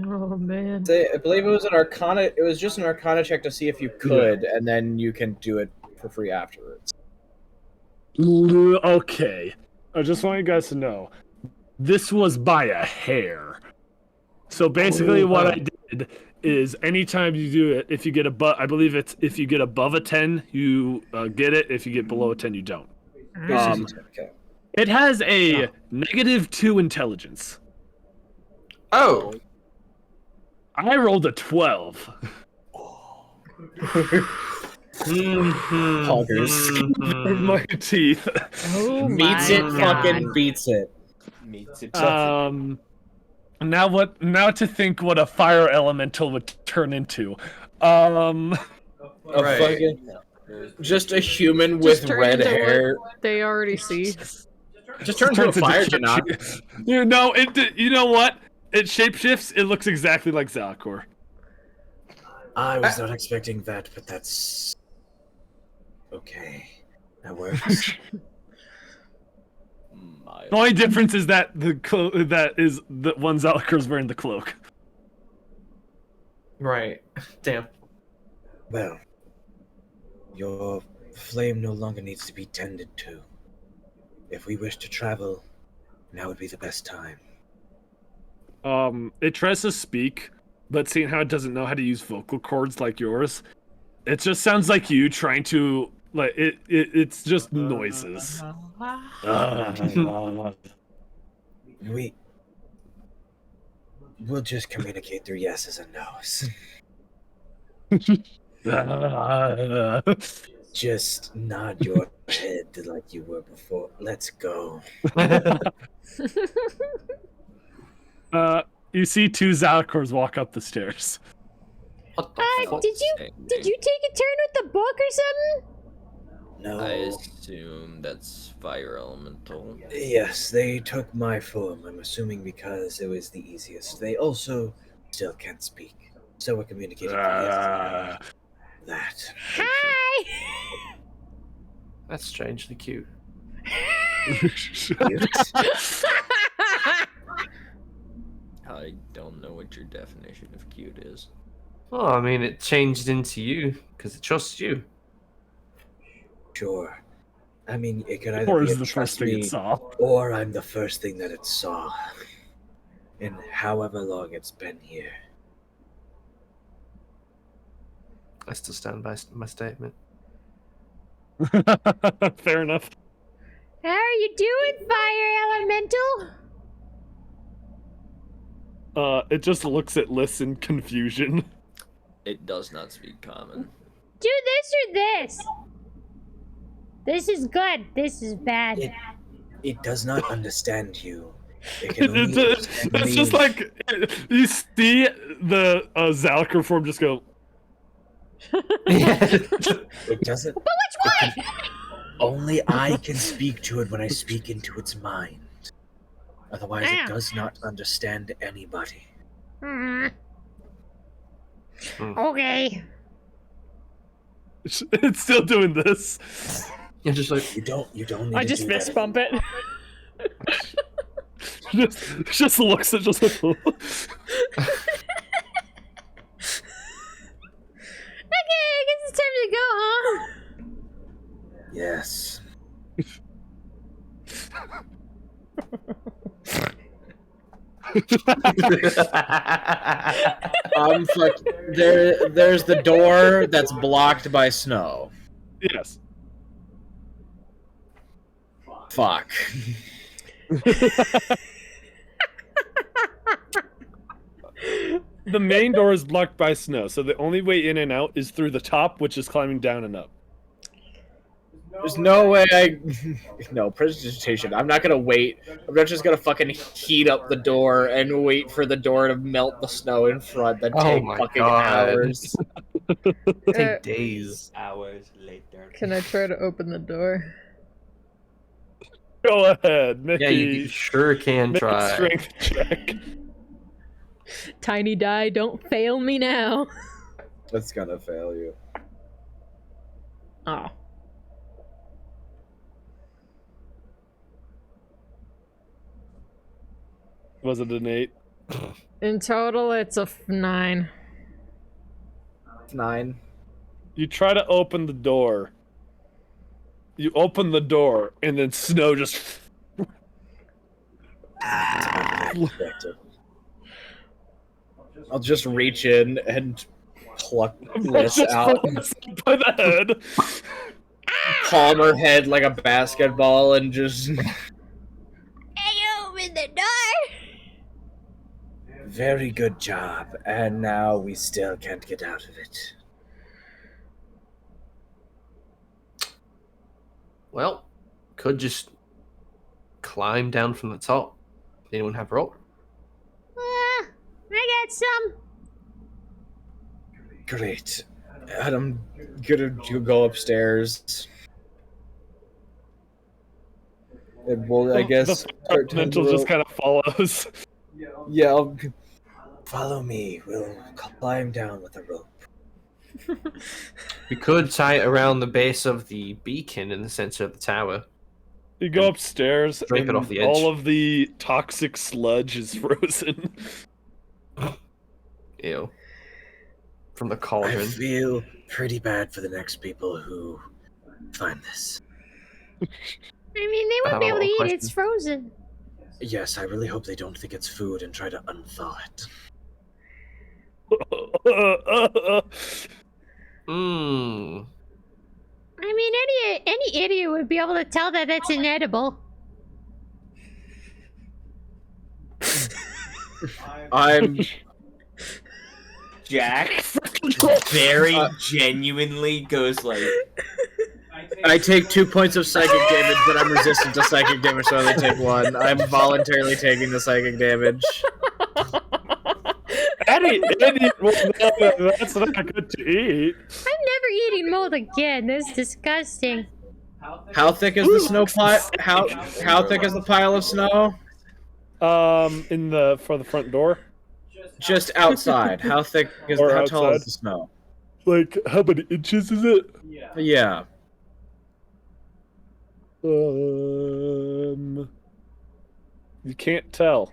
Oh man. I believe it was an Arcana. It was just an Arcana check to see if you could, and then you can do it for free afterwards. Okay, I just want you guys to know, this was by a hair. So basically, what I did is anytime you do it, if you get I believe it's if you get above a 10, you get it. If you get below a 10, you don't. Okay. It has a -2 intelligence. Oh. I rolled a 12. Poggers. My teeth. Oh Meets my it, God. fucking beats it. Meets it. Now to think what a fire elemental would turn into. Fucking, just a human with turn red into hair. what they already see. Just turn into a fire Janok. You know it. You know what? It shapeshifts. It looks exactly like Zalcor. I was not expecting that, but that's okay. That works. The only difference is that the one Zalcor's wearing the cloak. Right. Damn. Well, your flame no longer needs to be tended to. If we wish to travel, now would be the best time. It tries to speak, but seeing how it doesn't know how to use vocal cords like yours, it just sounds like you trying to it's just noises. We'll just communicate through yeses and nos. Just nod your head like you were before. Let's go. You see 2 Zalcors walk up the stairs. What the fuck? Did you take a turn with the book or something? No. I assume that's fire elemental. Yes, they took my form. I'm assuming because it was the easiest. They also still can't speak, so we're communicating through yeses and nos. That. Hi. That's strangely cute. I don't know what your definition of cute is. Well, I mean, it changed into you because it trusts you. Sure. I mean, it could either Or be is a the trust first thing me, it saw. or I'm the first thing that it saw. In however long it's been here. I still stand by my statement. Fair enough. How are you doing, fire elemental? It just looks at Liz in confusion. It does not speak common. Do this or this? This is good. This is bad. It does not understand you. It can only It's understand just me. like you see the Zalcor form just go. It doesn't. But which one? Only I can speak to it when I speak into its mind. Otherwise, Ah. it does not understand anybody. Okay. It's still doing this. You're just like You don't need I to just do fist that bump it. just looks at just like. Okay, I guess it's time to go, huh? Yes. Fuck. There's the door that's blocked by snow. Yes. Fuck. The main door is blocked by snow, so the only way in and out is through the top, which is climbing down and up. There's no way No, precipitation. I'm not gonna wait. I'm not just gonna fucking heat up the door and wait for the door to melt the snow in front. That take fucking hours. Take days. Hours later. Can I try to open the door? Go ahead, Mickey. Yeah, you sure can make try. a strength check. Tiny die, don't fail me now. That's gonna fail you. Oh. Was it an 8? In total, it's a 9. 9. You try to open the door. You open the door, and then snow just. I'll just reach in and pluck this out. By the head. Palm her head like a basketball and just. I opened the door! Very good job, and now we still can't get out of it. Well, could just climb down from the top. Anyone have rope? I got some. Great. And I'm gonna go upstairs. And we'll, I guess, the mental just kind of follows. Yeah, I'll... Follow me. We'll climb down with a rope. We could tie it around the base of the beacon in the center of the tower. You go upstairs, drape it and off the edge. all of the toxic sludge is frozen. Ew. From the I cauldron. feel pretty bad for the next people who find this. I mean, they won't be able to eat it. It's frozen. Yes, I really hope they don't think it's food and try to unthaw it. Mmm. I mean, any idiot would be able to tell that it's inedible. I'm... Jack very genuinely goes like... I take 2 points of psychic damage, but I'm resistant to psychic damage, so I only take 1. I'm voluntarily taking the psychic damage. Eddie will know that that's not good to eat. I'm never eating mold again. That's disgusting. How thick is the snow pile? How thick is the pile of snow? For the front door. Just outside. How thick is Or how tall outside. is the snow? Like, how many inches is it? Yeah. You can't tell.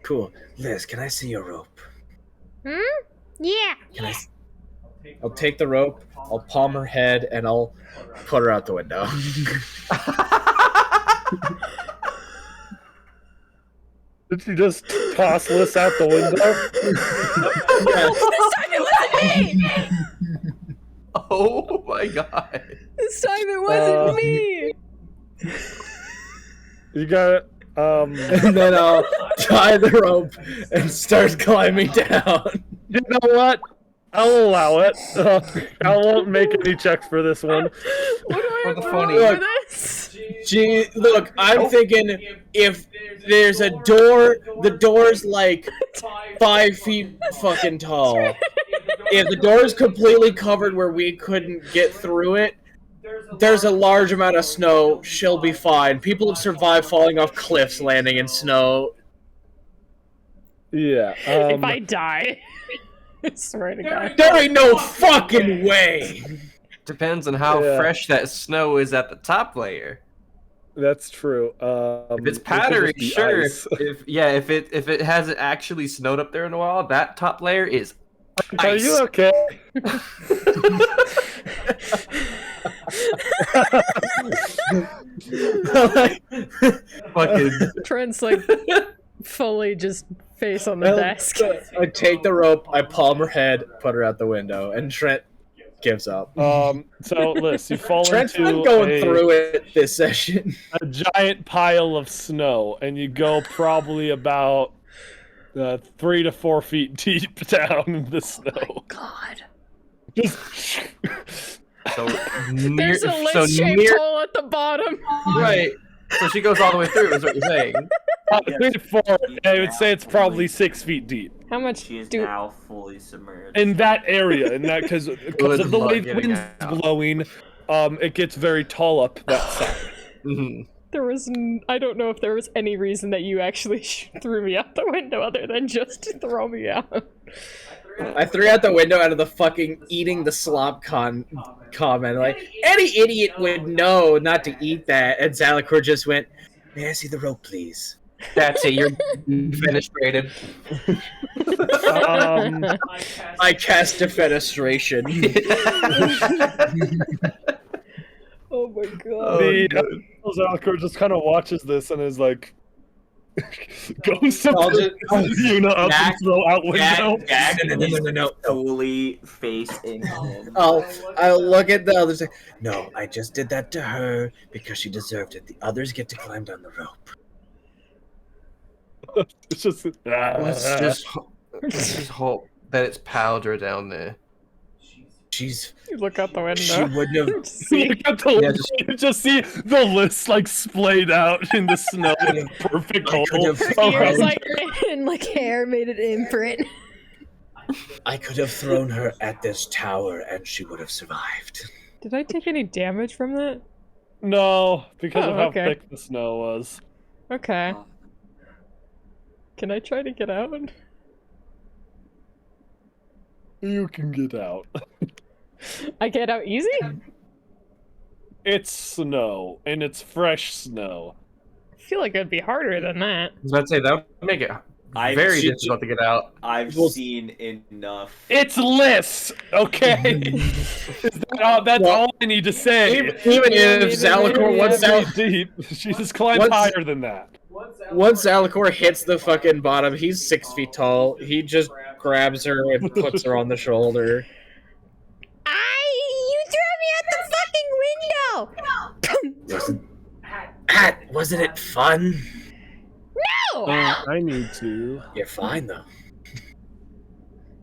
Cool. Liz, can I see your rope? Hmm? Yeah. Can I? I'll take the rope, I'll palm her head, and I'll put her out the window. Did you just toss Liz out the window? This time it wasn't me! Oh my god. This time it wasn't me! You got it. And then I'll tie the rope and start climbing down. You know what? I'll allow it. I won't make any checks for this one. What do I have to funny- roll for this? Gee, look, I'm thinking if there's a door, the door's like 5 feet fucking tall. If the door is completely covered where we couldn't get through it, there's a large amount of snow. She'll be fine. People have survived falling off cliffs, landing in snow. Yeah. If I die, I swear to God. There ain't no fucking way. depends on how fresh that snow is at the top layer. That's true. If it's powdery, sure. If it hasn't actually snowed up there in a while, that top layer is ice. Are you okay? Fucking Trent's like fully just face on the desk. I take the rope, I palm her head, put her out the window, and Trent gives up. So Liz, you fall Trent's into been going through it this session. A giant pile of snow, and you go probably about 3 to 4 feet deep down in the snow. Oh my god! Just There's a list-shaped hole at the bottom. Right. So she goes all the way through. Is what you're saying? 3 to 4. I would say it's probably 6 feet deep. How much? She is now fully submerged. In that area, because of the way the wind's out. blowing, it gets very tall up that side. There was, I don't know if there was any reason that you actually threw me out the window other than just to throw me out. I threw out the window out of the fucking eating the slop comment. Like, any idiot would know not to eat that. And Zalakor just went, "May I see the rope, please?" That's it. You're defenestrated. I cast defenestration. Oh my god. Zalakor just kind of watches this and is like, goes to Yuna up and throw out window. No. Fully face in him. I'll look at the others. No, I just did that to her because she deserved it. The others get to climb down the rope. It's just. Let's just hope that it's powder down there. You look out the window. She wouldn't have. Look at the you just see the list like splayed out in the snow in a perfect hole. Ears like hair made an imprint. I could have thrown her at this tower and she would have survived. Did I take any damage from that? No, because of how okay. thick the snow was. Okay. Can I try to get out? You can get out. I get out easy? It's snow, and it's fresh snow. I feel like it'd be harder than that. I was about to say, that would make it very difficult to get out. I've seen enough. It's Liz, okay? That's all I need to say. Even if Zalakor once deep, she just climbed higher than that. Once Zalakor hits the fucking bottom, he's 6 feet tall. He just grabs her and puts her on the shoulder. You threw me out the fucking window! Wasn't it fun? No! I need to. You're fine, though.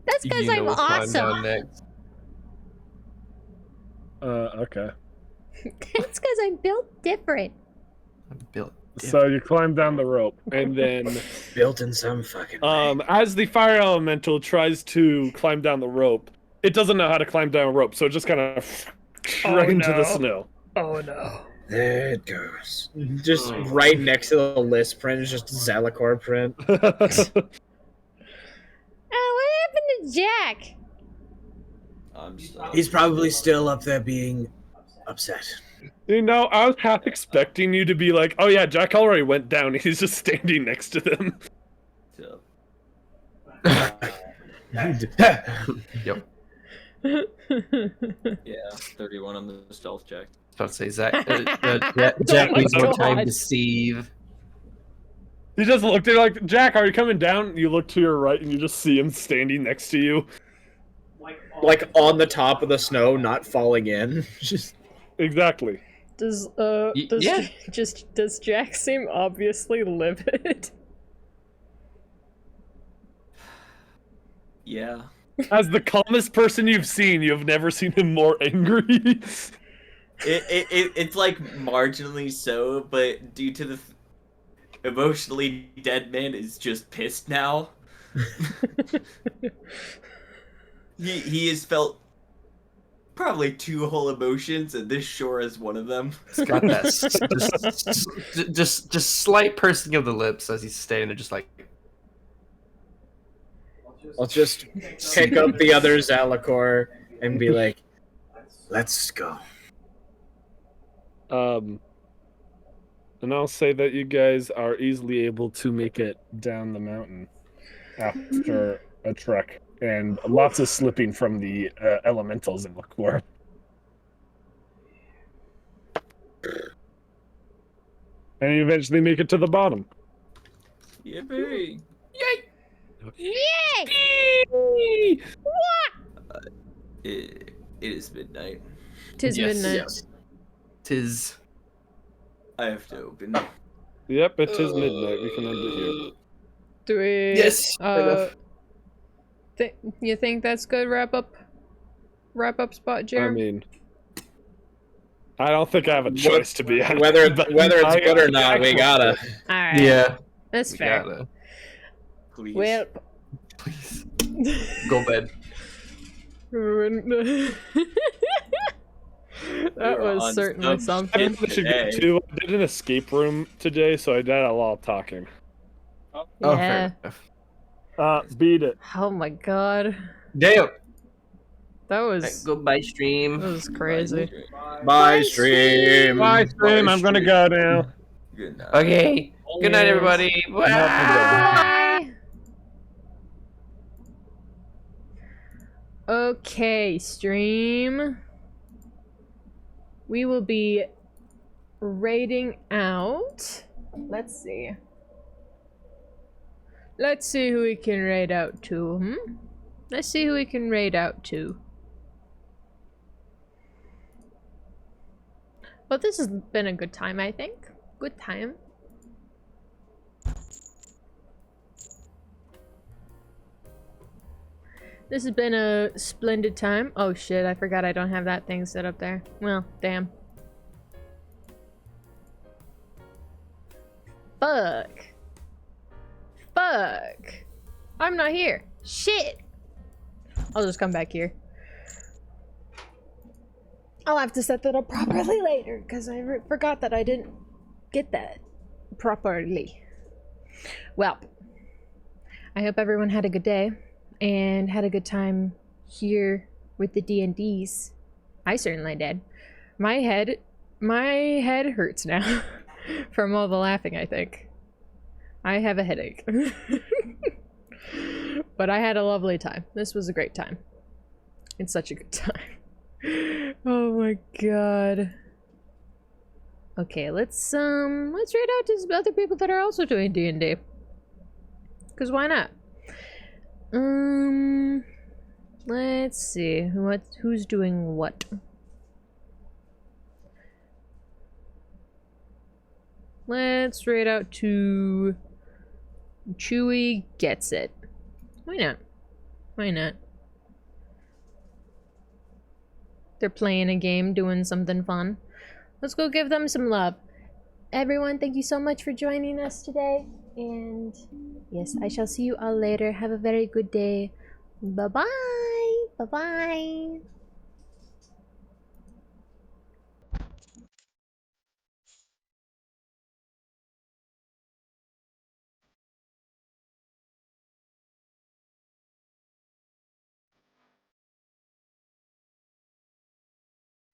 That's because I'm awesome. Okay. That's because I'm built different. So you climb down the rope, and then built in some fucking way. As the fire elemental tries to climb down the rope, it doesn't know how to climb down a rope, so it just kind of right into the snow. Oh no! There it goes. Just right next to the list print is just Zalakor print. What happened to Jack? He's probably still up there being upset. You know, I was half expecting you to be like, "Oh yeah, Jack already went down. He's just standing next to them." Yep. Yeah, 31 on the stealth check. I was about to say, Jack needs more time to deceive. You just looked at it like, "Jack, are you coming down?" You look to your right, and you just see him standing next to you. Like on the top of the snow, not falling in. Just exactly. Does Jack seem obviously livid? Yeah. As the calmest person you've seen, you've never seen him more angry. It's like marginally so, but due to the emotionally dead man is just pissed now. he has felt probably 2 whole emotions, and this sure is one of them. It's got that just slight pursing of the lips as he's standing there, just like. I'll just pick up the other Zalakor and be like, Let's go. And I'll say that you guys are easily able to make it down the mountain after a trek, and lots of slipping from the elementals in look for. And you eventually make it to the bottom. Yippee! Yay! It is midnight. Tis midnight. Yes. Tis. I have to open. Yep, it is midnight. We can end it here. Do we? Yes. Fair enough. You think that's good wrap up spot, Jarom? I mean, I don't think I have a choice to be honest. Whether it's good or not, we gotta. All right. Yeah. That's fair. Gotta. Please. Well, Please. Go bed. That was certainly something. I did an escape room today, so I did a lot of talking. Oh, Yeah. fair enough. Beat it. Oh my god. Damn. That was Goodbye, stream. that was crazy. Bye, stream. Bye, stream. I'm gonna go now. Good night. Okay. Good night, everybody. Bye. Bye. Okay, stream. We will be raiding out. Let's see. Let's see who we can raid out to. Let's see who we can raid out to. Well, this has been a good time, I think. Good time. This has been a splendid time. Oh shit, I forgot I don't have that thing set up there. Well, damn. Fuck. Fuck. I'm not here. Shit. I'll just come back here. I'll have to set that up properly later, because I forgot that I didn't get that properly. Well, I hope everyone had a good day and had a good time here with the D&Ds. I certainly did. My head hurts now from all the laughing, I think. I have a headache. But I had a lovely time. This was a great time. It's such a good time. Oh my god. Okay, let's read out to other people that are also doing D&D. Cause why not? Let's see who's doing what. Let's read out to Chewy Gets It. Why not? Why not? They're playing a game, doing something fun. Let's go give them some love. Everyone, thank you so much for joining us today. And yes, I shall see you all later. Have a very good day. Bye-bye. Bye-bye.